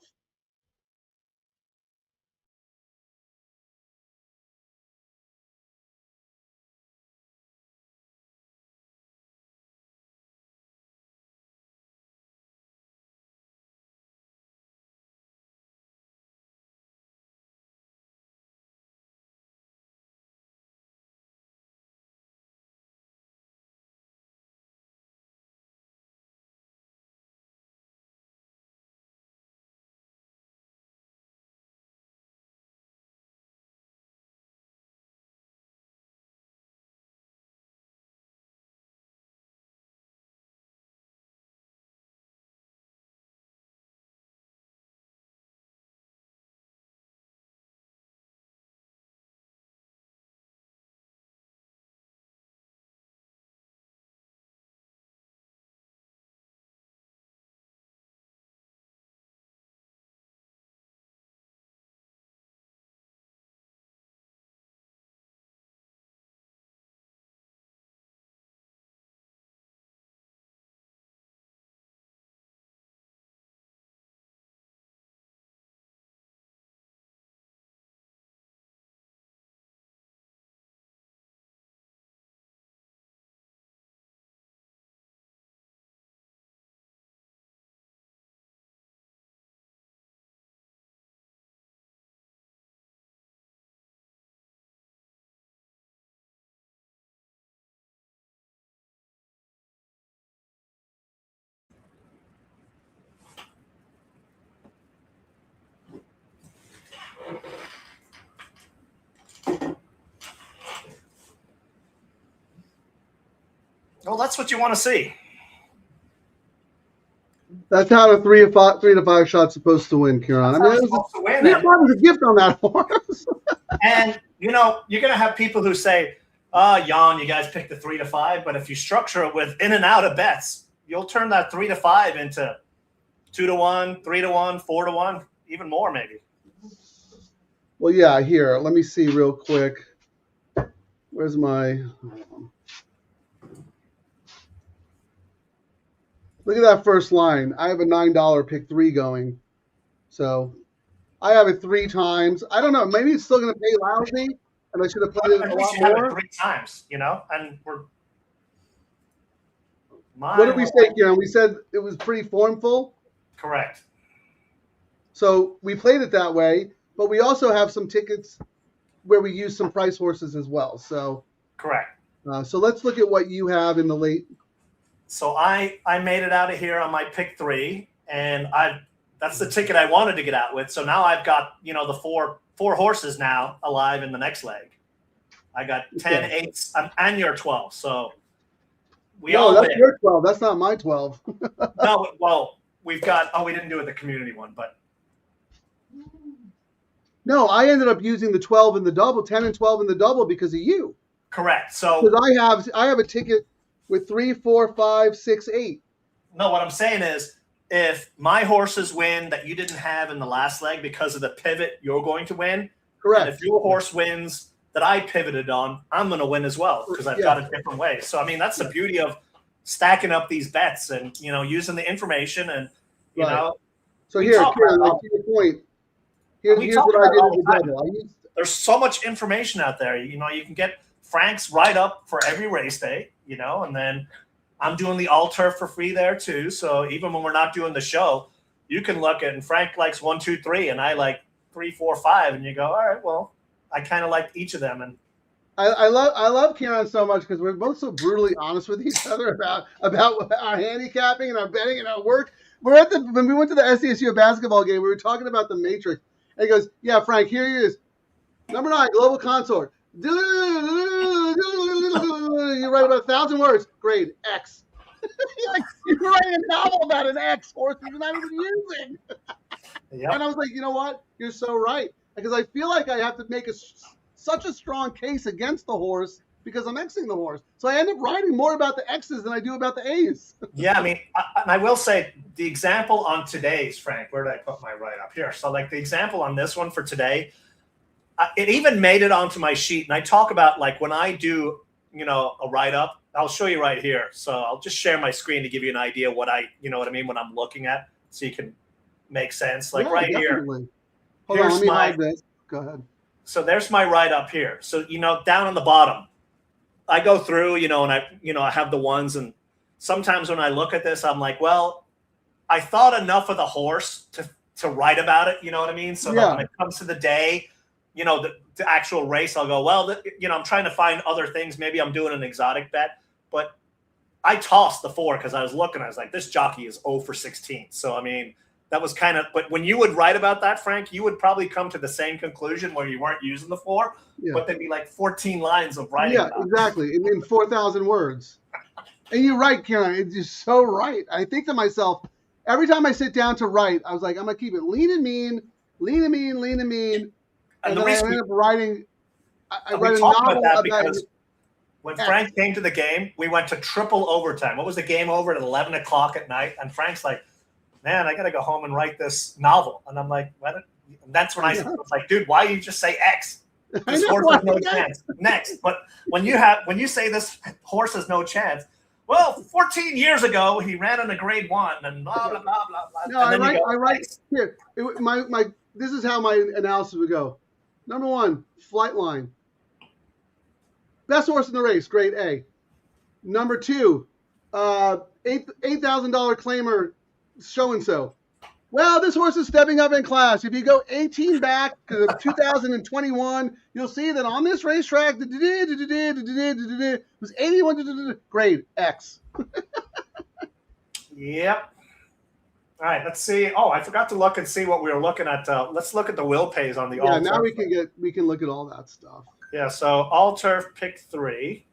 Well, that's what you want to see. That's how the 3 to 5 shot's supposed to win, Ciaran. I mean, that was a gift on that horse. And, you know, you're going to have people who say, Jan, you guys picked the 3 to 5. But if you structure it with in and out of bets, you'll turn that 3 to 5 into 2 to 1, 3 to 1, 4 to 1, even more maybe. Well, yeah, here. Let me see real quick. Where's my... Look at that first line. I have a $9 pick 3 going. So I have it 3 times. I don't know. Maybe it's still going to pay lousy, and I should have played it a lot more. Have it 3 times, you know? And we're... What did we say, Ciaran? We said it was pretty formful? Correct. So we played it that way, but we also have some tickets where we use some price horses as well. So correct. So let's look at what you have in the late... So I made it out of here on my pick 3, and that's the ticket I wanted to get out with. So now I've got, you know, the four horses now alive in the next leg. I got 10, 8, and your 12. So that's your 12. That's not my 12. No, well, we've got. Oh, we didn't do it the community one, but no, I ended up using the 12 in the double, 10 and 12 in the double because of you. Correct. So because I have a ticket with 3, 4, 5, 6, 8. No, what I'm saying is, if my horses win that you didn't have in the last leg because of the pivot, you're going to win. Correct. And if your horse wins that I pivoted on, I'm going to win as well because I've got a different way. So, I mean, that's the beauty of stacking up these bets and, you know, using the information and, you know. So here, Ciaran, to your point, here's what I did with the double. There's so much information out there. You know, you can get Frank's right up for every race day, you know, and then I'm doing the all turf for free there too. So even when we're not doing the show, you can look at, and Frank likes 1, 2, 3, and I like 3, 4, 5, and you go, all right, well, I kind of like each of them. And I love Ciaran so much because we're both so brutally honest with each other about our handicapping and our betting and our work. When we went to the SDSU basketball game, we were talking about the matrix, and he goes, "Yeah, Frank, here he is, number 9, global consort. You write about 1,000 words, grade X." Like, you're writing a novel about an X horse you're not even using. Yep. And I was like, you know what? You're so right, because I feel like I have to make such a strong case against the horse because I'm Xing the horse. So I end up writing more about the X's than I do about the A's. Yeah, I mean, I will say the example on today's, Frank, where did I put my write-up? Here. So, like, the example on this one for today, it even made it onto my sheet. And I talk about, like, when I do, you know, a write-up, I'll show you right here. So I'll just share my screen to give you an idea what you know what I mean, when I'm looking at, so you can make sense. Like, right definitely. here. Hold on, let me hide this. Go ahead. So there's my write-up here. So, you know, down on the bottom, I go through, you know, and I have the ones, and sometimes when I look at this, I'm like, well, I thought enough of the horse to write about it, you know what I mean? So that when it comes to the day, you know, the actual race, I'll go, well, you know, I'm trying to find other things. Maybe I'm doing an exotic bet, but I tossed the 4 because I was looking. I was like, this jockey is 0 for 16. So, I mean, that was kind of – but when you would write about that, Frank, you would probably come to the same conclusion where you weren't using the 4, but there'd be like 14 lines of writing. Yeah, exactly, in 4,000 words. And you're right, Ciaran. It's just so right. I think to myself, every time I sit down to write, I was like, I'm going to keep it lean and mean, lean and mean, lean and mean. And then I ended up writing – I write a novel about because when Frank came to the game, we went to triple overtime. What was the game over at 11 o'clock at night? And Frank's like, man, I got to go home and write this novel. And I'm like, what? And that's when I was like, dude, why you just say X? This horse has no chance. Next. But when you say this horse has no chance, well, 14 years ago, he ran in a grade 1 and blah, blah, blah, blah, blah. No, I write here. This is how my analysis would go. Number 1, flight line. Best horse in the race, grade A. Number 2, $8,000 claimer, so-and-so. Well, this horse is stepping up in class. If you go 18 back to 2021, you'll see that on this racetrack, it was 81, grade X. Yep. All right, let's see. Oh, I forgot to look and see what we were looking at. Let's look at the will pays on the all turf. Now we can look at all that stuff. Yeah, so all turf pick 3.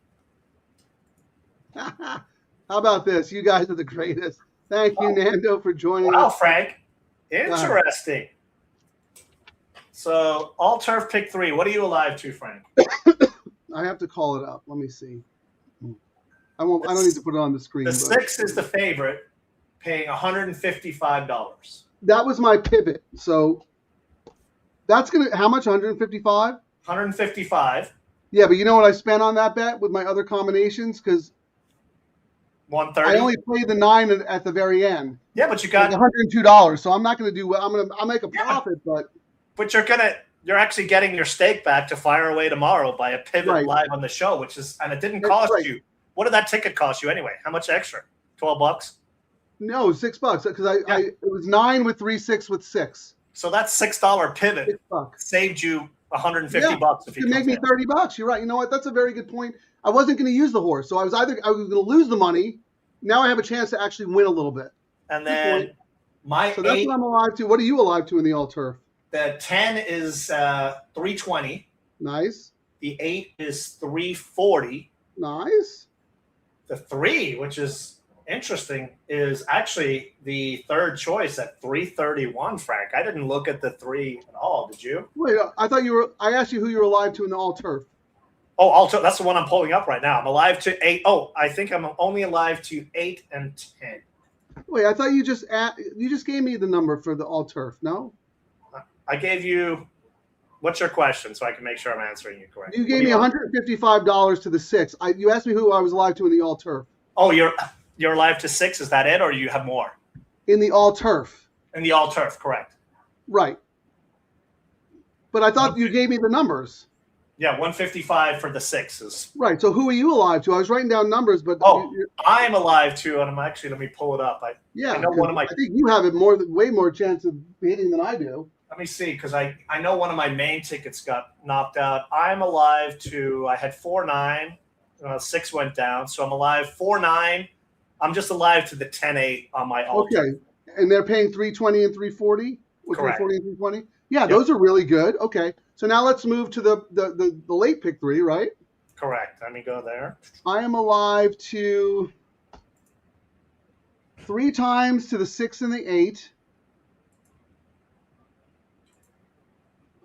How about this? You guys are the greatest. Thank you, Nando, for joining us. Wow, Frank. Interesting. So all turf pick 3. What are you alive to, Frank? I have to call it up. Let me see. I don't need to put it on the screen. The 6 is the favorite, paying $155. That was my pivot. So that's gonna how much? 155? 155. Yeah, but you know what I spent on that bet with my other combinations? Because 130. I only played the 9 at the very end. Yeah, but you got $102. So I'm not going to do well. I'll make a profit, but you're actually getting your stake back to fire away tomorrow by a pivot live on the show, which is, and it didn't cost you. What did that ticket cost you anyway? How much extra? $12? No, $6 because it was 9 with 3, 6 with 6. So that $6 pivot saved you $150 if you make me $30. You're right. You know what? That's a very good point. I wasn't going to use the horse, so I was going to lose the money. Now I have a chance to actually win a little bit. And then so that's what I'm alive to. What are you alive to in the all turf? The 10 is 320. Nice. The 8 is 340. Nice. The 3, which is interesting, is actually the third choice at 331, Frank. I didn't look at the 3 at all. Did you? Wait, I thought I asked you who you were alive to in the all turf. Oh, all turf. That's the one I'm pulling up right now. I'm alive to 8. Oh, I think I'm only alive to 8 and 10. Wait, I thought you just gave me the number for the all turf. No, I gave you. What's your question, so I can make sure I'm answering you correctly? You gave me $155 to the 6. You asked me who I was alive to in the all turf. Oh, you're alive to 6. Is that it, or you have more? In the all turf. In the all turf, correct. Right. But I thought you gave me the numbers. Yeah, 155 for the sixes. Right. So who are you alive to? I was writing down numbers, but I'm alive to, and let me pull it up. I know one of my. I think you have it way more chance of hitting than I do. Let me see, because I know one of my main tickets got knocked out. I'm alive to. I had 4-9. 6 went down, so I'm alive 4-9. I'm just alive to the 10-8 on my altar. Okay, and they're paying 320 and 340. Correct. 340 and 320. Yeah, those are really good. Okay, so now let's move to the late pick 3, right? Correct. Let me go there. I am alive to 3 times to the 6 and the 8.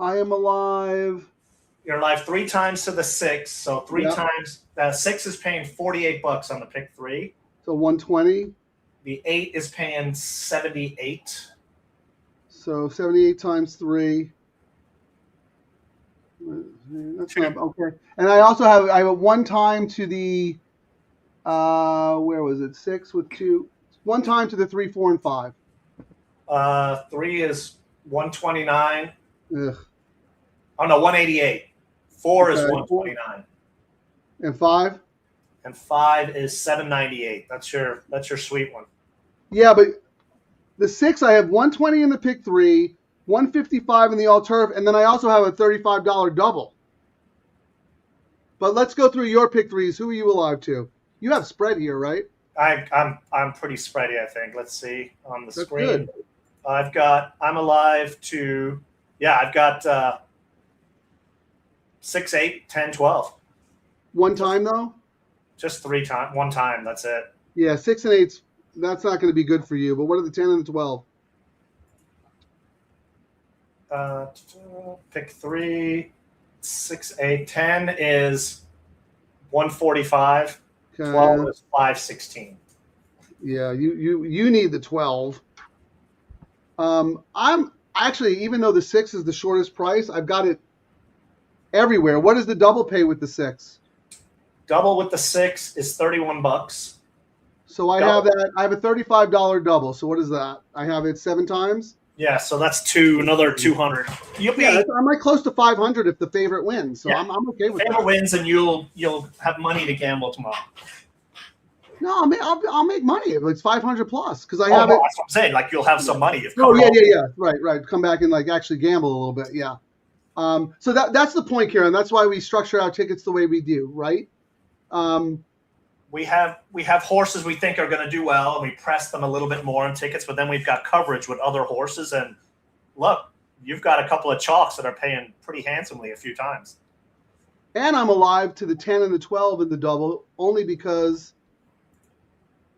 I am alive. You're alive 3 times to the 6, so 3 times. 6 is paying $48 on the pick 3. So 120. The 8 is paying 78. So 78 times 3. That's not okay. And I also have 1 time to the where was it? 6 with 2. 1 time to the 3, 4, and 5. 3 is 129. Ugh. Oh no, 188. 4 is 129. And 5? And 5 is 798. That's your sweet one. Yeah, but the 6 I have 120 in the pick 3, 155 in the all turf, and then I also have a $35 double. But let's go through your pick 3s. Who are you alive to? You have spread here, right? I'm pretty spready, I think. Let's see on the screen. Good. I'm alive to I've got 6, 8, 10, 12. 1 time though? Just 1 time, that's it. Yeah, 6 and 8's that's not going to be good for you. But what are the 10 and the 12? Pick 3, 6, 8, 10 is 145. Okay. 12 is 516. Yeah, you need the 12. I'm actually, even though the 6 is the shortest price, I've got it everywhere. What does the double pay with the 6? Double with the 6 is $31. So I have that. I have a $35 double. So what is that? I have it 7 times. Yeah, so that's another 200. I'm like close to 500 if the favorite wins. So I'm okay with that. Favorite wins, and you'll have money to gamble tomorrow. No, I'll make money if it's 500 plus because I have it. That's what I'm saying. Like you'll have some money. Yeah. Right. Come back and like actually gamble a little bit. Yeah. So that's the point, Ciaran. That's why we structure our tickets the way we do, right? We have horses we think are going to do well, and we press them a little bit more on tickets, but then we've got coverage with other horses. And look, you've got a couple of chalks that are paying pretty handsomely a few times. And I'm alive to the 10 and the 12 in the double only because.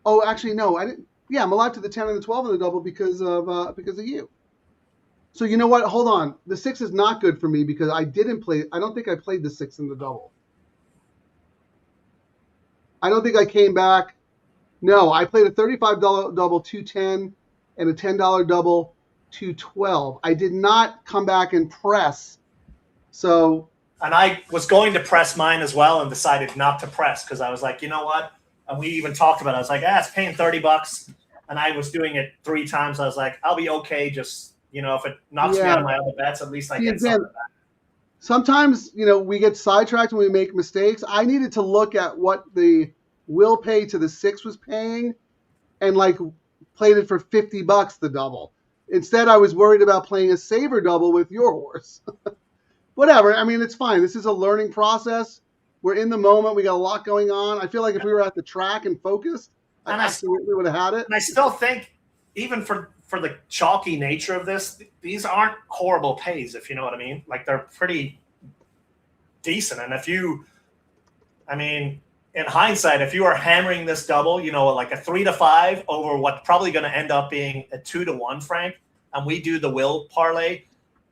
Oh, actually, no, I didn't. Yeah, I'm alive to the 10 and the 12 in the double because of you. So you know what? Hold on. The 6 is not good for me because I don't think I played the 6 in the double. I don't think I came back. No, I played a $35 double, 210, and a $10 double, 212. I did not come back and press. So. And I was going to press mine as well and decided not to press because I was like, you know what? And we even talked about it. I was like, it's paying $30. And I was doing it 3 times. I was like, I'll be okay. Just, if it knocks me out of my other bets, at least I get something back. Sometimes, we get sidetracked when we make mistakes. I needed to look at what the will pay to the 6 was paying and played it for $50 the double. Instead, I was worried about playing a saver double with your horse. Whatever. I mean, it's fine. This is a learning process. We're in the moment. We got a lot going on. I feel like if we were at the track and focused, I absolutely would have had it. And I still think, even for the chalky nature of this, these aren't horrible pays, if you know what I mean. Like, they're pretty decent. And in hindsight, if you are hammering this double, like a 3-5 over what's probably going to end up being a 2-1, Frank, and we do the will parlay,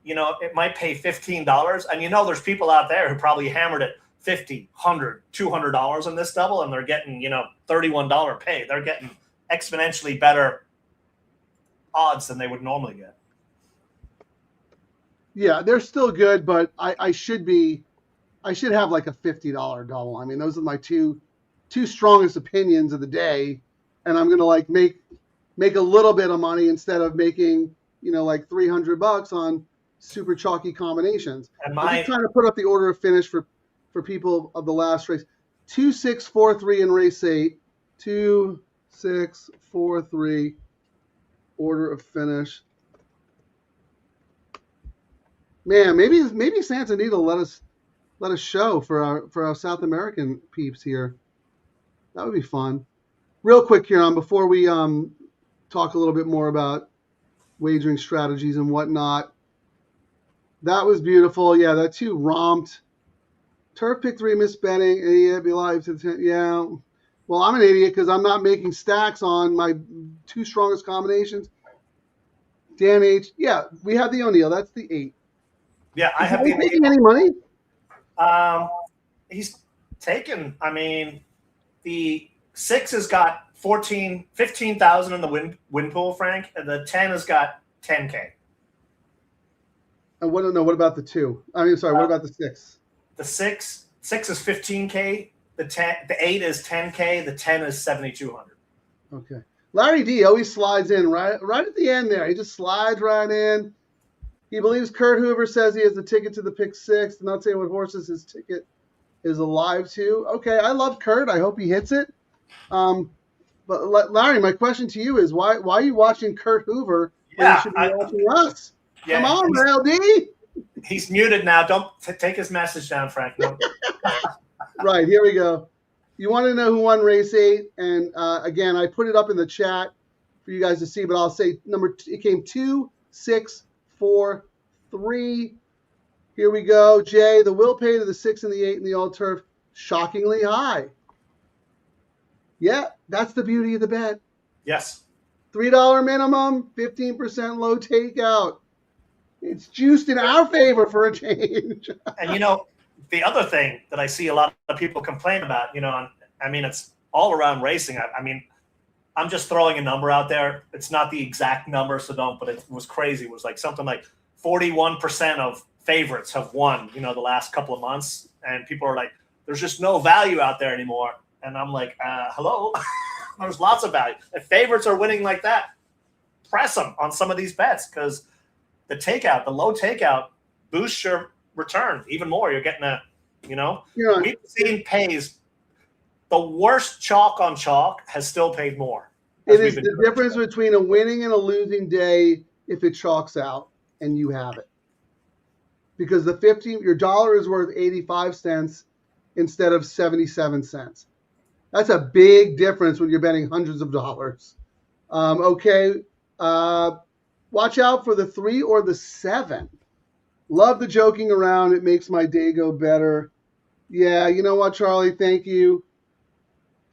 it might pay $15. And there's people out there who probably hammered it $50, $100, $200 on this double, and they're getting, $31 pay. They're getting exponentially better odds than they would normally get. Yeah, they're still good, but I should have like a $50 double. I mean, those are my two strongest opinions of the day, and I'm gonna make a little bit of money instead of making like $300 on super chalky combinations. And I'm just trying to put up the order of finish for people of the last race. 2, 6, 4, 3 in race 8. 2, 6, 4, 3 order of finish. Man, maybe Santa Anita let us show for our South American peeps here. That would be fun. Real quick, Ciaran, before we talk a little bit more about wagering strategies and whatnot. That was beautiful. Yeah, that 2 romped. Turf pick 3 misbetting. Idiot. Be live to 10. Yeah. Well, I'm an idiot because I'm not making stacks on my 2 strongest combinations. Dan H. Yeah, we have the O'Neill. That's the 8. Yeah, I have the making any money. He's taken. I mean, the 6 has got 15,000 in the win pool, Frank, and the 10 has got 10K. And what about the 2? I mean, sorry, what about the 6? The 6 is 15K. The 8 is 10K. The 10 is 7,200. Okay. Larry D always slides in right at the end there. He just slides right in. He believes Kurt Hoover says he has the ticket to the pick 6. Not saying what horses his ticket is alive to. Okay, I love Kurt. I hope he hits it. But Larry, my question to you is why are you watching Kurt Hoover when you should be watching us? Yeah, come on, LD. He's muted now. Don't take his message down, Frank. No. Right, here we go. You want to know who won race 8? And again, I put it up in the chat for you guys to see, but I'll say it came 2, 6, 4, 3. Here we go. Jay, the will pay to the 6 and the 8 in the all turf, shockingly high. Yeah, that's the beauty of the bet. Yes. $3 minimum, 15% low takeout. It's juiced in our favor for a change. And, the other thing that I see a lot of people complain about, it's all around racing. I mean, I'm just throwing a number out there. It's not the exact number, so don't, but it was crazy. It was like something like 41% of favorites have won, the last couple of months. And people are like, there's just no value out there anymore. And I'm like, hello? There's lots of value. If favorites are winning like that, press them on some of these bets because the low takeout boosts your return even more. You're getting we've seen pays. The worst chalk on chalk has still paid more. It is the difference between a winning and a losing day if it chalks out and you have it. Because your dollar is worth 85 cents instead of 77 cents. That's a big difference when you're betting hundreds of dollars. Okay. Watch out for the 3 or the 7. Love the joking around. It makes my day go better. Yeah, you know what, Charlie? Thank you.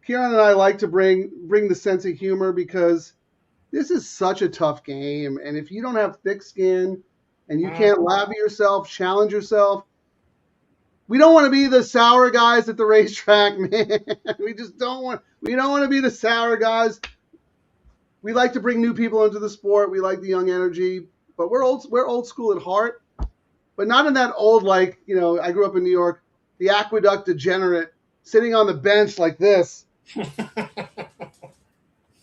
Ciaran and I like to bring the sense of humor because this is such a tough game. And if you don't have thick skin and you can't laugh at yourself, challenge yourself, we don't want to be the sour guys at the racetrack, man. We don't want to be the sour guys. We like to bring new people into the sport. We like the young energy, but we're old school at heart, but not in that old, I grew up in New York, the aqueduct degenerate sitting on the bench like this. And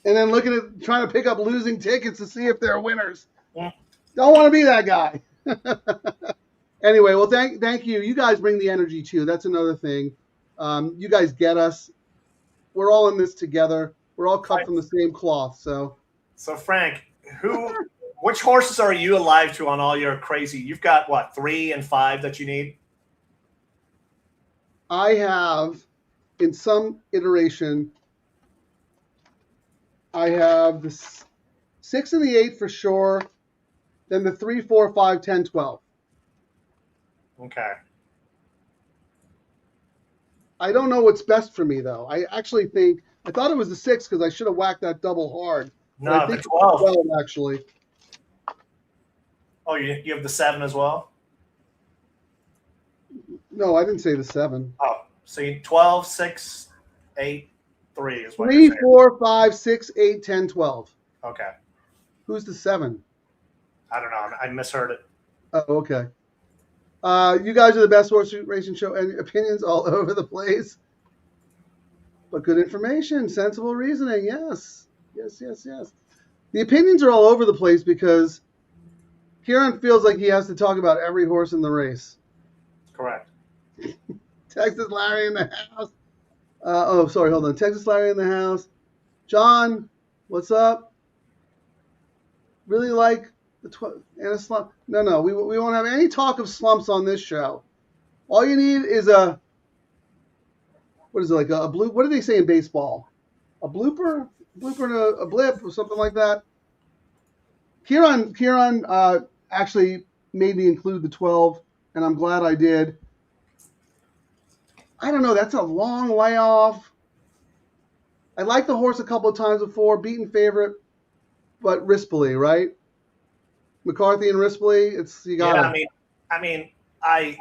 then trying to pick up losing tickets to see if they're winners. Don't want to be that guy. Anyway, well, thank you. You guys bring the energy too. That's another thing. You guys get us. We're all in this together. We're all cut from the same cloth. So Frank, which horses are you alive to on all your crazy? You've got what, 3 and 5 that you need? I have, in some iteration, I have the 6 and the 8 for sure. Then the 3, 4, 5, 10, 12. Okay. I don't know what's best for me, though. I actually think I thought it was the 6 because I should have whacked that double hard. No, I think the 12. It's 12, actually. Oh, you have the 7 as well? No, I didn't say the 7. Oh, so you 12, 6, 8, 3 is what 3, 4, 5, 6, 8, 10, 12. Okay. Who's the 7? I don't know. I misheard it. Oh, okay. You guys are the best horse racing show, and opinions all over the place. But good information, sensible reasoning. Yes. The opinions are all over the place because Ciaran feels like he has to talk about every horse in the race. Correct. Texas Larry in the house. Sorry, hold on. Texas Larry in the house. John, what's up? Really like the and a slump? No, we won't have any talk of slumps on this show. All you need is a blue? What do they say in baseball? A blooper and a blip or something like that. Ciaran actually made me include the 12, and I'm glad I did. I don't know. That's a long layoff. I liked the horse a couple of times before, beaten favorite, but Rispoli, right? McCarthy and Rispoli. It's you got. Yeah,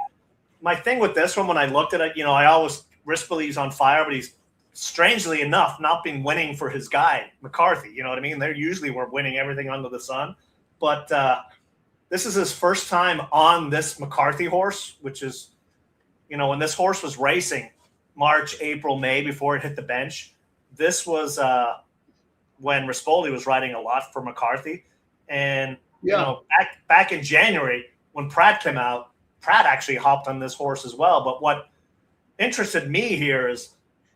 my thing with this one when I looked at it, I always Rispoli's on fire, but he's strangely enough not been winning for his guy McCarthy. You know what I mean? They usually were winning everything under the sun, but this is his first time on this McCarthy horse, which is. When this horse was racing March, April, May before it hit the bench, this was when Rispoli was riding a lot for McCarthy. And, back in January when Pratt came out, Pratt actually hopped on this horse as well. But what interested me here is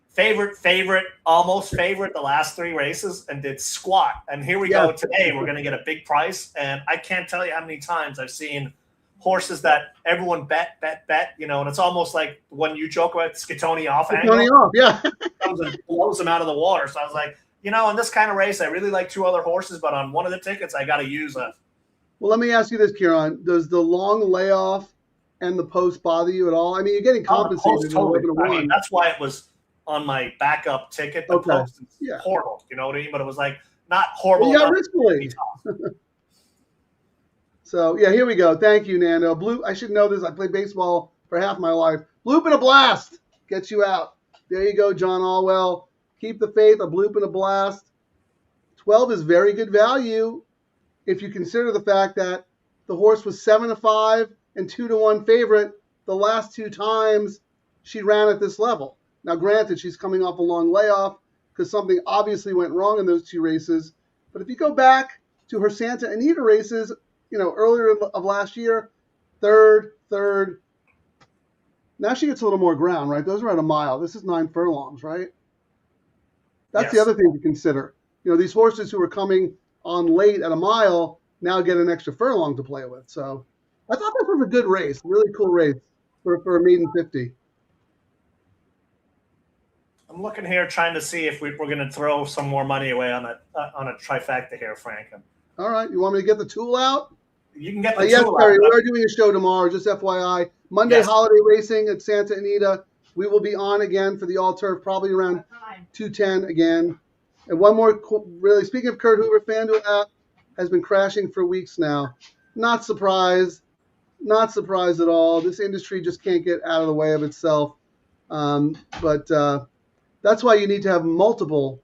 favorite, almost favorite the last 3 races and did squat. And here we go today. We're going to get a big price. And I can't tell you how many times I've seen horses that everyone bet, and it's almost like when you joke about the Scatoni off angle. Comes and blows them out of the water. So I was like, in this kind of race, I really like 2 other horses, but on one of the tickets, I got to use a. Well, let me ask you this, Ciaran. Does the long layoff and the post bother you at all? I mean, you're getting compensated. Totally. That's why it was on my backup ticket. The post is horrible. You know what I mean? But it was like not horrible. Well, you got So, here we go. Thank you, Nando. I should know this. I played baseball for half my life. Bloop and a blast gets you out. There you go, John Allwell. Keep the faith. A bloop and a blast. 12 is very good value if you consider the fact that the horse was 7-5 and 2-1 favorite the last 2 times she ran at this level. Now, granted, she's coming off a long layoff because something obviously went wrong in those 2 races. But if you go back to her Santa Anita races, earlier of last year, third. Now she gets a little more ground, right? Those are at a mile. This is 9 furlongs, right? That's the other thing to consider. These horses who are coming on late at a mile now get an extra furlong to play with. So I thought this was a good race, really cool race for a maiden 50. I'm looking here trying to see if we're going to throw some more money away on a trifecta here, Franklin. All right. You want me to get the tool out? You can get the tool yes, out. Terry, we're doing a show tomorrow, just FYI. Monday holiday racing at Santa Anita. We will be on again for the all-turf, probably around 2:10 again. And one more, really, speaking of Kurt Hoover, FanDuel app has been crashing for weeks now. Not surprised at all. This industry just can't get out of the way of itself. But that's why you need to have multiple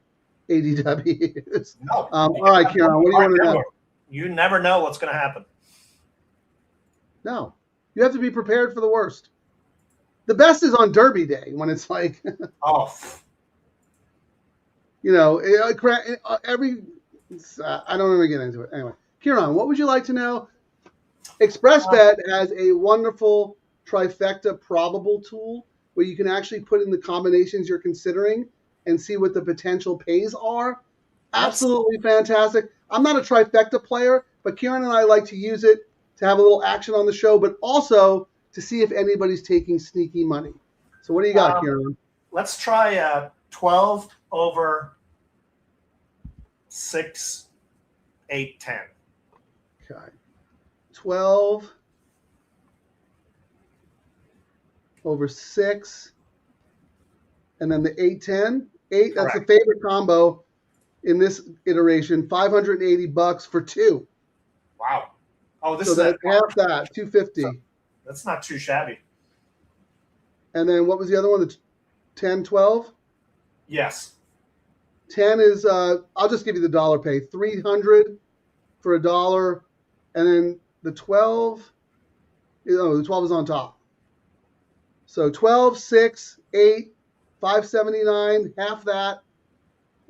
ADWs. No. All right, Ciaran, what do you want to know? You never know what's going to happen. No. You have to be prepared for the worst. The best is on Derby Day when it's like, every. I don't want to get into it. Anyway, Ciaran, what would you like to know? ExpressBet has a wonderful trifecta probable tool where you can actually put in the combinations you're considering and see what the potential pays are. Absolutely fantastic. I'm not a trifecta player, but Ciaran and I like to use it to have a little action on the show, but also to see if anybody's taking sneaky money. So what do you got, Ciaran? Let's try 12 over 6, 8, 10. Okay. 12 over 6. And then the 8, 10. 8, that's the favorite combo in this iteration. $580 for 2. Wow. Oh, this so is that's half that, $250. So that's not too shabby. And then what was the other one? The 10, 12? Yes. 10 is I'll just give you the dollar pay. $300 for $1. And then the 12, the 12 is on top. So 12, 6, 8, 579, half that,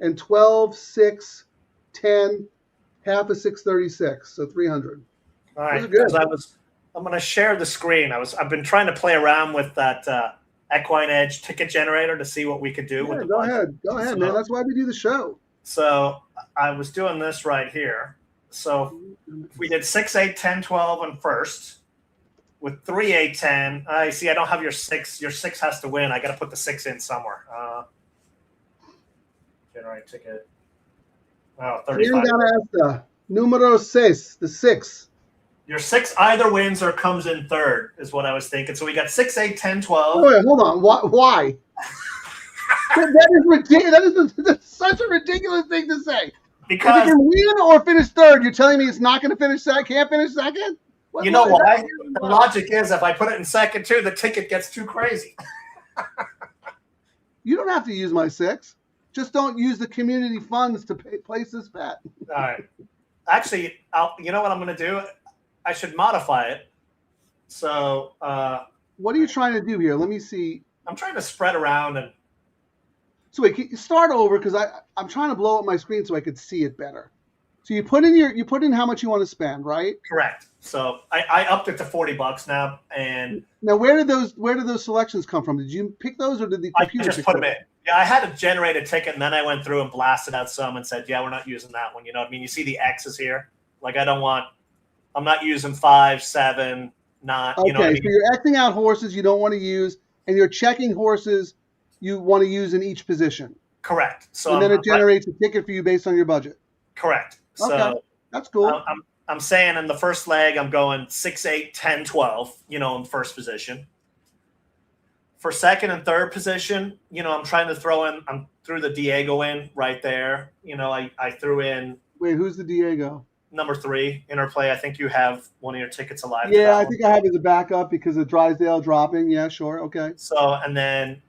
and 12, 6, 10, half of 636, so $300. All right, Those are good. because I'm going to share the screen. I've been trying to play around with that Equine Edge ticket generator to see what we could do with the budget. Go ahead, man. That's why we do the show. So I was doing this right here. So if we did 6, 8, 10, 12 on first with 3, 8, 10. I see. I don't have your 6. Your 6 has to win. I got to put the 6 in somewhere. Generate ticket. Oh, 35. Numero 6, the 6. Your 6 either wins or comes in third is what I was thinking. So we got 6, 8, 10, 12. Oh, wait, hold on. Why? That is ridiculous. That's such a ridiculous thing to say. Because if it can win or finish third, you're telling me it's not going to finish second? Can't finish second? You know why? The logic is if I put it in second too, the ticket gets too crazy. You don't have to use my 6. Just don't use the community funds to place this bet. All right. Actually, you know what I'm going to do? I should modify it. So, what are you trying to do here? Let me see. I'm trying to spread around and. So wait, start over because I'm trying to blow up my screen so I could see it better. So you put in how much you want to spend, right? Correct. So I upped it to $40 now, and now where did those selections come from? Did you pick those or did the computer? I just put them in. Yeah, I had to generate a ticket, and then I went through and blasted out some and said, yeah, we're not using that one. You know what I mean? You see the X's here? Like I'm not using 5, 7, 9. Okay, you know what I mean? So you're Xing out horses you don't want to use, and you're checking horses you want to use in each position. Correct. So and then it generates a ticket for you based on your budget. Correct. Okay, so that's cool. I'm saying in the first leg, I'm going 6, 8, 10, 12, in first position. For second and third position, I'm trying to I'm threw the Diego in right there. I threw in. Wait, who's the Diego? Number 3, interplay. I think you have one of your tickets alive. Yeah, I think I have it as a backup because of Drysdale dropping. Yeah, sure. Okay. So, and then,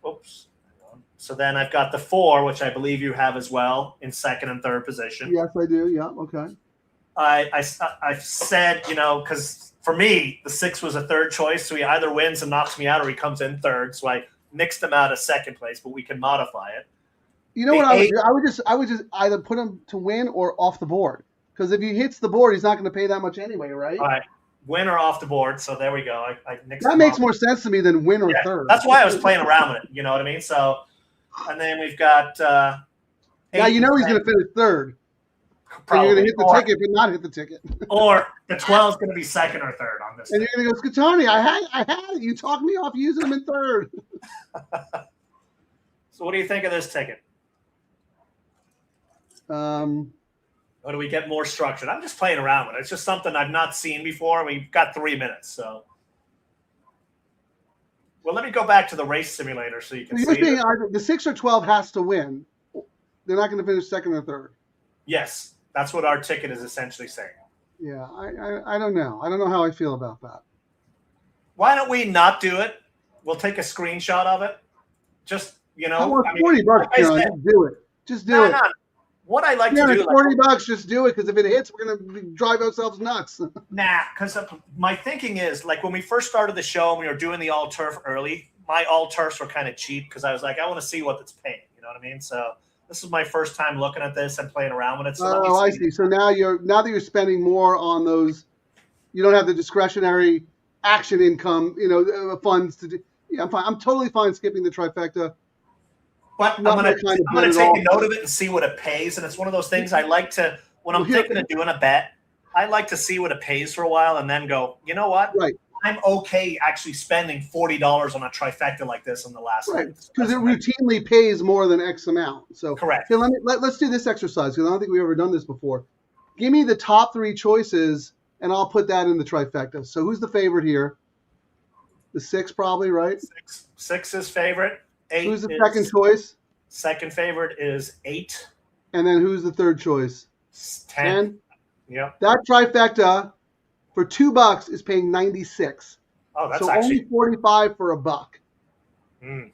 So then I've got the 4, which I believe you have as well in second and third position. Yes, I do. Yeah. Okay. I said, because for me, the 6 was a third choice. So he either wins and knocks me out or he comes in third. So I mixed him out of second place, but we can modify it. You know what I would do? I would just either put him to win or off the board. Because if he hits the board, he's not going to pay that much anyway, right? All right. Win or off the board. So there we go. I mixed that makes more sense to me than win or third. That's why I was playing around with it. You know what I mean? So, and then we've got. Now you know he's going to finish third. Probably. So you're going to hit the ticket, but not hit the ticket. Or the 12 is going to be second or third on this. And you're going to go, Scatoni, I had it. You talked me off using him in third. So what do you think of this ticket? Or do we get more structured? I'm just playing around with it. It's just something I've not seen before. We've got 3 minutes, so. Well, let me go back to the race simulator so you can see. The 6 or 12 has to win. They're not going to finish second or third. Yes, that's what our ticket is essentially saying. Yeah, I don't know. I don't know how I feel about that. Why don't we not do it? We'll take a screenshot of it. Just, I want $40, Ciaran. Just do it. Just do it. No. What I like to do, $40, just do it because if it hits, we're gonna drive ourselves nuts. Nah, because my thinking is like when we first started the show and we were doing the all turf early, my all turfs were kind of cheap because I was like, I want to see what it's paying. You know what I mean? So this is my first time looking at this and playing around with it. So I see. So now that you're spending more on those, you don't have the discretionary action income, funds to do. Yeah, I'm fine. I'm totally fine skipping the trifecta. But I'm going to take a note of it and see what it pays. And it's one of those things I like to, when I'm thinking of doing a bet, I like to see what it pays for a while and then go, you know what? Right. I'm okay actually spending $40 on a trifecta like this in the last right because it routinely pays more than X amount. So correct. Okay, let's do this exercise because I don't think we've ever done this before. Give me the top 3 choices and I'll put that in the trifecta. So who's the favorite here? The 6 probably, right? 6 is favorite. 8. Who's the second choice? Second favorite is 8. And then who's the third choice? 10. Yep. That trifecta for $2 is paying 96. Oh, that's so actually only 45 for $1.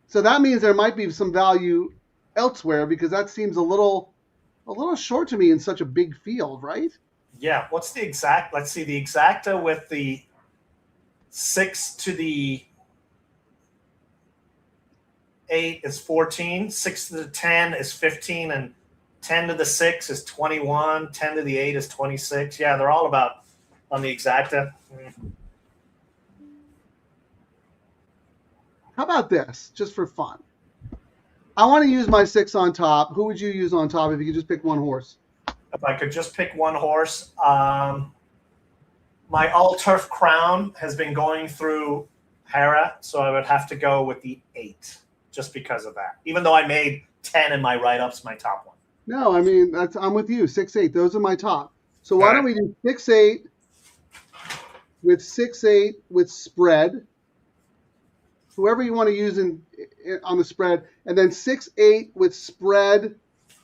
So that means there might be some value elsewhere because that seems a little short to me in such a big field, right? Yeah. What's the exact? Let's see. The exacta with the 6 to the 8 is 14. 6 to the 10 is 15, and 10 to the 6 is 21. 10 to the 8 is 26. Yeah, they're all about on the exacta. How about this, just for fun? I want to use my 6 on top. Who would you use on top if you could just pick one horse? If I could just pick one horse, my all-turf crown has been going through Hera, so I would have to go with the 8 just because of that. Even though I made 10 in my write-ups, my top one. No, I mean, I'm with you. 6-8. Those are my top. So why don't we do 6-8 with 6-8 with spread? Whoever you want to use on the spread, and then 6-8 with spread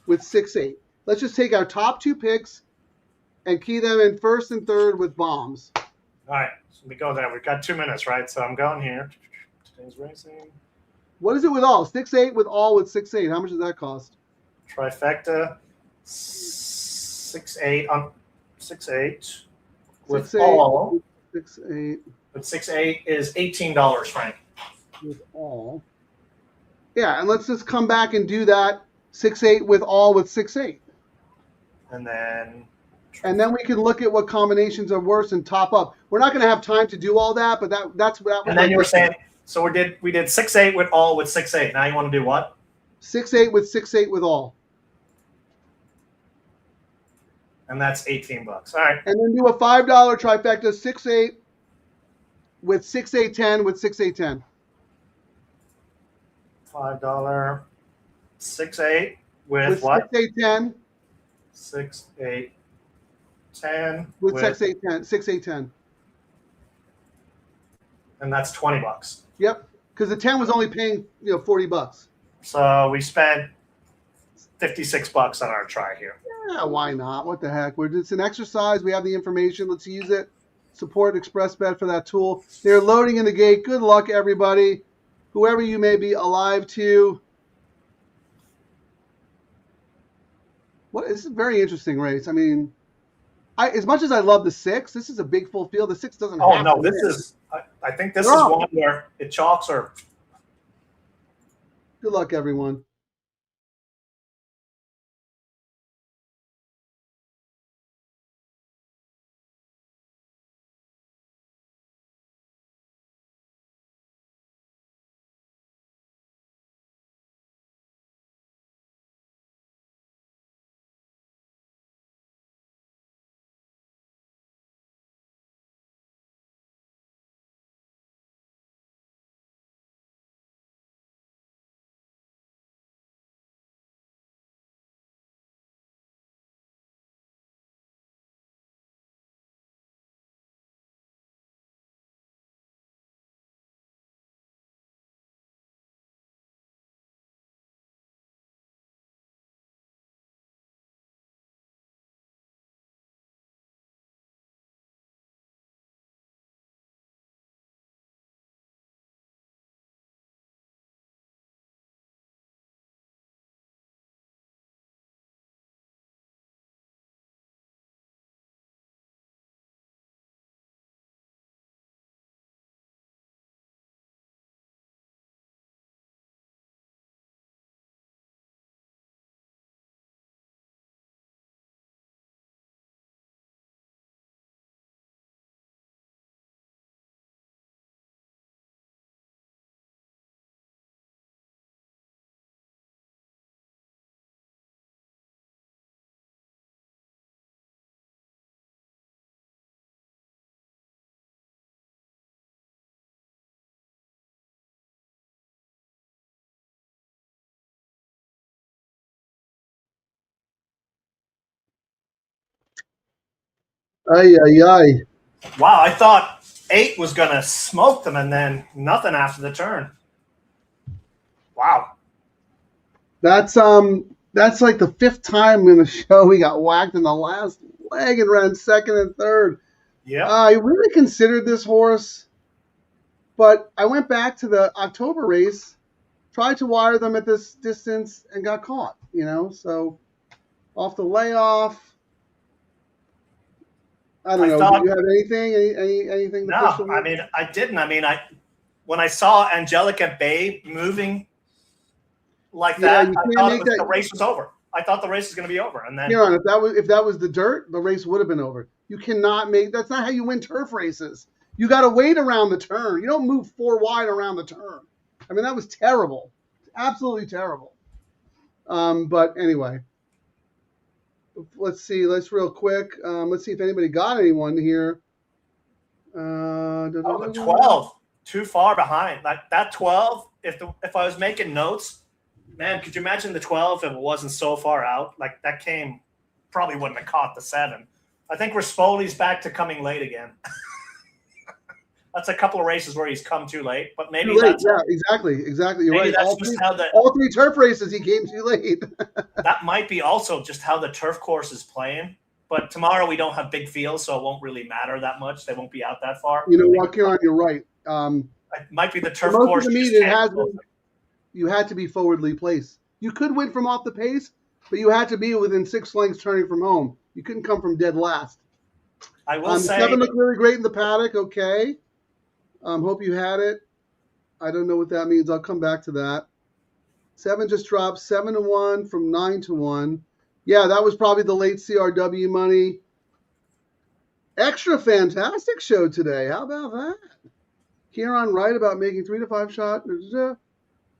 with 6-8. Let's just take our top 2 picks and key them in first and third with bombs. All right, so we go there. We've got 2 minutes, right? So I'm going here. Today's racing. What is it with all? 6-8 with all with 6-8. How much does that cost? Trifecta. 6-8 on 6-8 with 6-8, all. 6-8 With 6-8 is $18, Frank. with all. Yeah, and let's just come back and do that 6-8 with all with 6-8. And then we can look at what combinations are worse and top up. We're not going to have time to do all that, but that's what. And then you were saying, so we did 6-8 with all with 6-8. Now you want to do what? 6-8 with 6-8 with all. And that's $18. All right. And then do a $5 trifecta 6-8 with 6-8-10 with 6-8-10. $5 6-8 with what? 6-8-10. 6-8-10 with 6-8-10. 6-8-10. And that's $20. Yep, because the 10 was only paying $40. So we spent $56 on our try here. Yeah, why not? What the heck? It's an exercise. We have the information. Let's use it. Support ExpressBet for that tool. They're loading in the gate. Good luck, everybody. Whoever you may be alive to. This is a very interesting race. I mean, as much as I love the 6, this is a big full field. The 6 doesn't. Oh no, I think this is one where it chalks or. Good luck, everyone. Ay, ay, ay. Wow, I thought 8 was gonna smoke them, and then nothing after the turn. Wow. That's like the 5th time in the show we got whacked in the last leg and ran 2nd and 3rd. Yeah. I really considered this horse, but I went back to the October race, tried to wire them at this distance, and got caught. So off the layoff. I don't know. Do you have anything? Anything? No, I mean, I didn't. I mean, when I saw Angelica Bay moving like that, I thought the race was over. I thought the race was going to be over, and then Ciaran, if that was the dirt, the race would have been over. You cannot make that's not how you win turf races. You got to wait around the turn. You don't move 4 wide around the turn. I mean, that was terrible, absolutely terrible. But anyway, let's see. Let's real quick. Let's see if anybody got anyone here. the 12, too far behind. Like that 12. If I was making notes, man, could you imagine the 12 if it wasn't so far out? Like that came, probably wouldn't have caught the 7. I think Rispoli's back to coming late again. That's a couple of races where he's come too late, but maybe too late. that's Exactly. You're maybe right. that's just how all 3 turf races he came too late. that might be also just how the turf course is playing. But tomorrow we don't have big fields, so it won't really matter that much. They won't be out that far. You know what, Ciaran, you're right. It might be the turf most course. Of the meet, you had to be forwardly placed. You could win from off the pace, but you had to be within 6 lengths turning from home. You couldn't come from dead last. I will say 7 looked really great in the paddock. Okay. Hope you had it. I don't know what that means. I'll come back to that. 7 just dropped 7-1 from 9-1. Yeah, that was probably the late CRW money. Extra fantastic show today. How about that? Ciaran right about making 3 to 5 shot.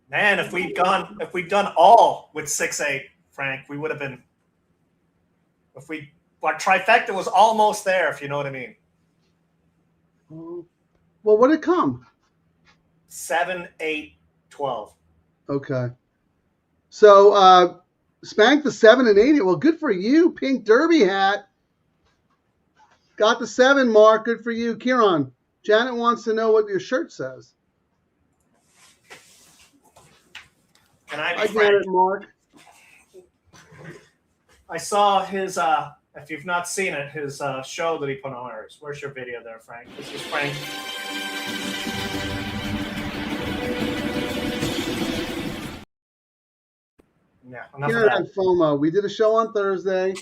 Man, if we'd done all with 6-8, Frank, we would have been. Our trifecta was almost there, if you know what I mean. Well, what did it come? 7, 8, 12. Okay. So spanked the 7 and 8. Well, good for you, pink derby hat. Got the 7 mark. Good for you, Ciaran. Janet wants to know what your shirt says. Can I I get it, Mark. I saw his, if you've not seen it, his show that he put on ours. Where's your video there, Frank? This is Frank. Yeah, enough Ciaran of had that. FOMO. We did a show on Thursday.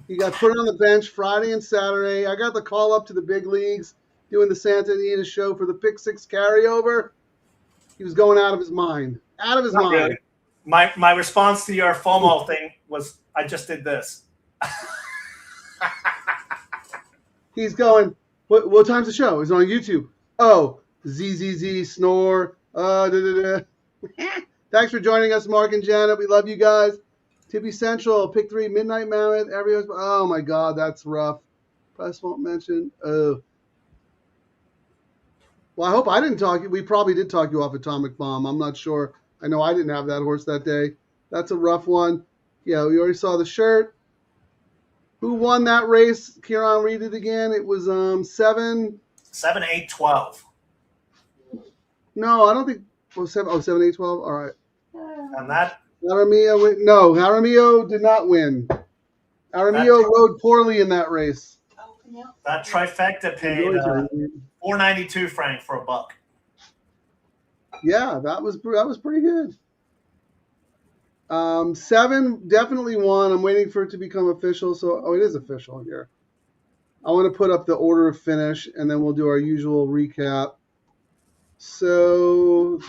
He got put on the bench Friday and Saturday. I got the call up to the big leagues doing the Santa Anita show for the Pick 6 carryover. He was going out of his mind. Out of his mind. Really. My response to your FOMO thing was, I just did this. He's going, what time's the show? It's on YouTube. Oh, ZZZ, snore. Thanks for joining us, Mark and Janet. We love you guys. Tippy Central, Pick 3, Midnight Mammoth. Everyone's, oh my God, that's rough. Press won't mention. Oh. Well, I hope I didn't talk you. We probably did talk you off Atomic Bomb. I'm not sure. I know I didn't have that horse that day. That's a rough one. Yeah, we already saw the shirt. Who won that race? Ciaran, read it again. It was 7, 8, 12. No, I don't think. 7, 8, 12. All right. And that. Jaramillo win. No, Jaramillo did not win. Jaramillo rode poorly in that race. That trifecta paid $4.92, Frank, for a buck. Yeah, that was pretty good. 7 definitely won. I'm waiting for it to become official. So, it is official here. I want to put up the order of finish, and then we'll do our usual recap. So,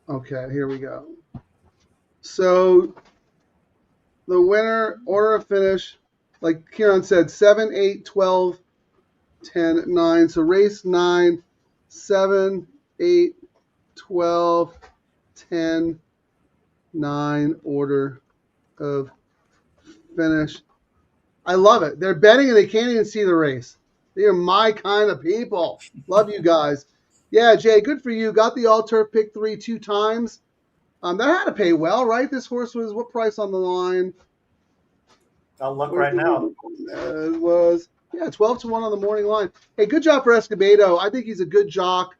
okay, here we go. So, the winner, order of finish, like Ciaran said, 7, 8, 12, 10, 9. So, race 9, 7, 8, 12, 10, 9, order of finish. I love it. They're betting and they can't even see the race. They are my kind of people. Love you guys. Yeah, Jay, good for you. Got the all-turf pick 3 2 times. That had to pay well, right? This horse was, what price on the line? I'll look right now. It was, 12-1 on the morning line. Hey, good job for Escobedo. I think he's a good jock.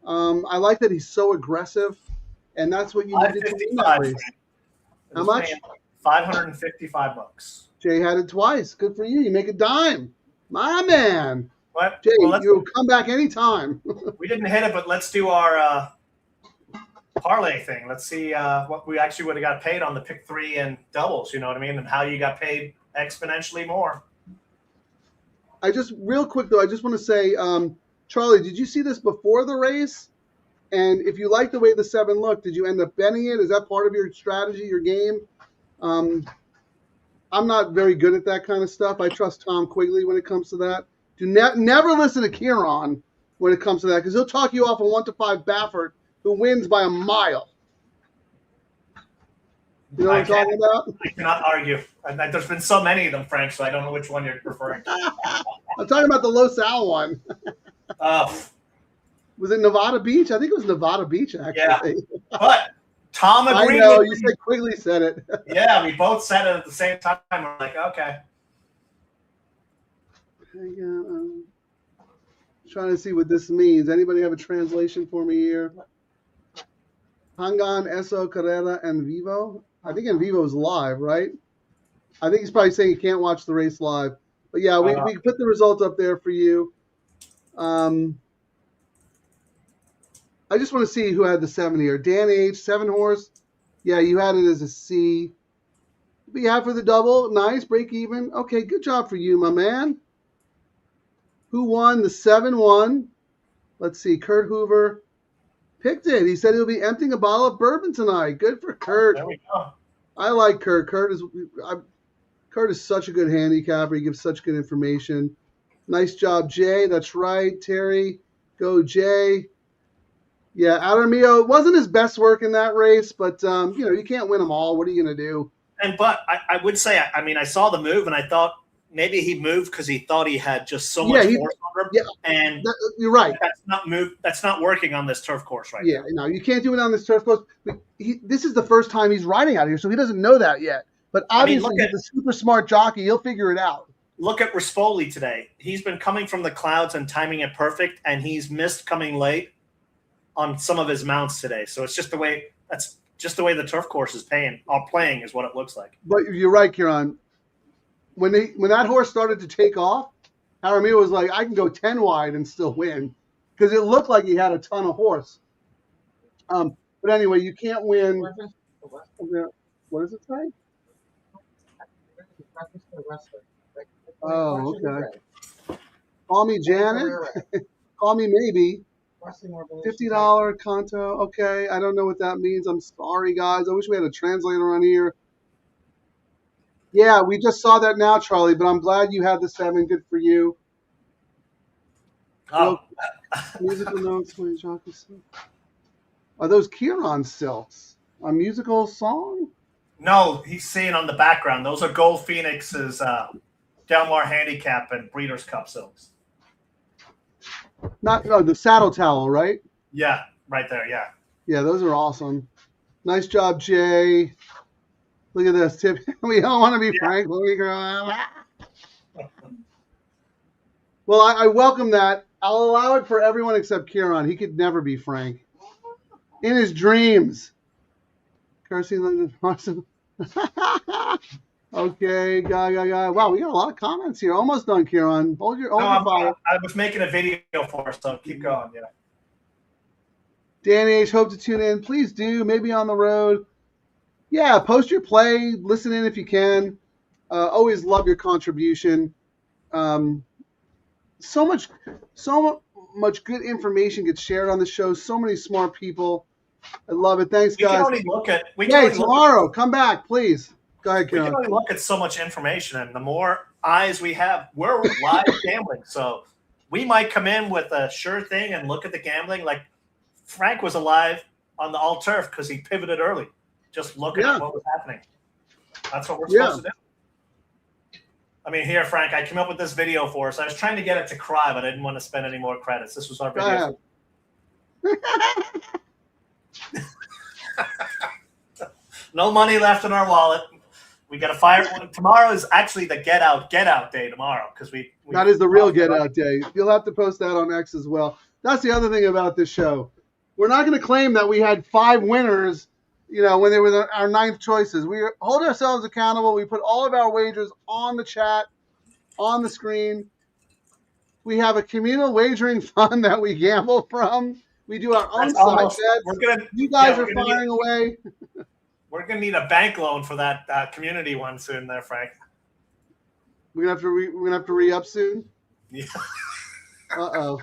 I like that he's so aggressive, and that's what you needed to win that race. How much? $555. Jay had it twice. Good for you. You make a dime. My man. What? Jay, you'll come back anytime. We didn't hit it, but let's do our parlay thing. Let's see what we actually would have got paid on the pick 3 and doubles, you know what I mean, and how you got paid exponentially more. Real quick, though, I just want to say, Charlie, did you see this before the race? And if you like the way the 7 looked, did you end up betting it? Is that part of your strategy, your game? I'm not very good at that kind of stuff. I trust Tom Quigley when it comes to that. Never listen to Ciaran when it comes to that, because he'll talk you off a 1-5 Baffert who wins by a mile. You know what I'm talking about? I cannot argue. There's been so many of them, Frank, so I don't know which one you're referring to. I'm talking about the Los Al one. Was it Nevada Beach? I think it was Nevada Beach, actually. Yeah, but Tom agreed. I know, you said Quigley said it. Yeah, we both said it at the same time. We're like, okay. Trying to see what this means. Anybody have a translation for me here? Hangan, Eso, Carrera, and Vivo. I think en Vivo is live, right? I think he's probably saying he can't watch the race live. But yeah, we put the results up there for you. I just want to see who had the 7 here. Dan H, 7 horse. Yeah, you had it as a C. But yeah, for the double, nice, break even. Okay, good job for you, my man. Who won? The 7-1. Let's see, Kurt Hoover picked it. He said he'll be emptying a bottle of bourbon tonight. Good for Kurt. There we go. I like Kurt. Kurt is such a good handicapper. He gives such good information. Nice job, Jay. That's right. Terry, go Jay. Yeah, Adamio, it wasn't his best work in that race, but you can't win them all. What are you going to do? But I would say, I mean, I saw the move and I thought maybe he moved because he thought he had just so much force on him. Yeah, and you're right. That's not working on this turf course right now. Yeah, no, you can't do it on this turf course. This is the first time he's riding out here, so he doesn't know that yet. But obviously, he's a super smart jockey. He'll figure it out. Look at Rispoli today. He's been coming from the clouds and timing it perfect, and he's missed coming late on some of his mounts today. So it's just the way the turf course is playing is what it looks like. But you're right, Ciaran. When that horse started to take off, Jaramillo was like, I can go 10 wide and still win, because it looked like he had a ton of horse. But anyway, you can't win. What does it say? Oh, okay. Call me Janet. Call me maybe. $50 Conto. Okay, I don't know what that means. I'm sorry, guys. I wish we had a translator on here. Yeah, we just saw that now, Charlie, but I'm glad you had the 7. Good for you. Oh. Musical notes. Are those Ciaran silks? A musical song? No, he's saying on the background. Those are Gold Phoenix's Del Mar Handicap and Breeders' Cup silks. The saddle towel, right? Yeah, right there, yeah. Yeah, those are awesome. Nice job, Jay. Look at this tip. We don't want to be Frank when we grow up. Well, I welcome that. I'll allow it for everyone except Ciaran. He could never be Frank. In his dreams. Kirsty London Marson. Okay, guy. Wow, we got a lot of comments here. Almost done, Ciaran. Hold your fire. I was making a video for us, so keep going. Yeah. Danny H, hope to tune in. Please do. Maybe on the road. Yeah, post your play. Listen in if you can. Always love your contribution. So much good information gets shared on the show. So many smart people. I love it. Thanks, guys. Tomorrow, come back, please. Go ahead, Ciaran. We can only look at so much information, and the more eyes we have, we're live gambling. So we might come in with a sure thing and look at the gambling. Like Frank was alive on the all turf because he pivoted early. Just looking at what was happening. That's what we're supposed to do. I mean, here, Frank, I came up with this video for us. I was trying to get it to cry, but I didn't want to spend any more credits. This was our video. No money left in our wallet. We got to fire. Tomorrow is actually the get out day tomorrow because we that is the real get out day. You'll have to post that on X as well. That's the other thing about this show. We're not going to claim that we had 5 winners, when they were our 9th choices. We hold ourselves accountable. We put all of our wagers on the chat, on the screen. We have a communal wagering fund that we gamble from. We do our own side bets. You guys are firing away. We're going to need a bank loan for that community one soon there, Frank. We're going to have to re-up soon? Yeah. Uh-oh.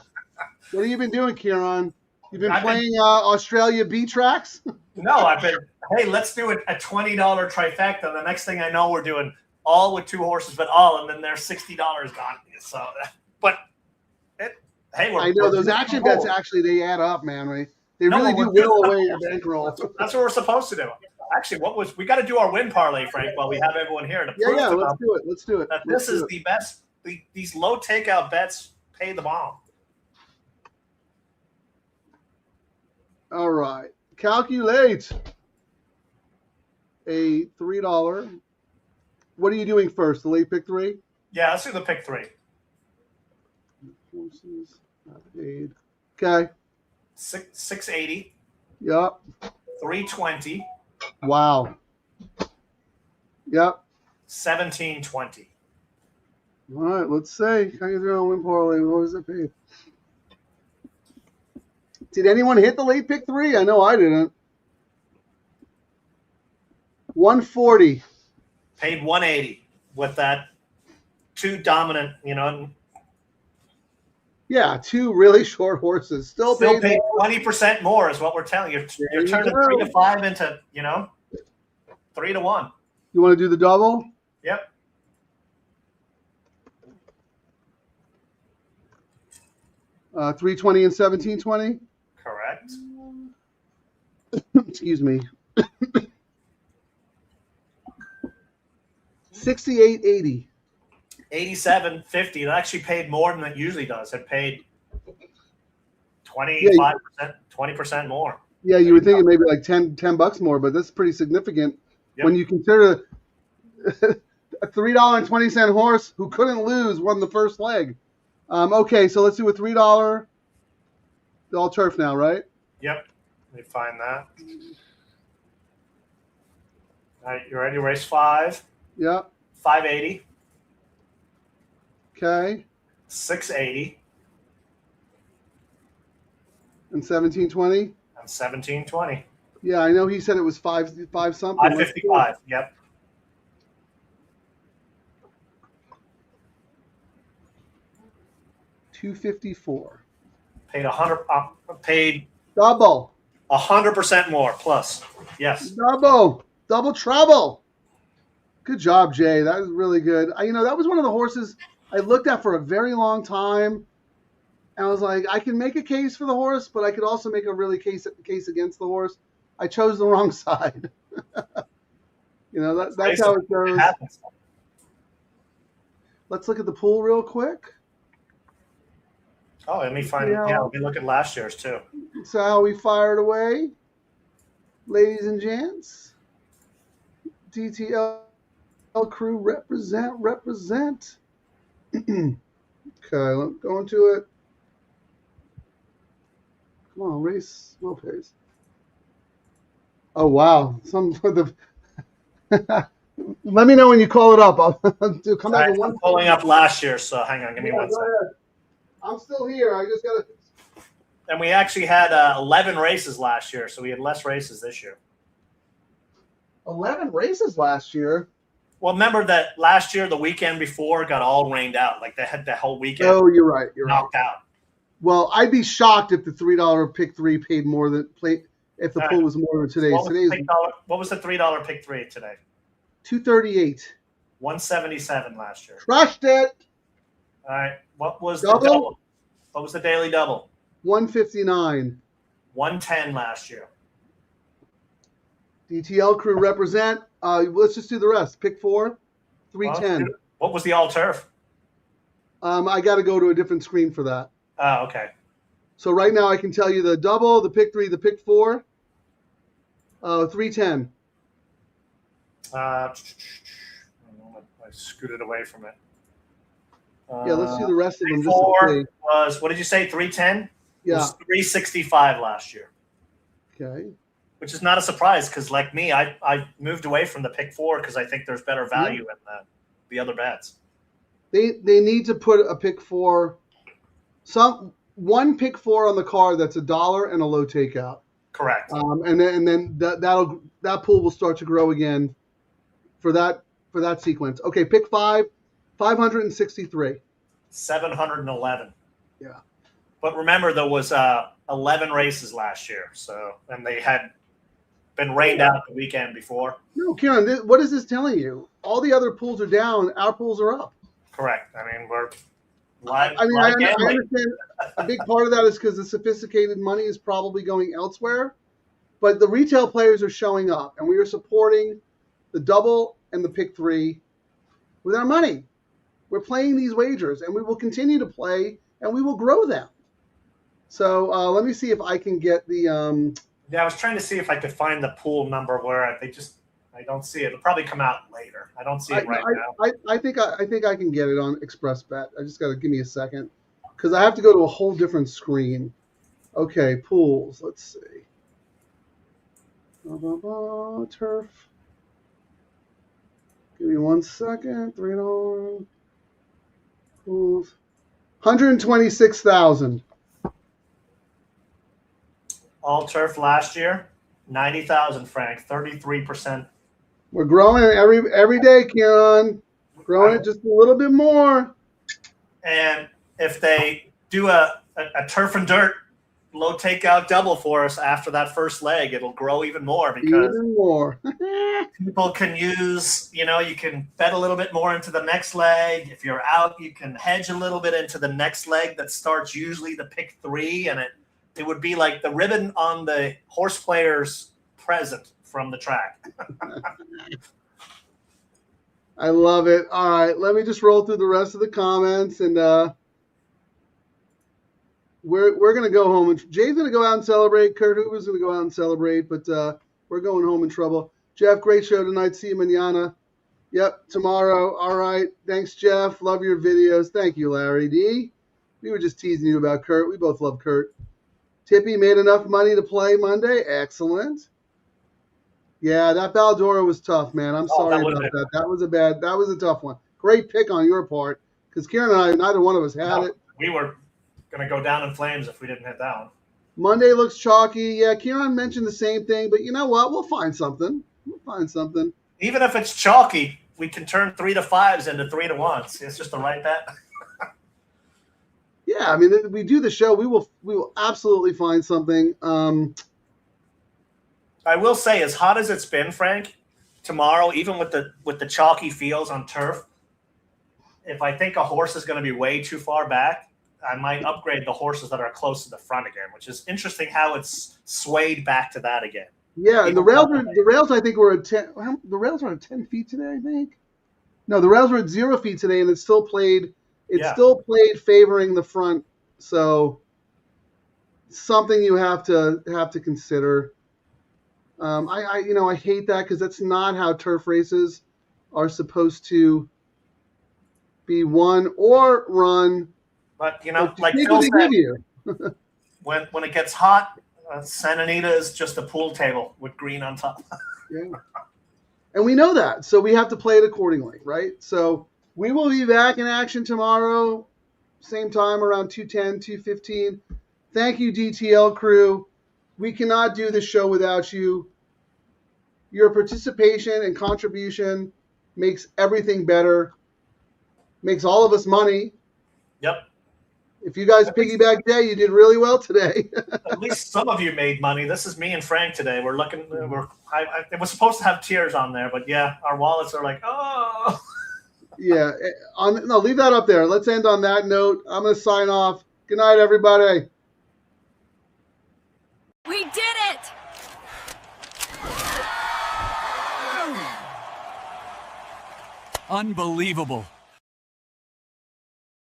What have you been doing, Ciaran? You've been playing Australia B tracks? No, I've been, hey, let's do a $20 trifecta. The next thing I know, we're doing all with 2 horses, but all, and then there's $60 gone. So, but, hey, I know those action bets actually, they add up, man. They really do whittle away your bankroll. That's what we're supposed to do. Actually, we got to do our win parlay, Frank, while we have everyone here to prove yeah, let's do it. Let's do it. This is the best. These low takeout bets pay the bomb. All right. Calculate a $3. What are you doing first? The late pick 3? Yeah, let's do the pick 3. Horses not paid. Okay. 680. Yep. 320. Wow. Yep. 1720. All right, let's see. How you doing on win parlay? What was it paid? Did anyone hit the late pick 3? I know I didn't. 140. Paid 180 with that 2 dominant, Yeah, 2 really short horses. Still paid paid 20% more is what we're telling you. You're turning 3 to 5 into, 3 to 1. You want to do the double? Yep. Uh, 320 and 1720? Correct. Excuse me. 68.80. 87.50. It actually paid more than it usually does. It paid 25%, 20% more. Yeah, you were thinking maybe like $10 more, but that's pretty significant when you consider a $3.20 horse who couldn't lose won the first leg. Okay, so let's do a $3 all turf now, right? Yep. Let me find that. All right, you ready to race 5? Yep. 580. Okay. 680. And 1720? And 1720. Yeah, I know he said it was five something. 555. Yep. $254. Paid 100. Paid Double. 100% more plus. Yes. Double trouble. Good job, Jay. That was really good. That was one of the horses I looked at for a very long time. And I was like, I can make a case for the horse, but I could also make a really case against the horse. I chose the wrong side. That's how it goes. Let's look at the pool real quick. Oh, let me find. Yeah, let me look at last year's too. So how we fired away, ladies and gents. DTL Crew represent. Okay, let's go into it. Come on, race well pace. Oh wow, some for the. Let me know when you call it up. I'll come back. I'm pulling up last year, so hang on, give me 1 second. I'm still here. I just gotta. And we actually had 11 races last year, so we had less races this year. 11 races last year. Well, remember that last year, the weekend before, got all rained out. Like they had the whole weekend. Oh, you're right. You're knocked out. Well, I'd be shocked if the $3 pick 3 paid more than if the pool was more than today's. What was the $3 pick 3 today? $238. 177 last year. Crushed it. All right. What was the double? What was the daily double? 159. 110 last year. DTL Crew represent. Let's just do the rest. Pick 4, 310. Well, what was the all turf? I got to go to a different screen for that. Oh, okay. So right now I can tell you the double, the pick 3, the pick 4, 310. I scooted away from it. Yeah, let's do the rest of them. 4 was, what did you say, 310? Yeah. It was 365 last year. Okay. Which is not a surprise because, like me, I moved away from the pick 4 because I think there's better value in the other bets. They need to put a pick 4, one pick 4 on the card that's $1 and a low takeout. Correct. And then that pool will start to grow again for that sequence. Okay, pick 5, 563. 711. Yeah. But remember, there was 11 races last year. So, and they had been rained out the weekend before. No, Ciaran, what is this telling you? All the other pools are down. Our pools are up. Correct. I mean, we're I understand a big part of that is because the sophisticated money is probably going elsewhere. But the retail players are showing up, and we are supporting the double and the pick 3 with our money. We're playing these wagers, and we will continue to play, and we will grow them. So let me see if I can get the. Yeah, I was trying to see if I could find the pool number where I don't see it. It'll probably come out later. I don't see it right now. I think I can get it on Express Bet. I just got to give me a second because I have to go to a whole different screen. Okay, pools. Let's see. Turf. Give me 1 second. $3. Pools. 126,000. All turf last year, 90,000, Frank, 33%. We're growing it every day, Ciaran. Growing it just a little bit more. And if they do a turf and dirt low takeout double for us after that first leg, it'll grow even more because people can use, you can bet a little bit more into the next leg. If you're out, you can hedge a little bit into the next leg that starts usually the pick 3, and it would be like the ribbon on the horse player's present from the track. I love it. All right, let me just roll through the rest of the comments, and we're gonna go home. And Jay's gonna go out and celebrate. Kurt Hoover's gonna go out and celebrate, but we're going home in trouble. Jeff, great show tonight. See you mañana. Yep, tomorrow. All right. Thanks, Jeff. Love your videos. Thank you, Larry D. We were just teasing you about Kurt. We both love Kurt. Tippy made enough money to play Monday. Excellent. Yeah, that Baldora was tough, man. I'm sorry about that. That was a tough one. Great pick on your part, because Ciaran and I, neither one of us had it. We were going to go down in flames if we didn't hit that one. Monday looks chalky. Yeah, Ciaran mentioned the same thing, but you know what? We'll find something. Even if it's chalky, we can turn 3 to 5s into 3 to 1s. It's just the right bet. Yeah, I mean, if we do the show, we will absolutely find something. I will say, as hot as it's been, Frank, tomorrow, even with the chalky fields on turf, if I think a horse is going to be way too far back, I might upgrade the horses that are close to the front again, which is interesting how it's swayed back to that again. Yeah, and the rails I think were at 10. The rails are at 10 feet today, I think. No, the rails were at 0 feet today, and it still played. Still played favoring the front, so something you have to consider. I hate that because that's not how turf races are supposed to be won or run. But like Phil said, when it gets hot, Santa Anita is just a pool table with green on top. Yeah, and we know that, so we have to play it accordingly, right? So. We will be back in action tomorrow, same time around 2:10, 2:15. Thank you, DTL Crew. We cannot do this show without you. Your participation and contribution makes everything better, makes all of us money. Yep. If you guys piggyback day, you did really well today. At least some of you made money. This is me and Frank today. We're looking. It was supposed to have tears on there, but yeah, our wallets are like, oh. Yeah, no, leave that up there. Let's end on that note. I'm going to sign off. Good night, everybody. We did it! Unbelievable.